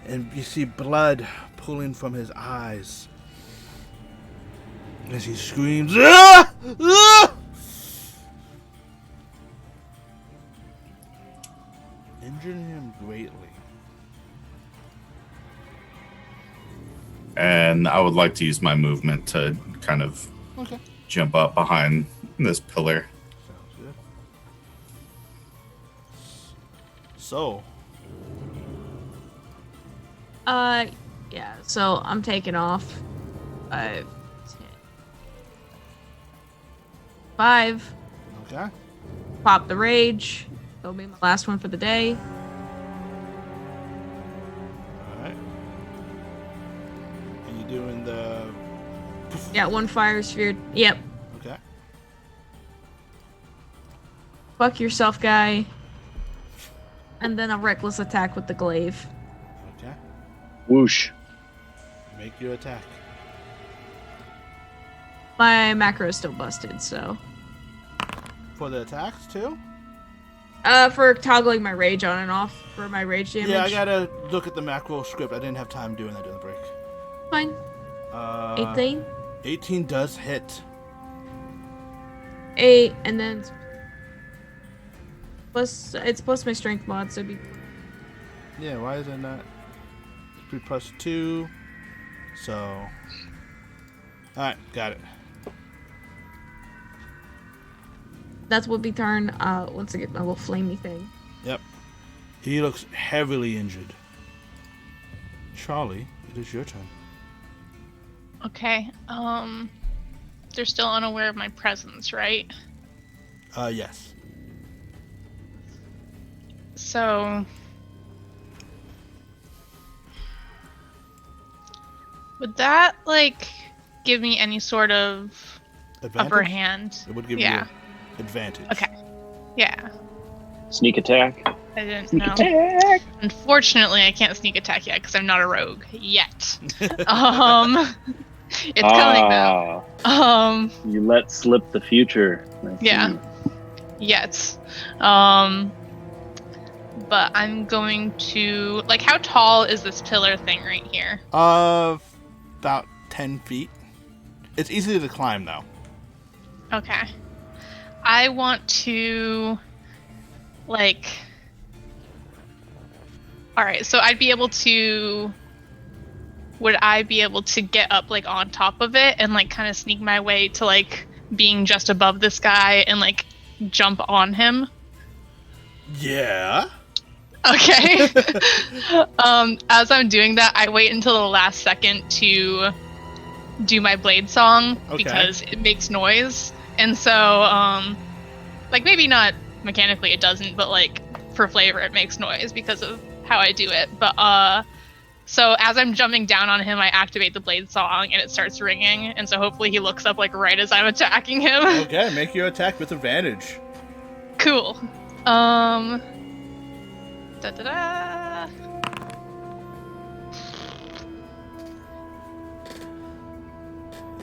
and you see blood pooling from his eyes as he screams, "Ah! Ah!" injuring him greatly. And I would like to use my movement to kind of jump up behind this pillar. Sounds good. So. Yeah, so I'm taking off. 5, 10. 5. Okay. Pop the rage. That'll be my last one for the day. Alright. And you doing the... Yeah, 1 fire sphere. Yep. Okay. fuck yourself, guy. And then a reckless attack with the glaive. Okay. Whoosh. Make your attack. My macro is still busted, so. For the attacks, too? For toggling my rage on and off for my rage damage. Yeah, I gotta look at the macro script. I didn't have time doing that during the break. Fine. 18? 18 does hit. 8, and then it's plus my strength mod, so it'd be Yeah, why is it not? 3 plus 2. So. Alright, got it. that's what be turn once I get my little flamey thing. Yep. He looks heavily injured. Charlie, it is your turn. Okay. They're still unaware of my presence, right? Yes. So would that like give me any sort of Advantage? upper hand? It would give Yeah. you advantage. Okay. Yeah. Sneak attack. I didn't Sneak know. attack. Unfortunately, I can't sneak attack yet because I'm not a rogue yet. It's coming though. You let slip the future. I Yeah. see. Yet. But I'm going to like, how tall is this pillar thing right here? About 10 feet. It's easy to climb, though. Okay. I want to like. All right, so I'd be able to. Would I be able to get up like on top of it and like kind of sneak my way to like being just above this guy and like jump on him? Yeah. Okay. As I'm doing that, I wait until the last second to do my blade song because it makes noise. And so, like maybe not mechanically it doesn't, but like for flavor it makes noise because of how I do it. But so as I'm jumping down on him, I activate the blade song and it starts ringing. And so hopefully he looks up like right as I'm attacking him. Okay, make your attack with advantage. Cool. Da da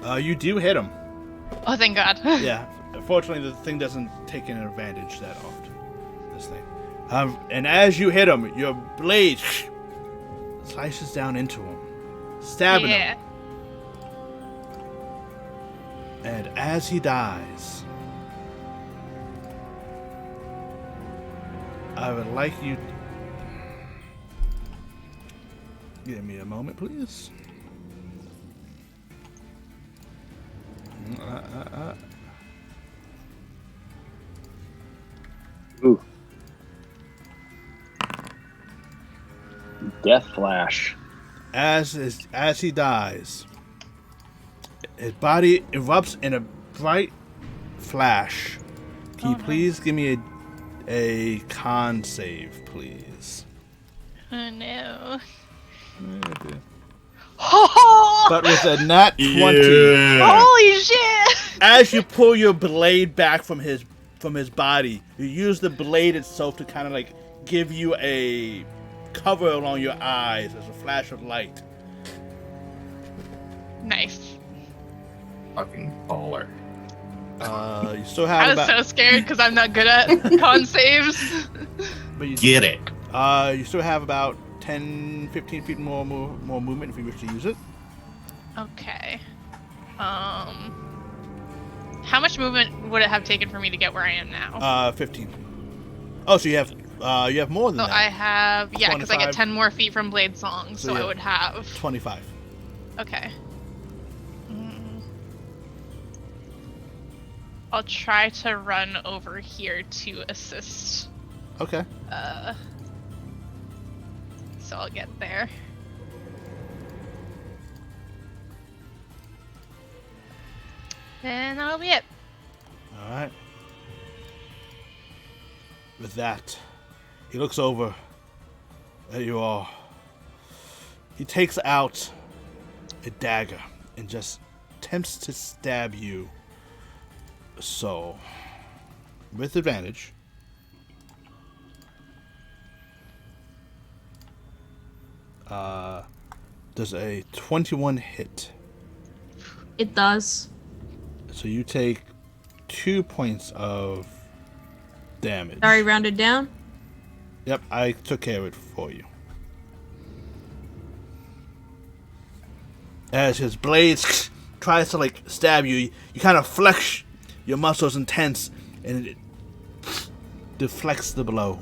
da. You do hit him. Oh, thank God. Yeah. Unfortunately, the thing doesn't take an advantage that often. This thing. And as you hit him, your blade slices down into him, stabbing him. And as he dies, I would like you. Give me a moment, please. Ooh. Death flash. As he dies, his body erupts in a bright flash. Can you please give me a con save, please? Oh no. But with a nat 20, Holy shit! as you pull your blade back from his body, you use the blade itself to kind of like give you a cover along your eyes as a flash of light. Nice. Fucking baller. You still have I was about, so scared because I'm not good at con saves. but you, Get it. you still have about 10, 15 feet more movement if you wish to use it. Okay. How much movement would it have taken for me to get where I am now? 15. Oh, so you have more than So that. I have, yeah, because I 25. get 10 more feet from Blade Song, so yeah. I would have. 25. Okay. I'll try to run over here to assist. Okay. So I'll get there. And that'll be it. All right. With that, he looks over at you all. He takes out a dagger and just attempts to stab you. So, with advantage, Does a 21 hit? It does. So you take 2 points of damage. Sorry, rounded down. Yep, I took care of it for you. As his blades tries to like stab you, you kind of flex your muscles intense, and it deflects the blow.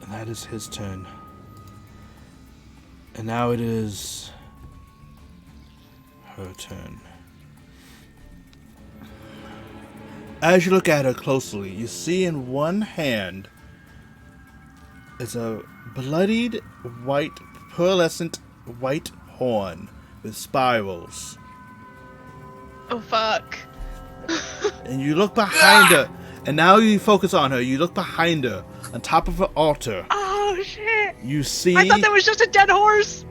And that is his turn. And now it is her turn. As you look at her closely, you see in one hand is a bloodied white, pearlescent white horn with spirals. Oh fuck. And you look behind her, and now you focus on her. You look behind her, on top of her altar. Oh shit. You see. I thought that was just a dead horse.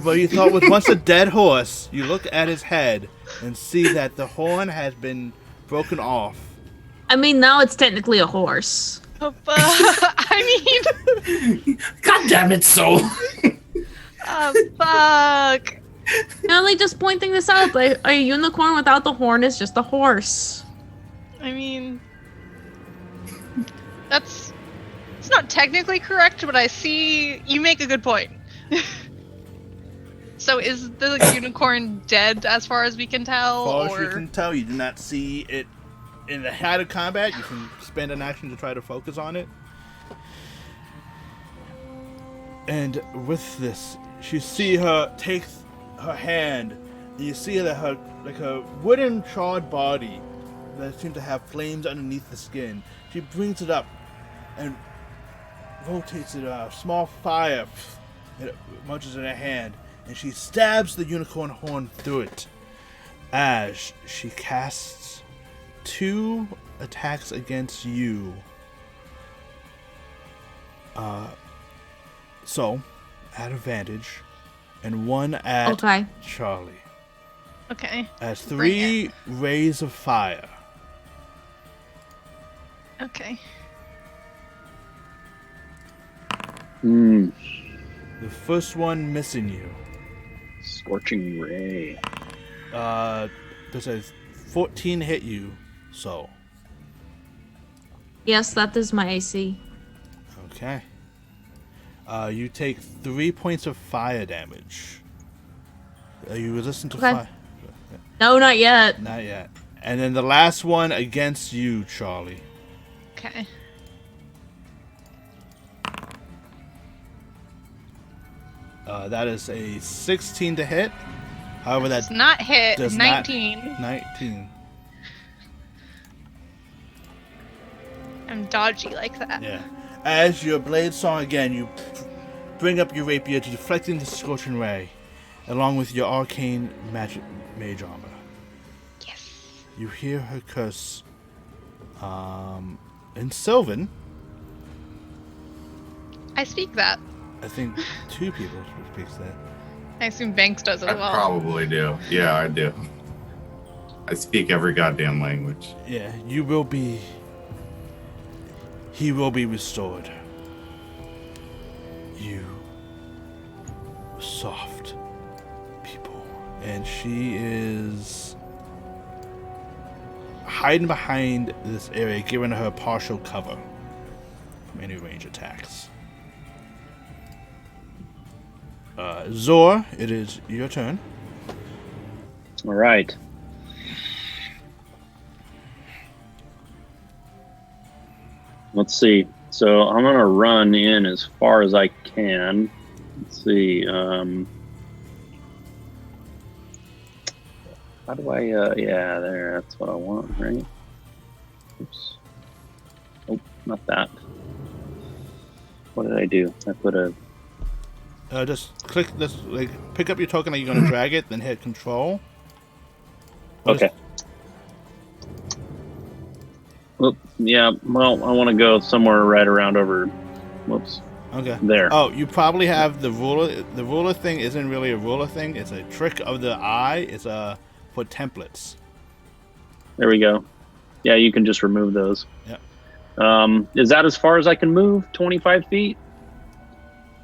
What you thought was once a dead horse. You look at his head and see that the horn has been broken off. I mean, now it's technically a horse. Oh fuck. I mean. God damn it, so. Oh fuck. Now, like, just pointing this out, like, a unicorn without the horn is just a horse. I mean, it's not technically correct, but I see you make a good point. So is the unicorn dead as far as we can tell? As far as or you can tell, you do not see it in the height of combat. You can spend an action to try to focus on it. And with this, you see her take her hand, and you see that her wooden charred body that seems to have flames underneath the skin. She brings it up and rotates it out. A small fire it munches in her hand, and she stabs the unicorn horn through it as she casts 2 attacks against you. So, at advantage, and 1 at Charlie. okay. As 3 rays of fire. Okay. Hmm. The first one missing you. Scorching ray. Does a 14 hit you? So. Yes, that is my AC. Okay. You take 3 points of fire damage. Are you resistant to fire? No, not yet. Not yet. And then the last one against you, Charlie. Okay. That is a 16 to hit. However, that Does not hit. does 19. Not, 19. I'm dodgy like that. Yeah. As your blade song again, you bring up your rapier to deflecting the scorching ray, along with your arcane magic mage armor. Yes. You hear her curse in Sylvan. I speak that. I think 2 people speak that. I assume Banks does as I well. probably do. Yeah, I do. I speak every goddamn language. Yeah, you will be. He will be restored. You soft people. And she is hiding behind this area, giving her partial cover from any range attacks. Zor, it is your turn. All right. Let's see. So I'm gonna run in as far as I can. Let's see. How do I? Yeah, there. That's what I want, right? Oops. Oh, not that. What did I do? I put a. Just click this, like, pick up your token that you're going to drag it, then hit control. Okay. Well, yeah. Well, I want to go somewhere right around over. Whoops. Okay. There. Oh, you probably have the ruler. The ruler thing isn't really a ruler thing. It's a trick of the eye. It's for templates. There we go. Yeah, you can just remove those. Yep. Is that as far as I can move? 25 feet?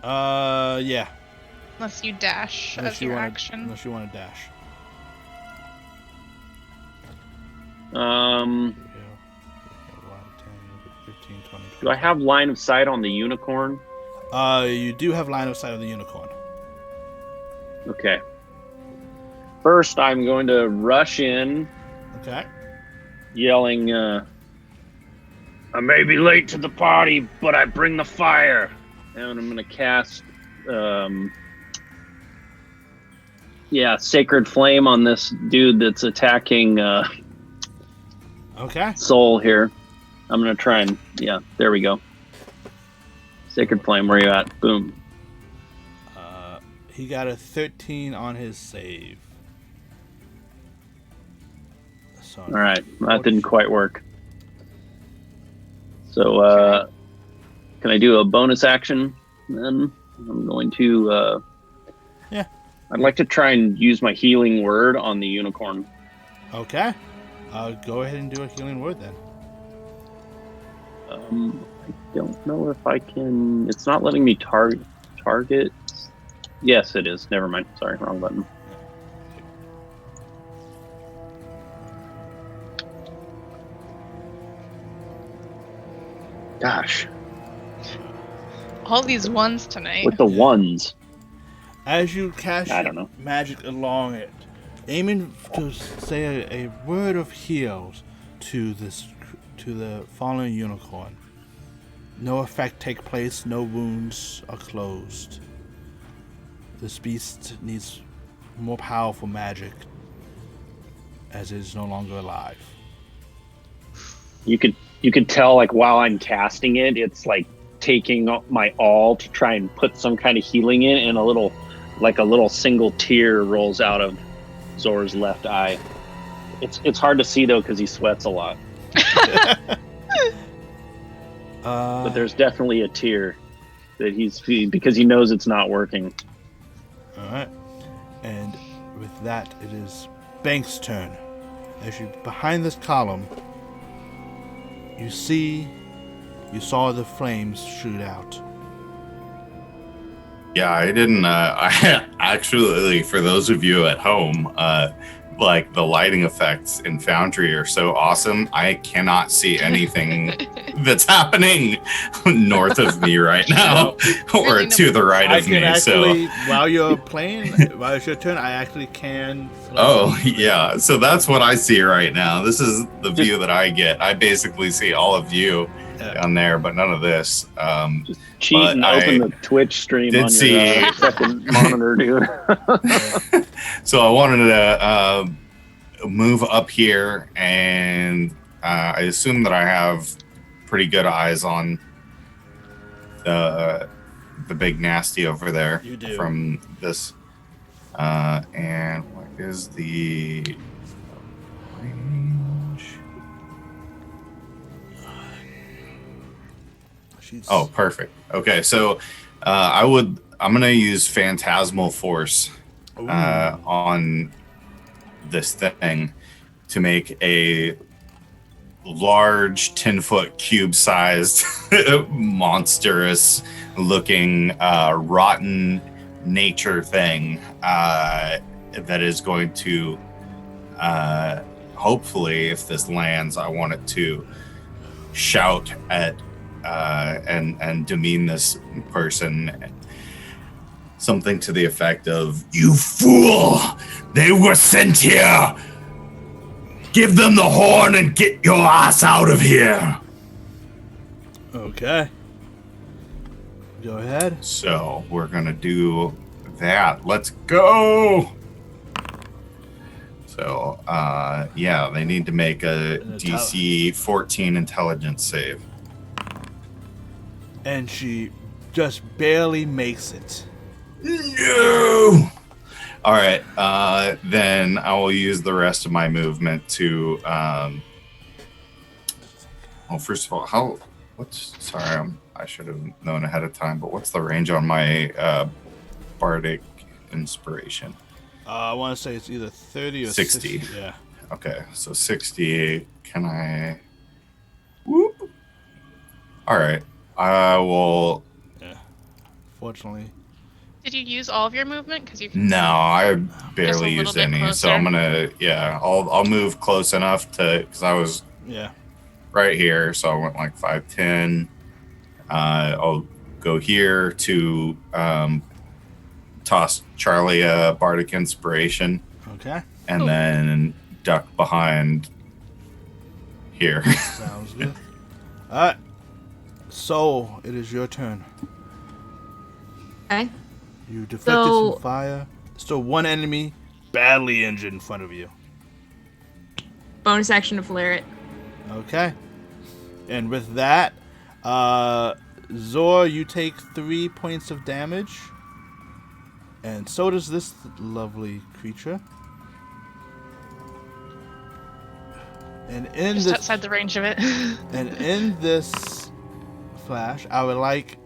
Yeah. Unless you dash as your action. Unless you want to dash. Um, Yeah. 15, 20, do I have line of sight on the unicorn? You do have line of sight of the unicorn. Okay. First, I'm going to rush in, Okay. yelling, I may be late to the party, but I bring the fire. And I'm going to cast, Sacred Flame on this dude that's attacking Okay. Soul here. I'm going to try and, there we go. Sacred Flame, where you at? Boom. He got a 13 on his save. So All right, that didn't quite work. So, can I do a bonus action then? I'm going to, Yeah. I'd like to try and use my healing word on the unicorn. Okay. Go ahead and do a healing word then. I don't know if I can. It's not letting me target. Yes, it is. Never mind. Sorry, wrong button. Gosh, All these ones tonight. with the ones. As you cast I don't know. magic along it, aiming to say a word of heals to the fallen unicorn. No effect take place, no wounds are closed. This beast needs more powerful magic as it is no longer alive. You could tell, like, while I'm casting it, it's like taking my all to try and put some kind of healing in, and a little single tear rolls out of Zor's left eye. It's hard to see though because he sweats a lot. But there's definitely a tear that because he knows it's not working. All right, and with that, it is Bank's turn. As you behind this column, you saw the flames shoot out. Yeah, I didn't. I actually, for those of you at home, like the lighting effects in Foundry are so awesome. I cannot see anything that's happening north of me right now, or Really to the right I of can me. actually, So, while you're playing, while it's your turn, I actually can. oh yeah, so that's what I see right now. This is the view that I get. I basically see all of you on there, but none of this. Cheat But and open the Twitch stream did on see- your fucking monitor, dude. So I wanted to move up here, and I assume that I have pretty good eyes on the big nasty over there. You do. From this. And what is the range? Oh, perfect. Okay, so I'm gonna use Phantasmal Force on this thing to make a large 10-foot cube-sized monstrous looking rotten nature thing that is going to hopefully, if this lands, I want it to shout at and demean this person. Something to the effect of, "You fool! They were sent here! Give them the horn and get your ass out of here!" Okay. Go ahead. So, we're gonna do that. Let's go! So, they need to make a DC 14 intelligence save. And she just barely makes it. No! All right, then I will use the rest of my movement to. Well, first of all, I should have known ahead of time. But what's the range on my bardic inspiration? I want to say it's either 30 or 60. 60. Yeah. Okay, so 60. Can I? Whoop. All right. I will. Yeah. Fortunately. Did you use all of your movement? Because you can No, I Just a barely little used bit any, so closer. I'm gonna. Yeah, I'll move close enough to because I was Yeah. right here, so I went like 5, 10. I'll go here to toss Charlie a bardic inspiration, Okay. and Ooh. then duck behind here. Sounds good. Alright. So, it is your turn. Okay. You deflected So- some fire. Still one enemy badly injured in front of you. Bonus action to flare it. Okay. And with that, Zor, you take 3 points of damage. And so does this lovely creature. And in just this outside the range of it. and in this flash, I would like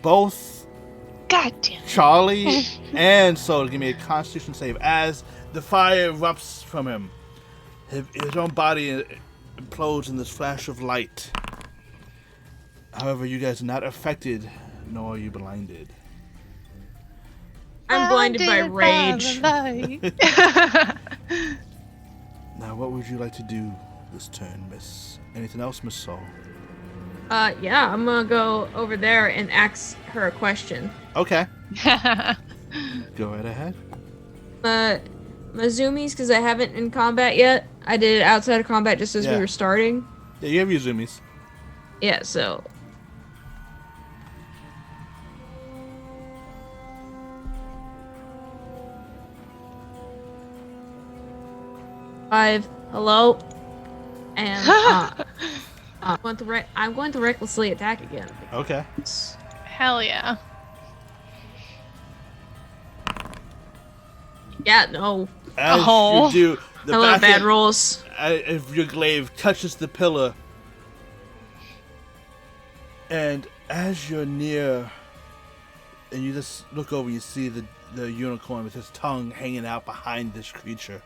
both God damn. Charlie and Soul to give me a Constitution save as the fire erupts from him. His own body implodes in this flash of light. However, you guys are not affected, nor are you blinded. I'm blinded by rage. Now, what would you like to do this turn, Miss? Anything else, Miss Soul? Yeah, I'm gonna go over there and ask her a question. Okay, go right ahead. Mazumi's, because I haven't in combat yet. I did it outside of combat just as we Yeah. were starting. Yeah, you have your zoomies. Yeah, so. Five, hello, and I'm going to recklessly attack again. Okay. Hell yeah. Yeah, no. As Oh. you do, the I love back bad of- rolls. if your glaive touches the pillar, and as you're near, and you just look over, you see the unicorn with his tongue hanging out behind this creature.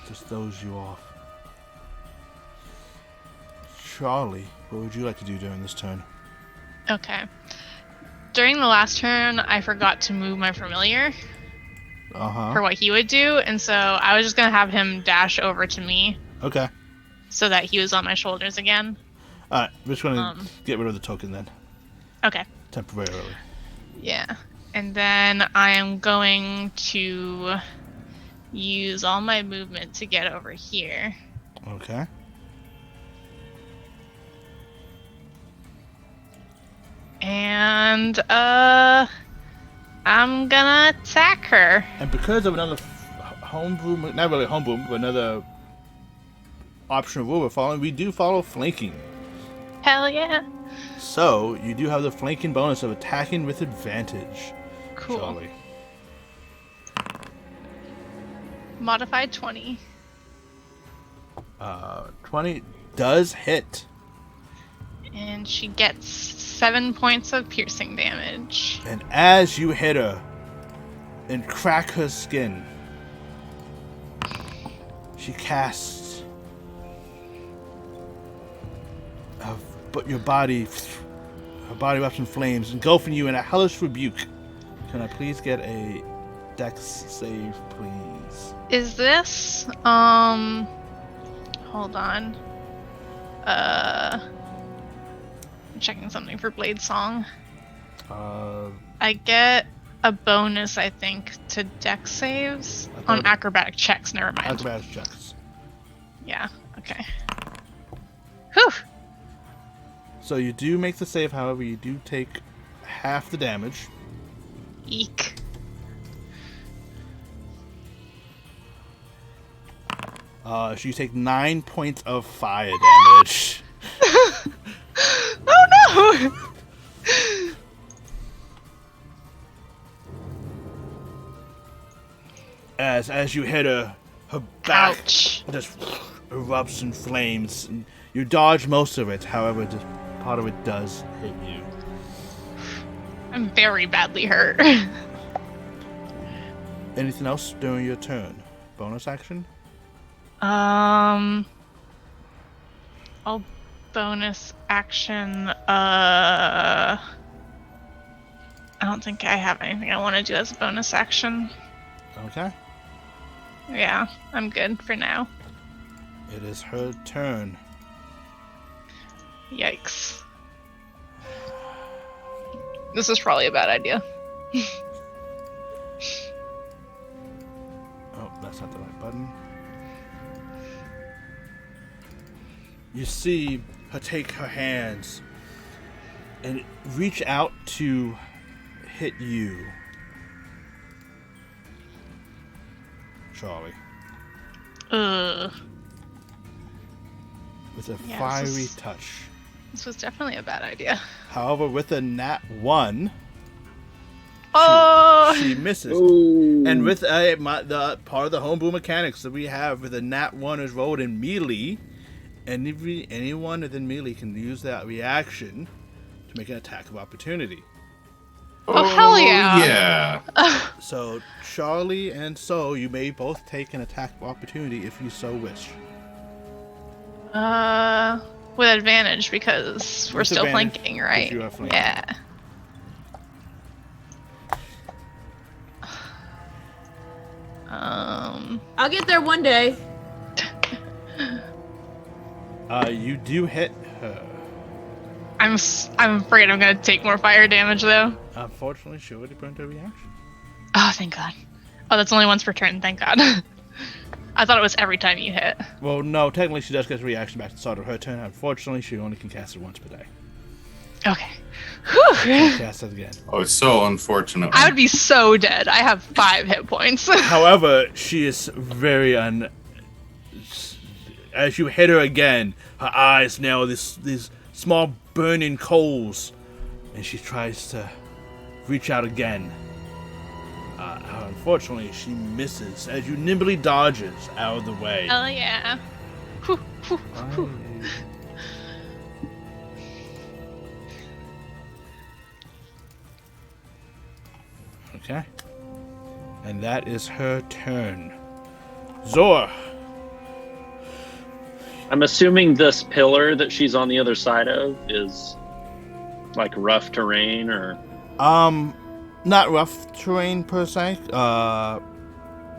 Just throws you off. Charlie, what would you like to do during this turn? Okay. During the last turn, I forgot to move my familiar Uh-huh. for what he would do, and so I was just gonna have him dash over to me Okay. so that he was on my shoulders again. Alright, we're just gonna Um. get rid of the token then. Okay. Temporarily. Yeah. And then I am going to use all my movement to get over here. Okay. And I'm gonna attack her. And because of another homebrew, not really homebrew, but another optional rule we're following, we do follow flanking. Hell yeah. So, you do have the flanking bonus of attacking with advantage, Cool. Charlie. Modified 20. 20 does hit. And she gets 7 points of piercing damage. And as you hit her and crack her skin, she casts but your body, her body wraps in flames, engulfing you in a hellish rebuke. Can I please get a dex save, please? Is this hold on. I'm checking something for Blade Song. Uh, I get a bonus, I think, to dex saves I thought- on acrobatic checks. Never mind. acrobatics checks. Yeah. Okay. Whew. So you do make the save, however, you do take half the damage. Eek. So you take 9 points of fire damage. Oh no! As you hit her back Ouch. just erupts in flames. And you dodge most of it, however, just part of it does hit you. I'm very badly hurt. Anything else during your turn? Bonus action? I'll bonus action. I don't think I have anything I want to do as a bonus action. Okay. Yeah, I'm good for now. It is her turn. Yikes. This is probably a bad idea. Oh, that's not the right button. You see her take her hands and reach out to hit you, Charlie, with a Yeah, fiery touch. This was definitely a bad idea. However, with a nat 1, Oh! she misses. Ooh. And with the part of the homebrew mechanics that we have, with a nat 1 is rolled in melee, and anyone within melee can use that reaction to make an attack of opportunity. Oh, hell yeah. Yeah. So, Charlie and So, you may both take an attack of opportunity if you so wish. With advantage because we're With still advantage, flanking, right? you are flanking. Yeah. I'll get there one day. You do hit her. I'm afraid I'm gonna take more fire damage though. Unfortunately, she already burned her reaction. Oh, thank God. Oh, that's only once per turn. Thank God. I thought it was every time you hit. Well, no, technically she does get a reaction back at the start of her turn. Unfortunately, she only can cast it once per day. Okay. Whew. Cast it again. Oh, it's so unfortunate. I would be so dead. I have 5 hit points. However, she is very as you hit her again, her eyes now are these small burning coals, and she tries to reach out again. Unfortunately, she misses as you nimbly dodges out of the way. Hell yeah. Whew, whew, whew. Okay. And that is her turn. Zor. I'm assuming this pillar that she's on the other side of is like rough terrain or Not rough terrain per se.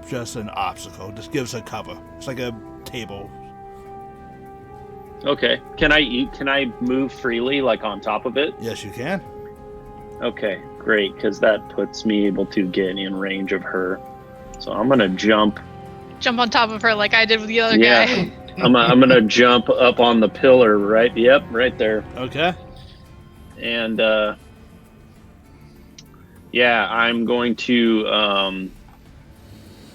Just an obstacle. Just gives her cover. It's like a table. okay. Can I move freely like on top of it? Yes, you can. Okay, great, because that puts me able to get in range of her. So I'm gonna jump. Jump on top of her like I did with the other Yeah. guy. I'm gonna jump up on the pillar, right? Yep, right there. Okay. And yeah, I'm going to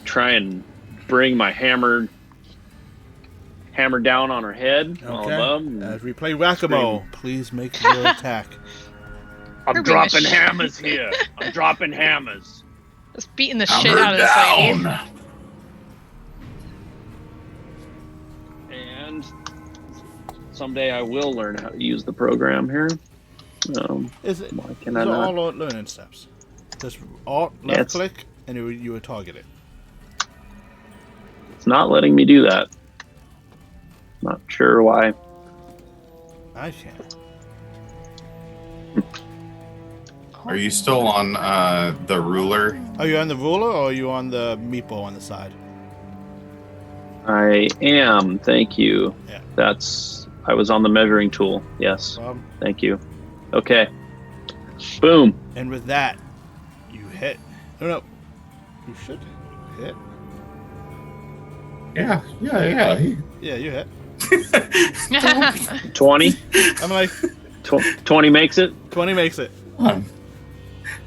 try and bring my hammer down on her head. While Okay. above and As we play whack-a-mole, please make your attack. I'm You're being a dropping hammers here. I'm dropping hammers. Just beating the shit out of this lady. down. And someday I will learn how to use the program here. Is it? Why These can I are not? all learning steps. Just Alt Yeah, left click, and you would target it. It's not letting me do that. Not sure why. I can. Are you still on the ruler? Are you on the ruler or are you on the meatball on the side? I am. Thank you. Yeah. I was on the measuring tool. Yes. Thank you. Okay. Boom. And with that, you hit. No. You should hit. Yeah. Yeah, you hit. 20. I'm like, 20 makes it. 20 makes it. Come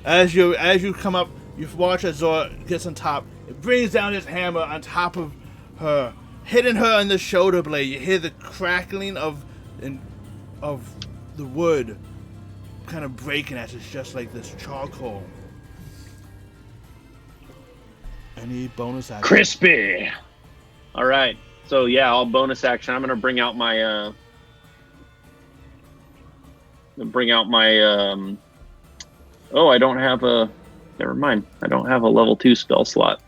As you come up, you watch as Zor gets on top. It brings down his hammer on top of her, hitting her on the shoulder blade. You hear the crackling of the wood kind of breaking as it's just like this charcoal. Any bonus action? Crispy. All right. So yeah, I'll bonus action. I'm gonna bring out my. Oh, I don't have a. Never mind. I don't have a level 2 spell slot.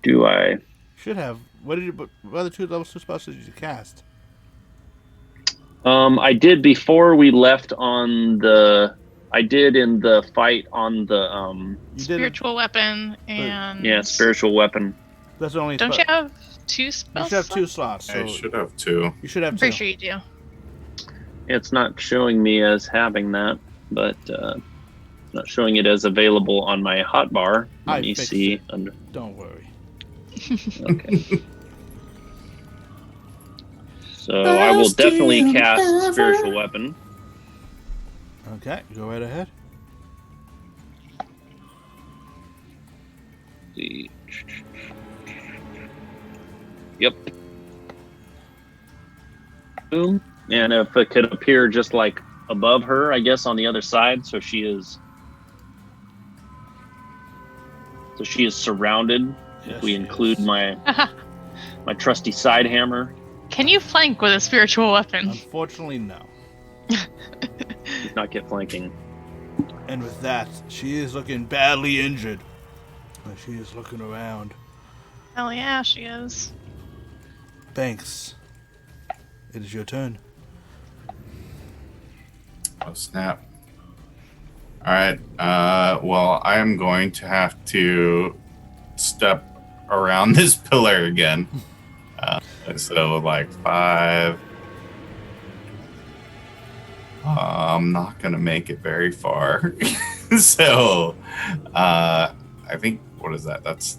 Do I? Should have. What other two level 2 spells did you cast? I did before we left on the. I did in the fight on the You did. Spiritual weapon and spiritual weapon. That's the only. Don't you have 2 You spells? should have 2 slots. So I should have 2. you should have I'm 2. pretty sure you do. It's not showing me as having that, but not showing it as available on my hotbar. Let me fixed see. it. Don't worry. Okay. So I will definitely cast spiritual weapon. Okay, go right ahead. See. Yep. Boom. And if it could appear just like above her, I guess on the other side, so she is surrounded. Yes, If we she include is. my trusty side hammer. Can you flank with a spiritual weapon? Unfortunately, no. Does not get flanking. And with that, she is looking badly injured. And she is looking around. Hell yeah, she is. Thanks. It is your turn. Oh, snap. All right. Well, I am going to have to step around this pillar again. So, like 5. I'm not going to make it very far. So, I think, what is that? That's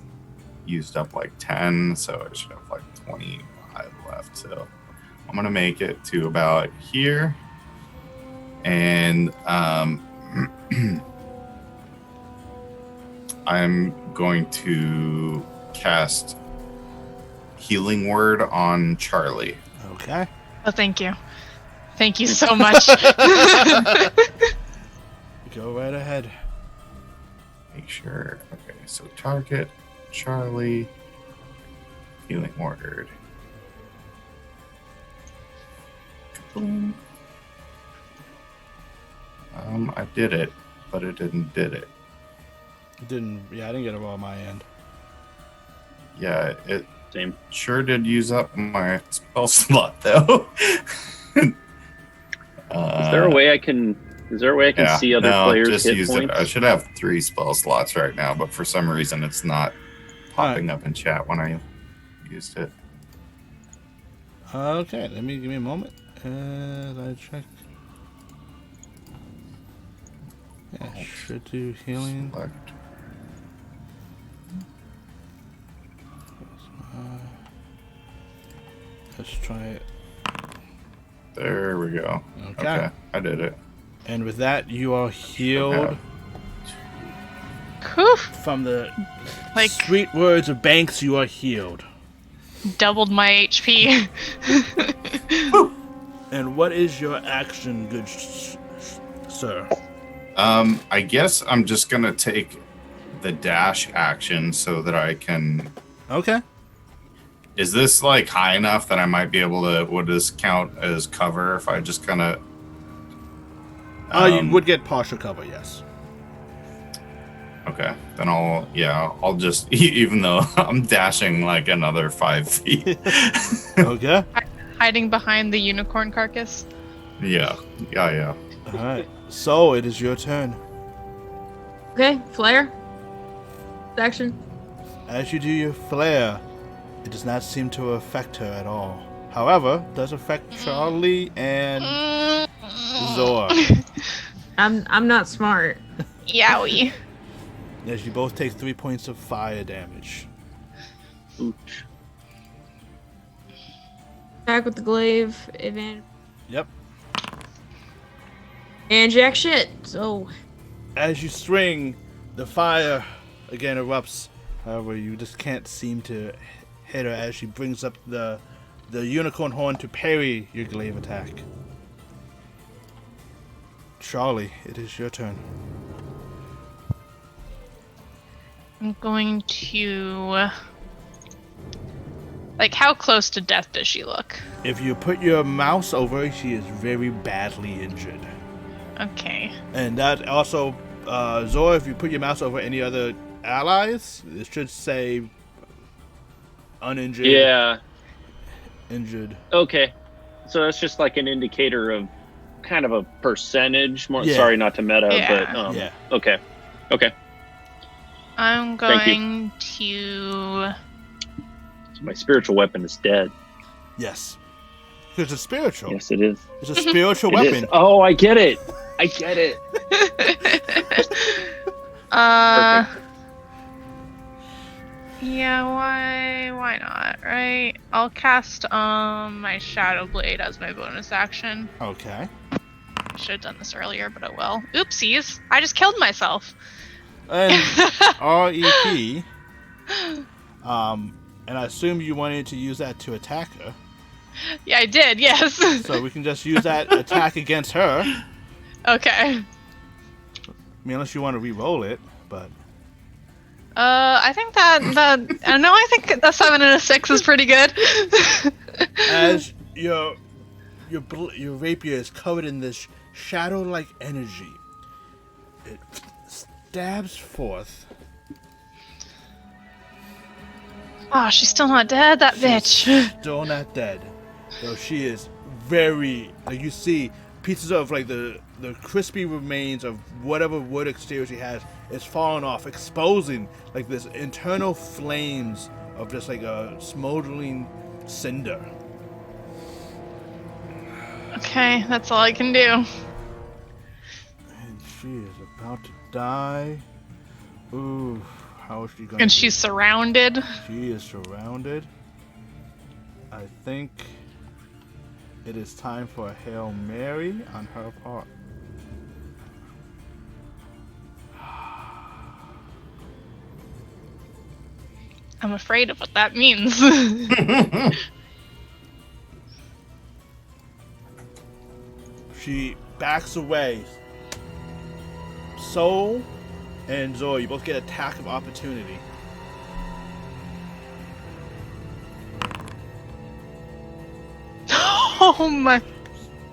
used up like 10. So, I should have like 25 left. So, I'm going to make it to about here. And I'm going to cast Healing Word on Charlie. Okay. Oh, thank you. Thank you so much. Go right ahead. Make sure. Okay, so target Charlie. Healing Word. Boom. I did it, but it didn't did it. I didn't get it all on my end. Yeah, it Same. sure did use up my spell slot though. Is there a way I can see other players' just hit use points? it. I should have 3 spell slots right now, but for some reason it's not popping up in chat when I used it. Okay, give me a moment as I check. Yeah, should do healing. Select. Let's try it. There we go. Okay, I did it. And with that, you are healed Whew. from the Like- sweet words of Banks. You are healed. Doubled my HP. And what is your action, good sir? I guess I'm just gonna take the dash action so that I can. Okay. Is this like high enough that I might be able to? Would this count as cover if I just kind of? You would get partial cover, yes. Okay, then I'll just even though I'm dashing like another 5 feet. Okay. Hiding behind the unicorn carcass. Yeah. All right. So it is your turn. Okay, flare. Action. As you do your flare, it does not seem to affect her at all. However, it does affect Charlie and Zor, I'm not smart. Yowie. as you both take 3 points of fire damage. Ooch. Attack with the glaive, advantage. Yep. And jack shit. So As you swing, the fire again erupts. However, you just can't seem to hit her as she brings up the unicorn horn to parry your glaive attack. Charlie, it is your turn. I'm going to... Like, how close to death does she look? If you put your mouse over, she is very badly injured. Okay. And that also, Zora, if you put your mouse over any other allies, it should say uninjured. Yeah. Injured. Okay. So that's just like an indicator of kind of a percentage. More. Yeah. Sorry, not to meta, Yeah. but Yeah. Okay. Okay. I'm Thank you. going to. So my spiritual weapon is dead. Yes. Because it's spiritual. Yes, it is. It's a spiritual It weapon. is. Oh, I get it. I get it. Perfect. Yeah, why not, right? I'll cast my Shadow Blade as my bonus action. Okay. Should have done this earlier, but oh well. Oopsies. I just killed myself. And REP. And I assume you wanted to use that to attack her. Yeah, I did, yes. So we can just use that attack against her. Okay. I mean, unless you want to re-roll it, but... I think no, I think a 7 and a 6 is pretty good. As your rapier is covered in this shadow-like energy, it stabs forth. Oh, she's still not dead, that bitch. Still not dead, though she is very. Like you see pieces of like the crispy remains of whatever wood exterior she has is falling off, exposing like this internal flames of just like a smoldering cinder. Okay, that's all I can do. And she is about to die. Ooh, how is she going? And she's surrounded. She is surrounded. I think it is time for a Hail Mary on her part. I'm afraid of what that means. She backs away. Soul and Zoe, you both get attack of opportunity. Oh my.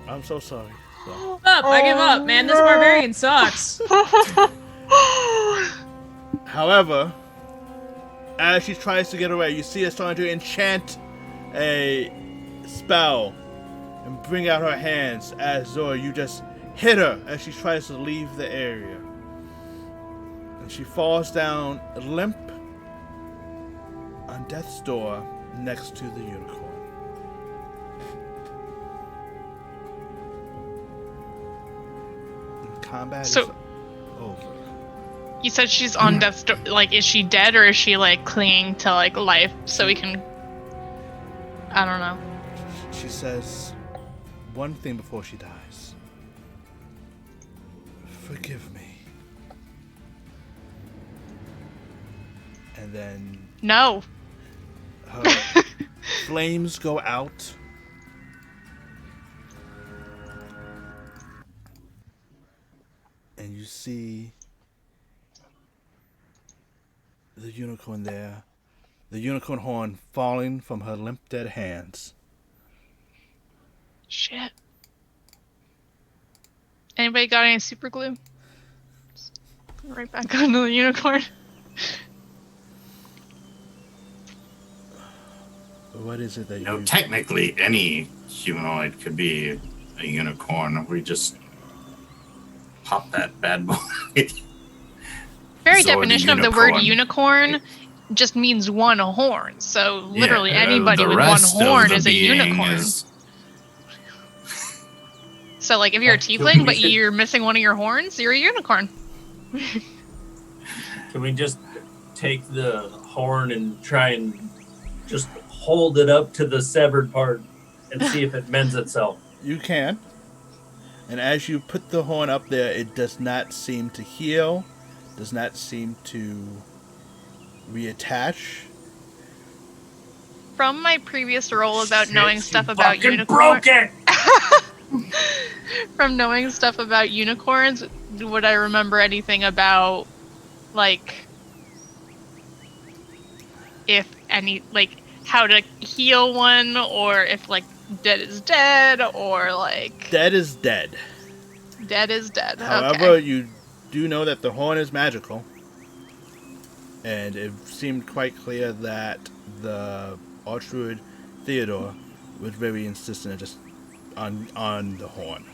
I'm so sorry. So. Up, I give up, man. This barbarian sucks. However, as she tries to get away, you see her starting to enchant a spell and bring out her hands as Zoe, you just hit her as she tries to leave the area. And she falls down limp on death's door next to the unicorn. And combat is So- over. You said she's on death's door. Like, is she dead or is she like clinging to like life so we can? I don't know. She says one thing before she dies. Forgive me. And then No. her flames go out. And you see the unicorn there. The unicorn horn falling from her limp dead hands. Shit. Anybody got any super glue? Just put it right back onto the unicorn. What is it that You know, you... technically, any humanoid could be a unicorn. We just pop that bad boy. Very Zord the definition of the word unicorn. unicorn just means one horn. So literally Yeah, anybody the with one rest of horn the is a being unicorn. is- So like if you're a tiefling but you're missing one of your horns, you're a unicorn. Can we just take the horn and try and just hold it up to the severed part and see if it mends itself? You can. And as you put the horn up there, it does not seem to heal, does not seem to reattach. From my previous role about Shit, knowing you stuff about fucking unicorns, broke it! from knowing stuff about unicorns, would I remember anything about, like, if any, like, how to heal one, or if, like, dead is dead, or, like, Dead is dead. dead is dead. However, Okay. you do know that the horn is magical. and it seemed quite clear that the Archdruid Theodore was very insistent just on the horn.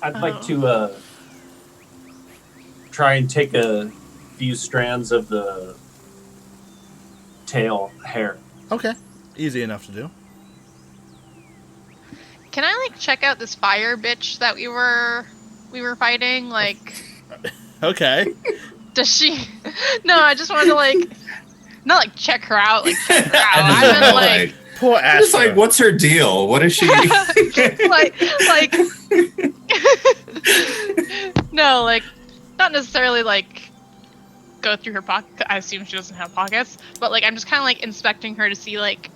I'd like to try and take a few strands of the tail hair. Okay, easy enough to do. Can I like check out this fire bitch that we were fighting? Like, Okay. does she? No, I just wanted to like, not like check her out, like check her out. I I know, meant like, Poor I'm just Astra. like, what's her deal? What is she? like, no, like, not necessarily like go through her pocket. I assume she doesn't have pockets, but like, I'm just kind of like inspecting her to see like,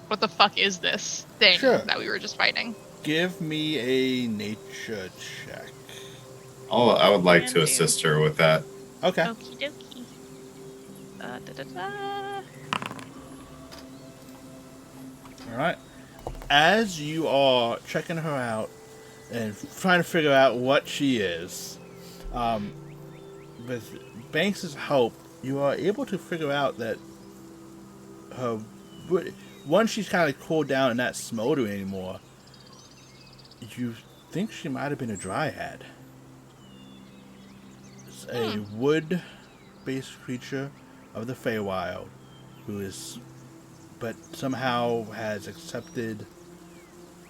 what the fuck is this thing Sure. that we were just fighting? Give me a nature check. Oh, I would like to Can do. assist her with that. Okay. Okie dokie. Da-da-da. All right. As you are checking her out and trying to figure out what she is, with Banks's help, you are able to figure out that her once she's kind of cooled down and not smoldering anymore, you think she might have been a dryad. It's a wood-based creature of the Feywild who is, but somehow has accepted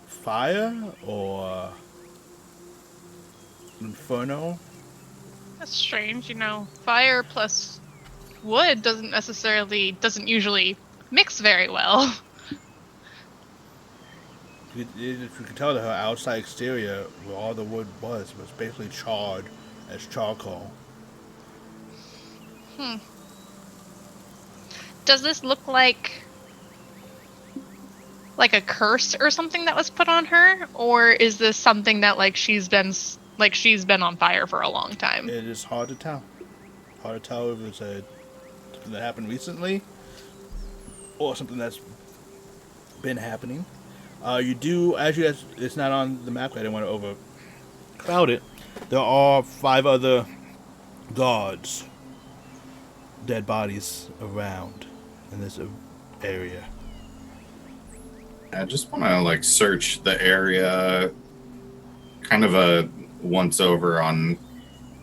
fire or inferno. That's strange, you know. Fire plus wood doesn't usually mix very well. If you can tell that her outside exterior, where all the wood was basically charred as charcoal. Does this look like a curse or something that was put on her, or is this something that she's been on fire for a long time? It is hard to tell. Hard to tell if it's something that happened recently or something that's been happening. You do, as you guys, it's not on the map. I didn't want to overcrowd it. There are 5 other guards, dead bodies around in this area. I just want to search the area, kind of a once over on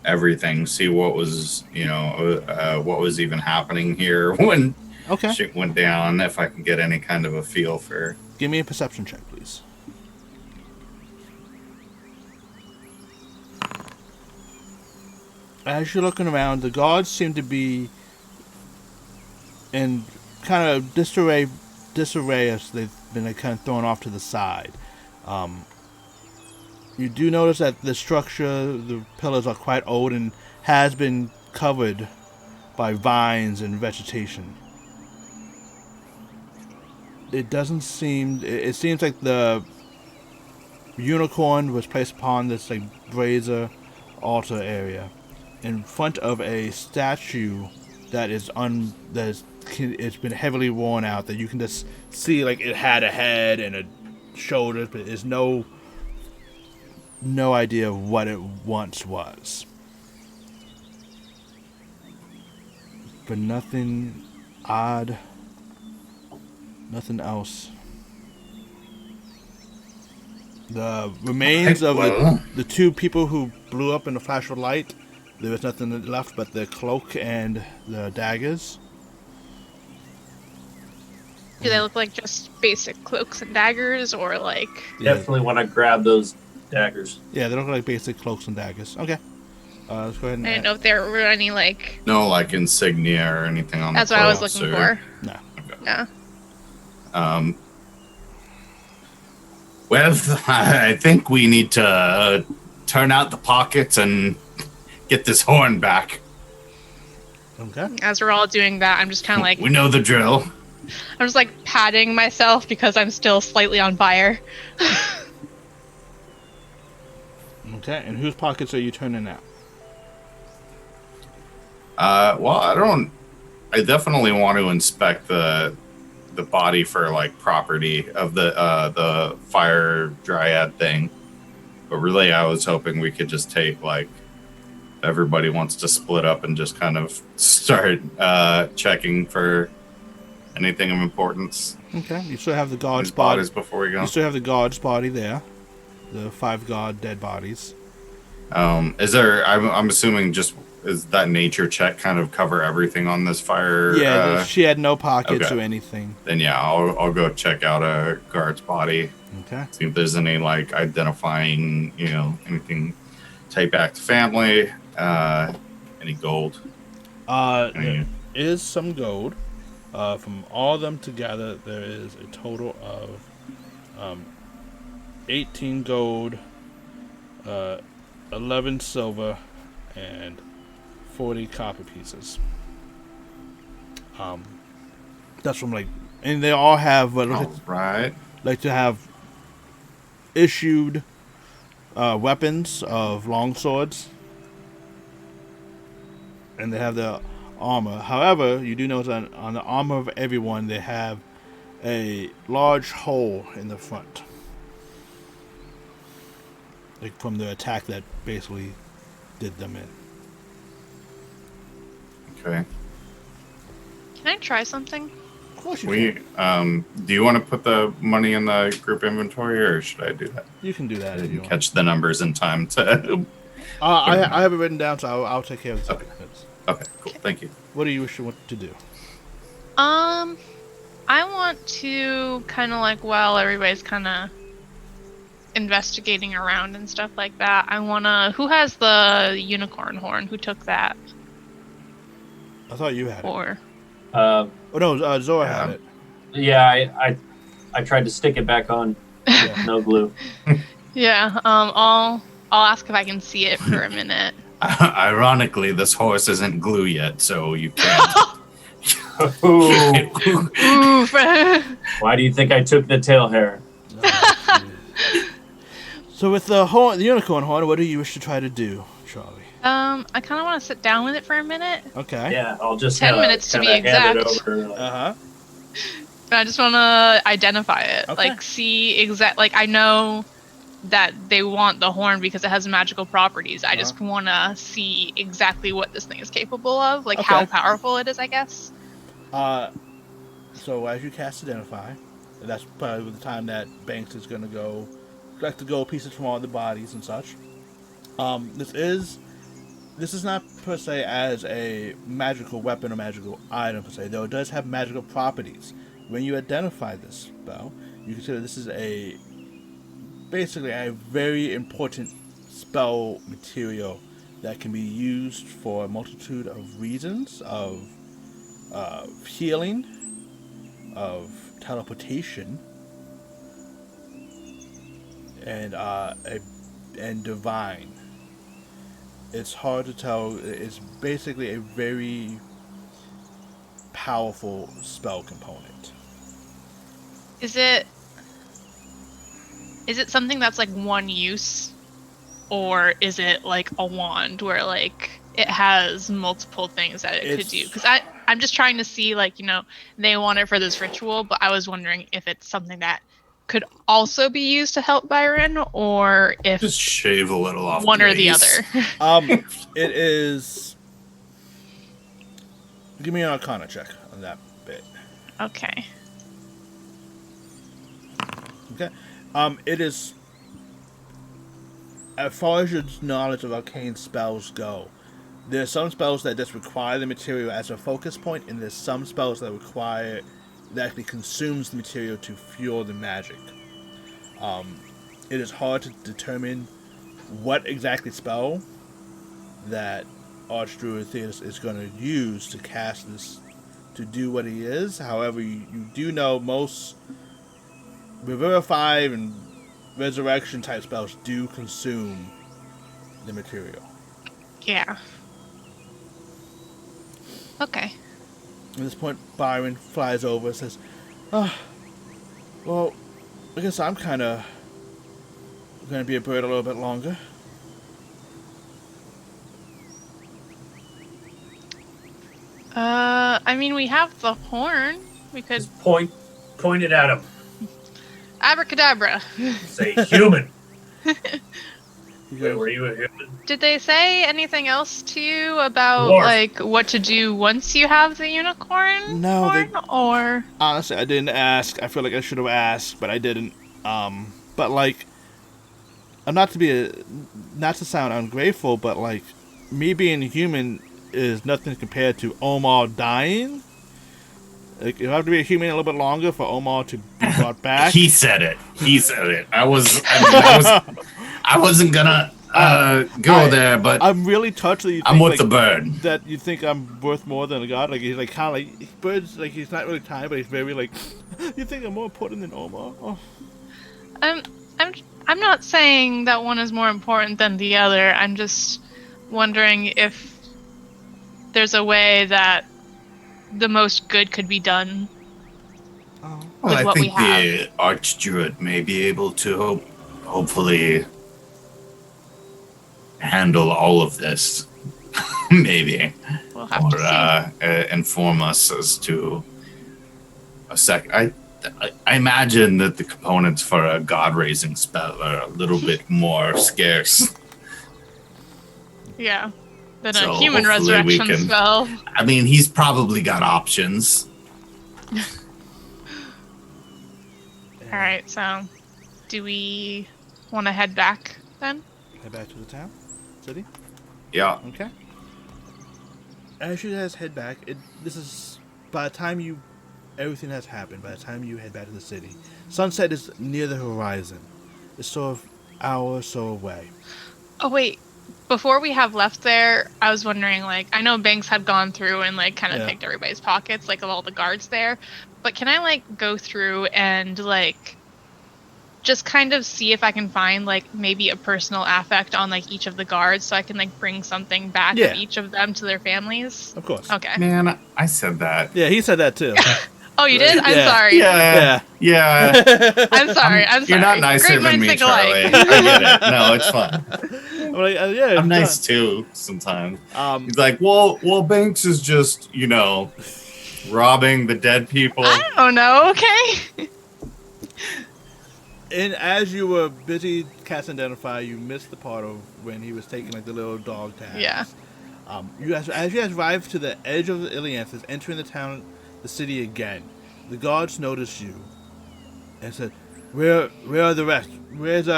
everything, see what was what was even happening here when Okay. shit went down. If I can get any kind of a feel for. Give me a perception check, please. As you're looking around, the guards seem to be in kind of disarray as they've been kind of thrown off to the side. You do notice that the structure, the pillars are quite old and has been covered by vines and vegetation. It doesn't seem... It seems like the unicorn was placed upon this brazier altar area in front of a statue that it's been heavily worn out, that you can just see it had a head and a shoulder, but there's no idea of what it once was. But nothing odd. Nothing else. The remains of the 2 people who blew up in a flash of light, there was nothing left but the cloak and the daggers. Do they look like just basic cloaks and daggers, or Yeah. Definitely want to grab those daggers. Yeah, they look like basic cloaks and daggers. Okay. Let's go ahead and... I didn't know if there were any No, insignia or anything on That's the what I was clothes, looking or- for. No. Yeah. Well, I think we need to turn out the pockets and get this horn back. Okay. As we're all doing that, I'm just kind of We know the drill. I'm just patting myself because I'm still slightly on fire. Okay, and whose pockets are you turning out? Well, I definitely want to inspect the body for property of the fire dryad thing, but really I was hoping we could just take everybody wants to split up and just kind of start checking for anything of importance. Okay, you still have the guard's These body. bodies before we go. You still have the guard's body there. The 5 guard dead bodies. Is there? I'm assuming just is that nature check kind of cover everything on this fire? Yeah, she had no pockets okay. or anything. Then yeah, I'll go check out a guard's body. Okay. See if there's any like identifying, anything type back to family. Any gold? There is some gold. From all of them together, there is a total of 18 gold, 11 silver, and 40 copper pieces. That's from and they all have Right. like to have issued weapons of long swords, and they have the armor. However, you do notice on the armor of everyone, they have a large hole in the front, like from the attack that basically did them in. Okay. Can I try something? Of course you We can. do you want to put the money in the group inventory, or should I do that? You can do that if you want. Catch the numbers in time to. I have it written down, so I'll take care of the Okay. second. Okay, cool. Thank you. What do you wish to do? I want to kind of while everybody's kind of investigating around and stuff like that, I want to... Who has the unicorn horn? Who took that? I thought you had it. Or... Oh no, Zora had it. Yeah, I tried to stick it back on. Yeah. No glue. Yeah, I'll ask if I can see it for a minute. Ironically, this horse isn't glue yet, so you can't. Ooh. Oof. Why do you think I took the tail hair? So with the unicorn horn, what do you wish to try to do, Charlie? I kind of want to sit down with it for a minute. Okay. Yeah, I'll just 10 minutes to be hand it exact. over. Uh-huh. I just want to identify it. Okay. See I know that they want the horn because it has magical properties. I just want to see exactly what this thing is capable of, how powerful it is, I guess. So as you cast Identify, that's probably the time that Banks is going to go collect the gold pieces from all the bodies and such. This is not per se as a magical weapon or magical item per se, though it does have magical properties. When you identify this spell, you consider this is basically a very important spell material that can be used for a multitude of reasons, of healing, of teleportation, and divine. It's hard to tell. It's basically a very powerful spell component. Is it something that's one use, or is it a wand where it has multiple things that it could do? Because I'm just trying to see they want it for this ritual, but I was wondering if it's something that could also be used to help Byron, or if Just shave a little off one the or the base. other. It is. Give me an Arcana check on that bit. Okay. Okay. It is. As far as your knowledge of arcane spells go, there's some spells that just require the material as a focus point, and there's some spells that actually consumes the material to fuel the magic. It is hard to determine what exactly spell that Archdruid Theus is going to use to cast this, to do what he is. However, you do know most Revivify and Resurrection type spells do consume the material. Yeah. Okay. At this point, Byron flies over and says, well, I guess I'm kind of going to be a bird a little bit longer. We have the horn. We could Just point it at him. abracadabra. Say human. Wait, were you a human? Did they say anything else to you about Dwarf. like what to do once you have the unicorn No, they- horn? Or Honestly, I didn't ask. I feel like I should have asked, but I didn't. But like, I'm not to sound ungrateful, but like, me being human is nothing compared to Omar dying. Like, you have to be a human a little bit longer for Omar to be brought back. He said it. I wasn't gonna go there, but I'm really touched that you think, I'm with like, the bird. that you think I'm worth more than a god. Like, he's like kind of like birds. Like, he's not really kind, but he's very like. You think I'm more important than Omar? Oh. I'm not saying that one is more important than the other. I'm just wondering if there's a way that the most good could be done. Oh. Well, with I what we think the Archdruid may be able to hopefully handle all of this. Maybe. We'll have Or to see. inform us as to a sec. I imagine that the components for a god-raising spell are a little bit more scarce. Yeah. Than So a human hopefully we resurrection can- spell. I mean, he's probably got options. Alright, so do we want to head back then? Head back to the town, city. Yeah. Okay. As you guys head back, this is by the time everything has happened. By the time you head back to the city, sunset is near the horizon. It's sort of hour or so away. Oh wait, before we have left there, I was wondering, like, I know Banks had gone through and like kind of Yeah. picked everybody's pockets, like of all the guards there, but can I like go through and like just kind of see if I can find like maybe a personal affect on like each of the guards, so I can like bring something back Yeah. of each of them to their families? Of course. Okay. Man, I said that. Yeah, he said that too. Oh, you did? I'm Yeah. sorry. Yeah. Yeah. I'm sorry. I'm sorry. You're not nicer Great than minds me, think Charlie. alike. I get it. No, it's fine. I'm like, yeah. I'm nice it's too sometimes. done. He's like, well, Banks is just, robbing the dead people. I don't know. Okay. And as you were busy casting Identify, you missed the part of when he was taking like the little dog tag. Yeah. As you guys arrive to the edge of the Ilianthus, entering the city again, the guards notice you and said, "Where are the rest? Where's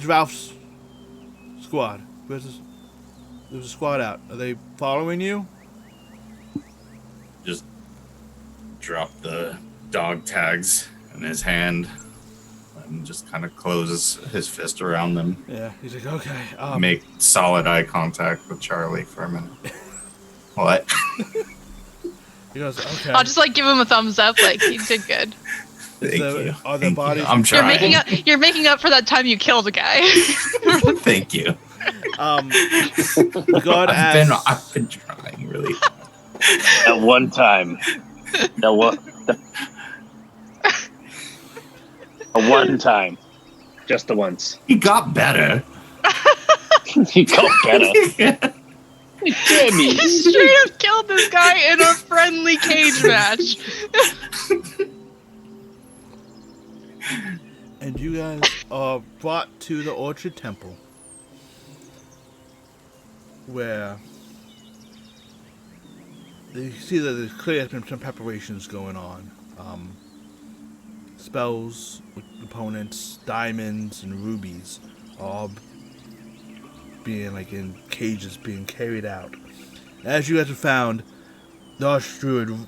Ralph's squad? There's a squad out. Are they following you?" Just drop the dog tags in his hand and just kind of closes his fist around them. Yeah. He's like, "Okay." Make solid eye contact with Charlie for a minute. What? He goes, "Okay." I'll just like give him a thumbs up, like you did good. Thank you. Are the Thank bodies? you. I'm trying. You're making up for that time you killed a guy. Thank you. The guard asks. I've been trying really. At one time. A one time. Just the once. He got better. He got better. Jimmy. You straight up killed this guy in a friendly cage match. And you guys are brought to the Orchard Temple, where you see that there's clearly been some preparations going on. Spells, components, diamonds, and rubies, all being like in cages being carried out. As you guys have found, the Archdruid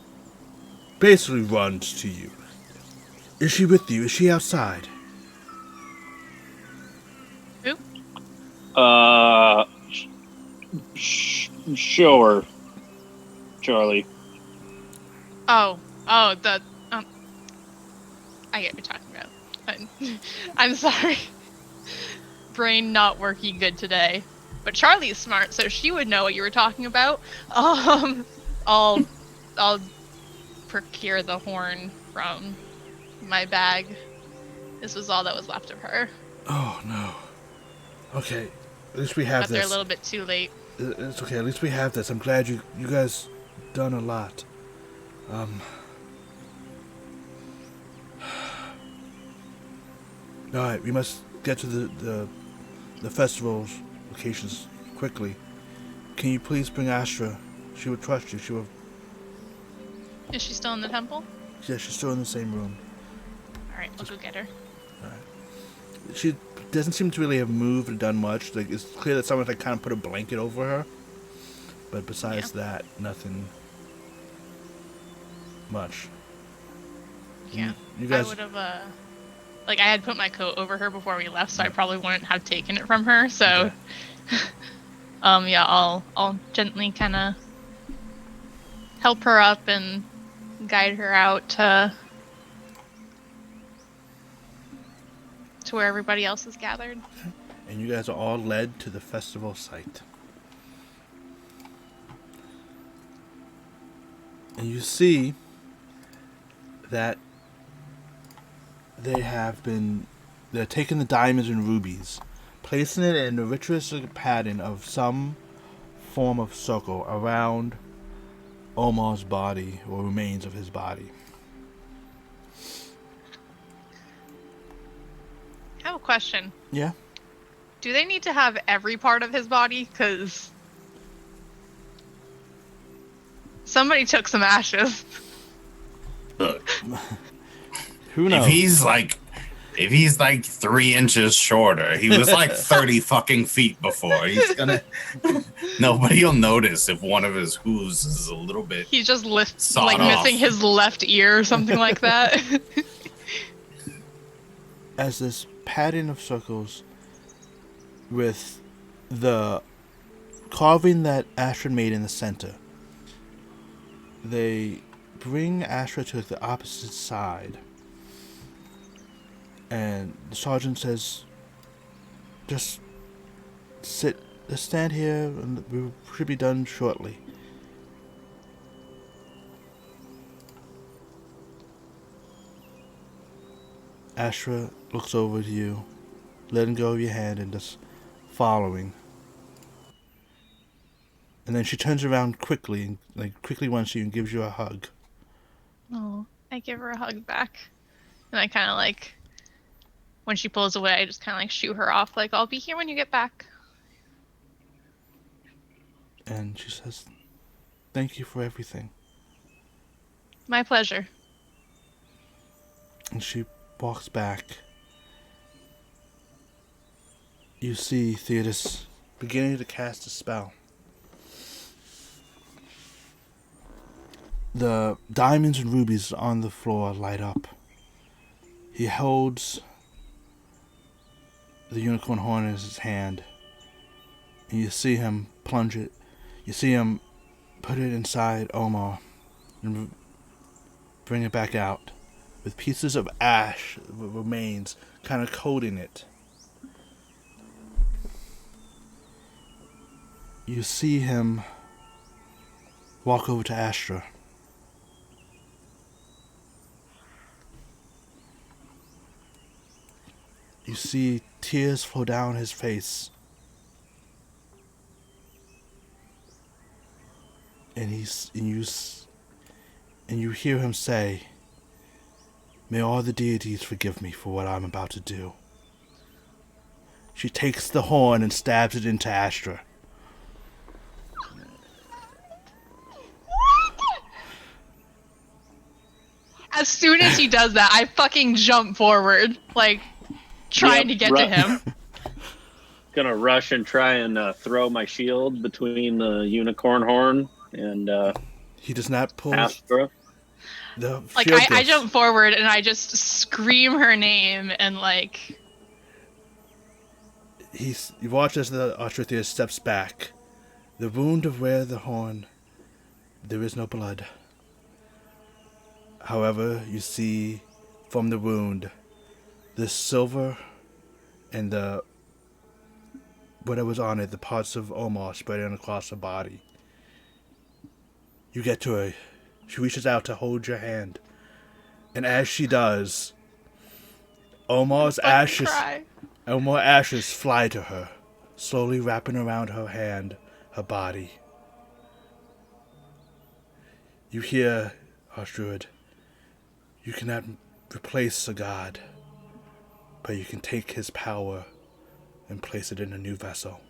basically runs to you. Is she with you? Is she outside? Who? Sure. Charlie. Oh, the I get what you're talking about. I'm sorry. Brain not working good today. But Charlie's smart, so she would know what you were talking about. I'll procure the horn from my bag. This was all that was left of her. Oh no. Okay, at least we have Got there a this. little bit too late. It's okay. At least we have this. I'm glad you guys done a lot. All right, we must get to the the festival's locations quickly. Can you please bring Astra? She would trust you. She would. Is she still in the temple? Yeah, she's still in the same room. All right, we'll go get her. She doesn't seem to really have moved or done much. Like, it's clear that someone like kind of put a blanket over her. But besides that, nothing much. Yeah. You guys. I would have, like, I had put my coat over her before we left, so I probably wouldn't have taken it from her. So, yeah, I'll gently kind of help her up and guide her out to where everybody else is gathered. And you guys are all led to the festival site. And you see that they're taking the diamonds and rubies, placing it in a ritualistic pattern of some form of circle around Omar's body, or remains of his body. I have a question. Yeah? Do they need to have every part of his body? Because somebody took some ashes. Look, Who knows? if he's like 3 inches shorter, he was like 30 fucking feet before. He's gonna. Nobody will notice if one of his hooves is a little bit. He just lifts, Sawed like off. missing his left ear or something like that. As this pattern of circles with the carving that Astra made in the center, they bring Astra to the opposite side, and the sergeant says, just stand here and we should be done shortly. Astra looks over to you, letting go of your hand and just following. And then she turns around quickly, quickly wants you and gives you a hug. Oh, I give her a hug back. And I kind of when she pulls away, I just kind of shoo her off, I'll be here when you get back. And she says, thank you for everything. My pleasure. And she walks back. You see Theodos beginning to cast a spell. The diamonds and rubies on the floor light up. He holds the unicorn horn in his hand, and you see him plunge it. You see him put it inside Omar and bring it back out with pieces of ash remains kind of coating it. You see him walk over to Astra. You see tears flow down his face. And you hear him say, may all the deities forgive me for what I'm about to do. She takes the horn and stabs it into Astra. As soon as he does that, I fucking jump forward, trying to get to him. Gonna rush and try and throw my shield between the unicorn horn and He does not pull Astra. the shield. I jump forward and I just scream her name and You watch as the Argemontus steps back. The wound of where the horn, there is no blood. However, you see from the wound, the silver and what was on it, the parts of Omar spreading across her body. You get to her. She reaches out to hold your hand. And as she does, Omar's ashes fly to her, slowly wrapping around her hand, her body. You hear, Archdruid, you cannot replace a god, but you can take his power and place it in a new vessel.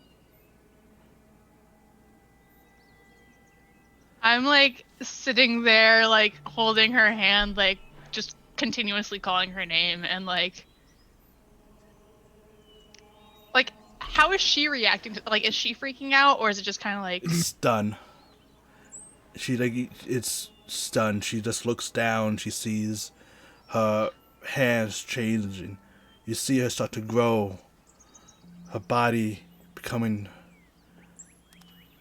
I'm like sitting there, like holding her hand, like just continuously calling her name, and like how is she reacting to, like, is she freaking out, or is it just kind of like Stun. She it's stunned. She just looks down. She sees her hands changing. You see her start to grow. Her body becoming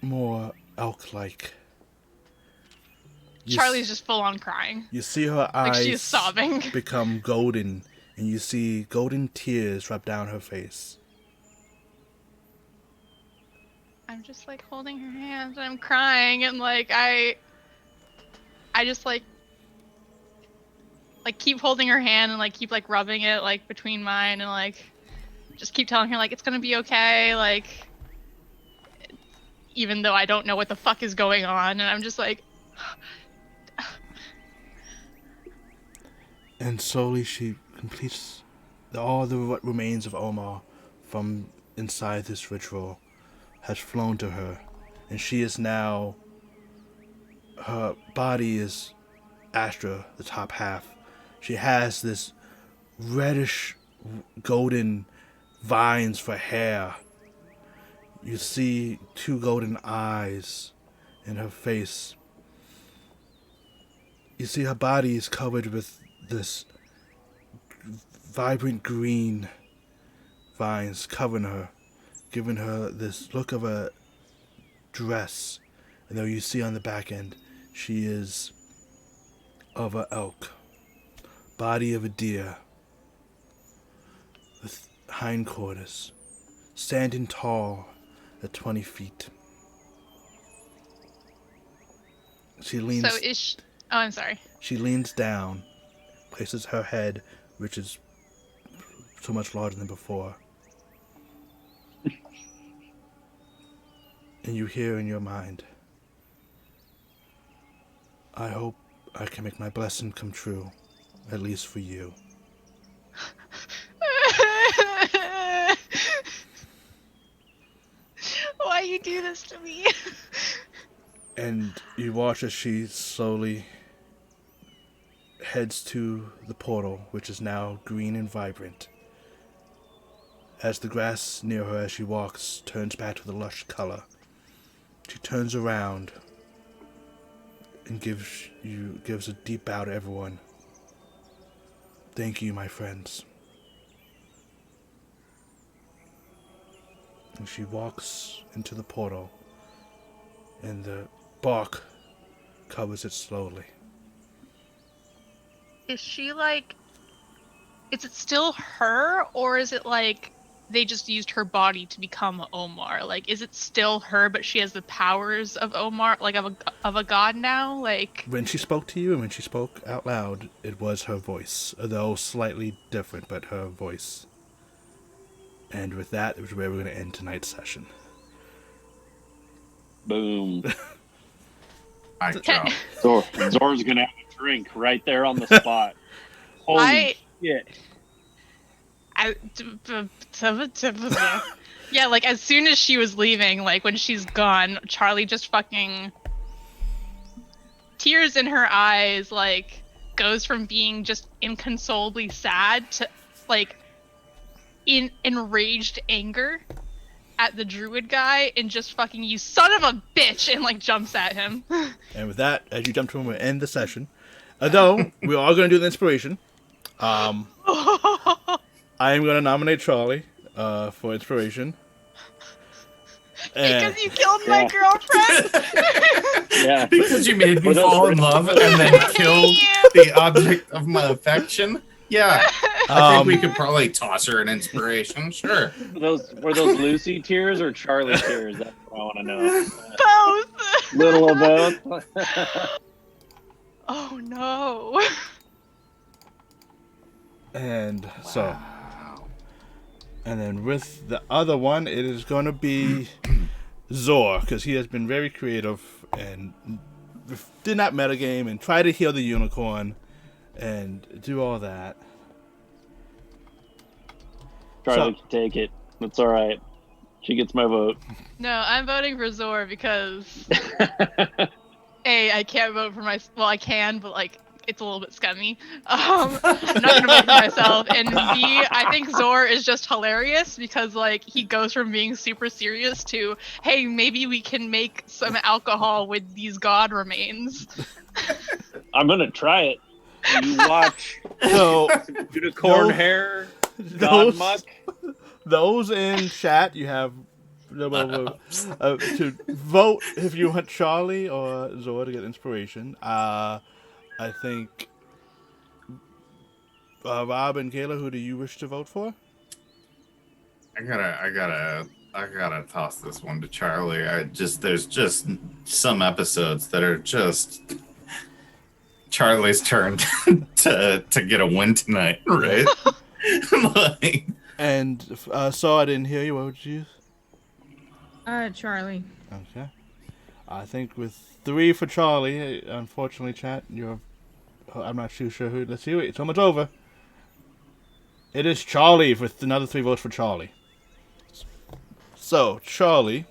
more elk-like. Charlie's just full on crying. You see her Like eyes she's sobbing. become golden, and you see golden tears drop down her face. I'm just like holding her hand and I'm crying, and like I just like keep holding her hand and like keep like rubbing it like between mine, and like just keep telling her like it's gonna be okay, like even though I don't know what the fuck is going on, and I'm just like And slowly she completes all the what remains of Omar from inside this ritual has flown to her, and she is now, her body is Astra, the top half. She has this reddish golden vines for hair. You see 2 golden eyes in her face. You see her body is covered with this vibrant green vines covering her, giving her this look of a dress. And though you see on the back end, she is of an elk, body of a deer, with hindquarters, standing tall at 20 feet. She leans. so is she, oh I'm sorry. She leans down, places her head, which is so much larger than before. And you hear in your mind, I hope I can make my blessing come true, at least for you. Why you do this to me? And you watch as she slowly heads to the portal, which is now green and vibrant. As the grass near her as she walks turns back to the lush color, she turns around and gives a deep bow to everyone. Thank you, my friends. And she walks into the portal, and the bark covers it slowly. Is she like, is it still her, or is it like they just used her body to become Omar? Like, is it still her, but she has the powers of Omar, like of a god now? Like, When she spoke to you and when she spoke out loud, it was her voice, though slightly different, but her voice. And with that, it was where we're going to end tonight's session. Boom. I drop. Zor's gonna have a drink right there on the spot. Holy shit. Yeah, like as soon as she was leaving, like when she's gone, Charlie just fucking tears in her eyes, like goes from being just inconsolably sad to like in enraged anger at the druid guy, and just fucking, you son of a bitch, and like jumps at him. And with that, as you jump to him, we'll end the session. Although, we are going to do the inspiration. I am going to nominate Charlie for inspiration. Because you killed my girlfriend. Yeah. Because you made me Were those fall in love and then killed the object of my affection. Yeah, I think we could probably toss her an inspiration. Sure. Were those Lucy tears or Charlie tears? That's what I want to know. Both. Little of both. Oh no. And so, and then with the other one, it is going to be Zor, because he has been very creative and did not metagame and try to heal the unicorn and do all that. Charlie can take it. That's all right. She gets my vote. No, I'm voting for Zor because A, I can't vote for well, I can, but like it's a little bit scummy. I'm not gonna vote for myself. And B, I think Zor is just hilarious because like he goes from being super serious to, hey, maybe we can make some alcohol with these god remains. I'm gonna try it. You watch So unicorn those- hair, god those- muck. Those in chat, you have to vote if you want Charlie or Zor to get inspiration. I think Rob and Kayla, who do you wish to vote for? I gotta toss this one to Charlie. There's just some episodes that are just Charlie's turn to get a win tonight, right? Like, And so I didn't hear you. What would you use? Charlie. Okay. I think with 3 for Charlie, unfortunately, chat, I'm not too sure who. Let's see. It's almost over. It is Charlie with another 3 votes for Charlie. So, Charlie,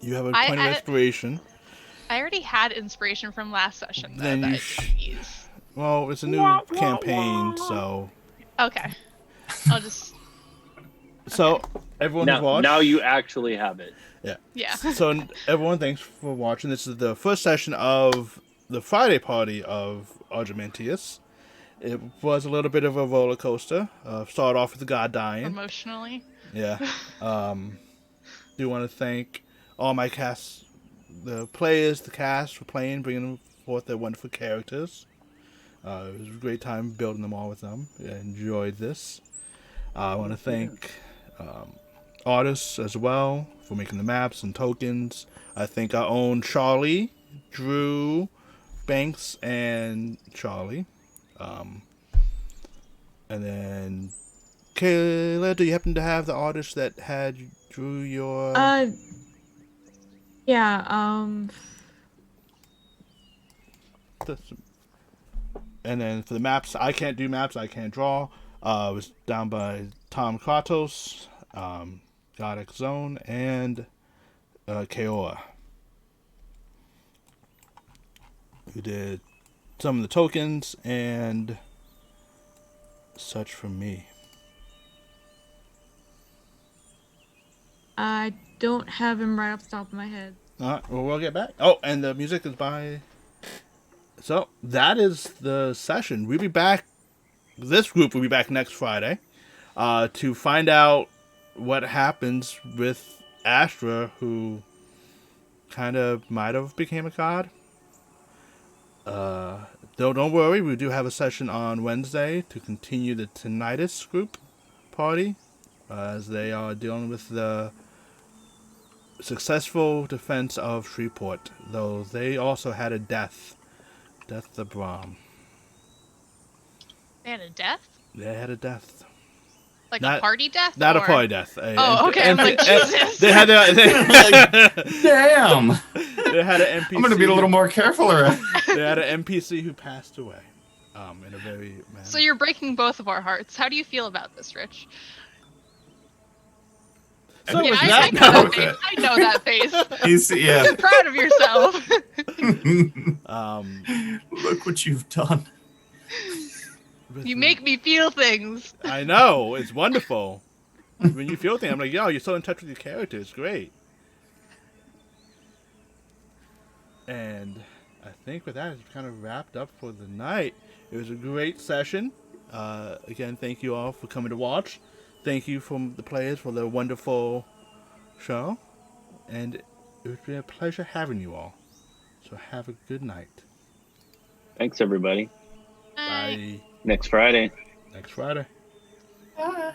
you have a point of inspiration. I already had inspiration from last session. Then that you I didn't use. Well, it's a new campaign, so. Okay. I'll just. So, everyone has watched. Now you actually have it. Yeah. So, everyone, thanks for watching. This is the first session of the Friday party of Argemontus. It was a little bit of a roller coaster. Started off with the god dying. Emotionally. Yeah. Do want to thank all my cast, the players, the cast for playing, bringing forth their wonderful characters. It was a great time building them all with them. I enjoyed this. I want to thank artists as well for making the maps and tokens. I thank our own Charlie, Drew, Banks, and Charlie. And then, Kayla, do you happen to have the artist that had drew your... Yeah, And then for the maps, I can't do maps, I can't draw. It was down by Tom Kratos, God X Zone, and Kaora, who did some of the tokens and such from me. I don't have him right off the top of my head. Alright, well, we'll get back. Oh, and the music is by... So, that is the session. We'll be back... This group will be back next Friday to find out what happens with Astra, who kind of might have became a god. Don't worry, we do have a session on Wednesday to continue the Tinnitus group party, as they are dealing with the successful defense of Shreveport, though they also had a death the Brahm. They had a death? They had a death. Like a party death? Not or... a party death. Oh, okay. I'm like, Jesus. They had damn. They had an NPC. I'm gonna be a little more careful around. They had an NPC who passed away. In a very manner. So you're breaking both of our hearts. How do you feel about this, Rich? So Yeah, with I that know note, that face. I know that face. He's, yeah. You're proud of yourself. Look what you've done. You make me feel things. I know, it's wonderful. When you feel things, I'm like, yo, you're so in touch with your character. It's great. And I think with that, it's kind of wrapped up for the night. It was a great session. Again, thank you all for coming to watch. Thank you from the players for the wonderful show. And it's been a pleasure having you all. So have a good night. Thanks, everybody. Bye. Next Friday. Next Friday. Bye.